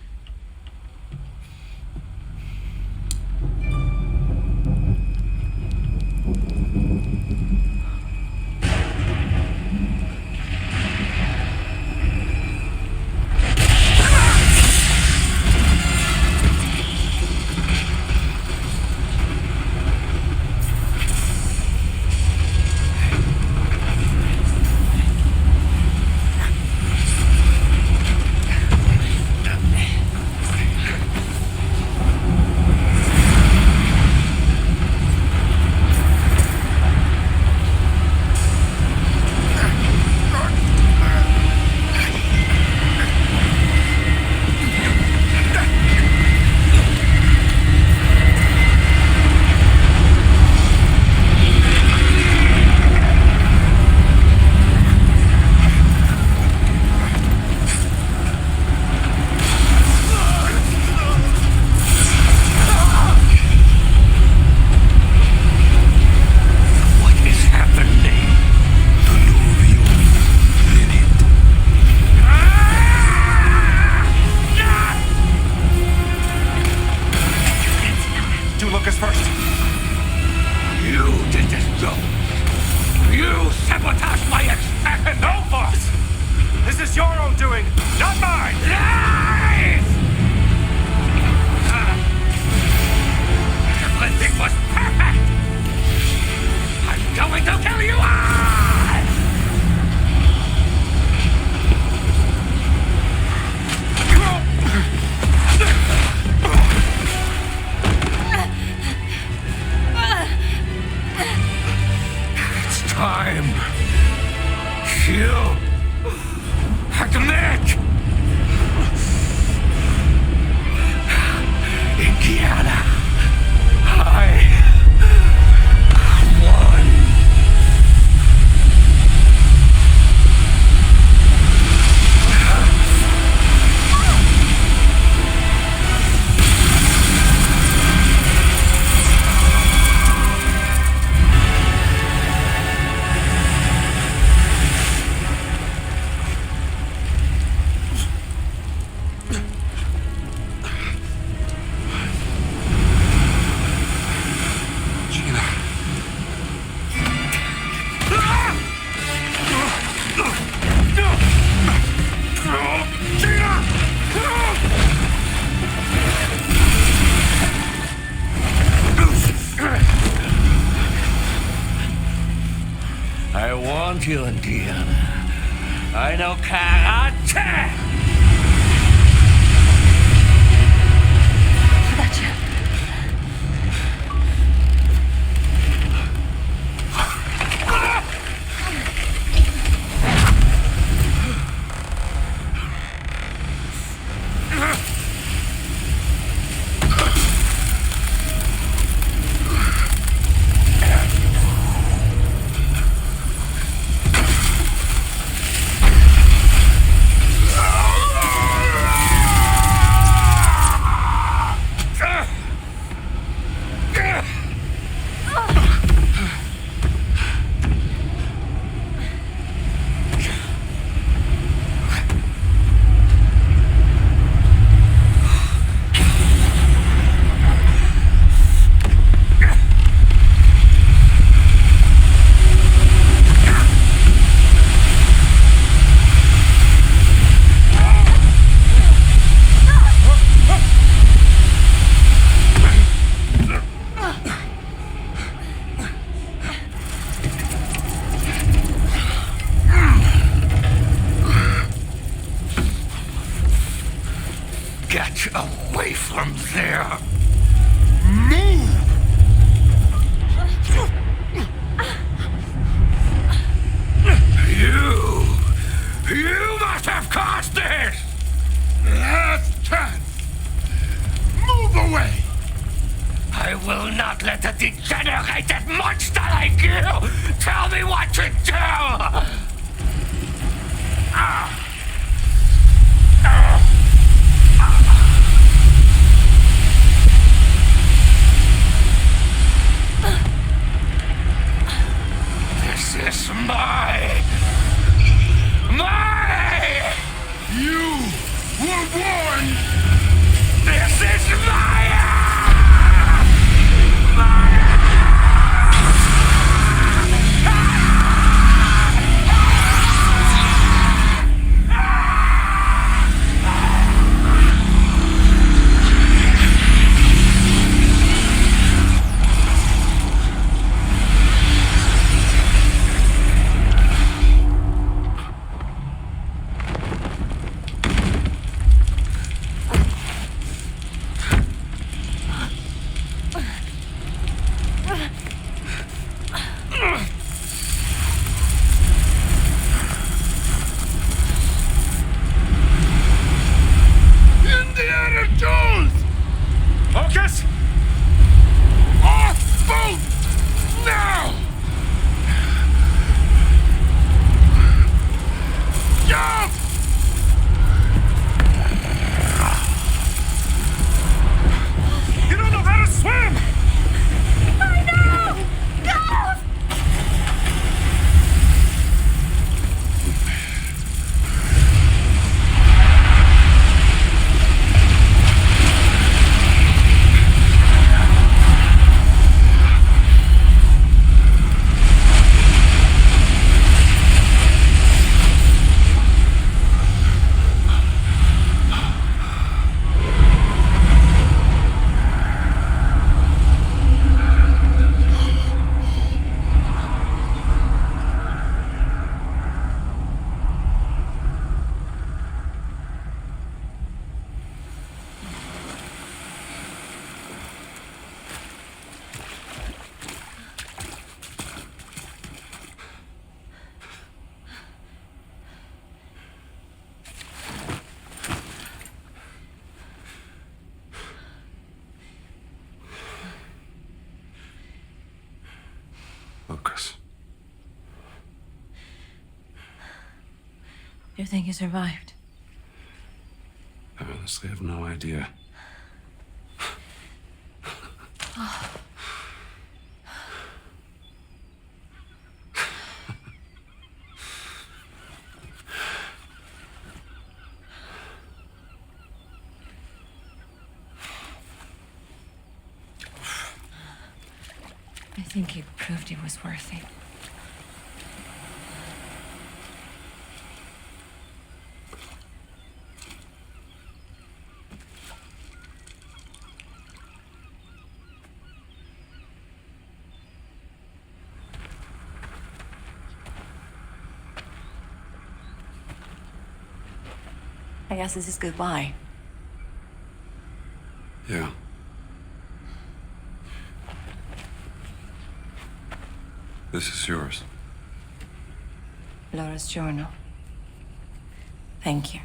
You admit you, Indiana. I know karate! Get away from there! Move! You must have caused this! Last chance! Move away! I will not let a degenerated monster like you tell me what to do! This is my... You were warned! This is Indiana Jones! Focus! Off boat! Now! Jump! You don't know how to swim! I know! No! Lucas. You think you survived? I honestly have no idea. I think you proved it was worth it. guess this is goodbye. Yeah. This is yours. Laura's journal. Thank you.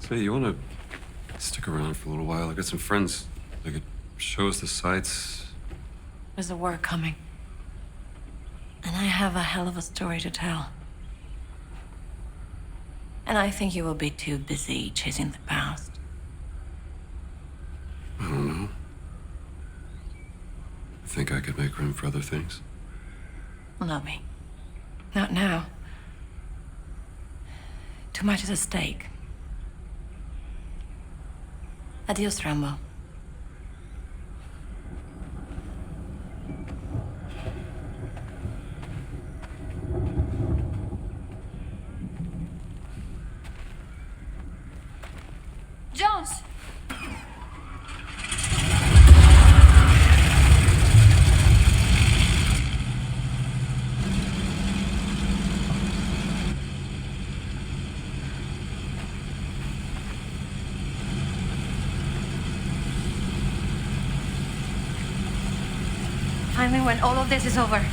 Say, you want to stick around for a little while? I got some friends. They could show us the sights. There's a war coming. And I have a hell of a story to tell. And I think you will be too busy chasing the past. I don't know. I think I could make room for other things. Not me. Not now. Too much is at stake. Adios, Rambo. Jones! Finally, when all of this is over,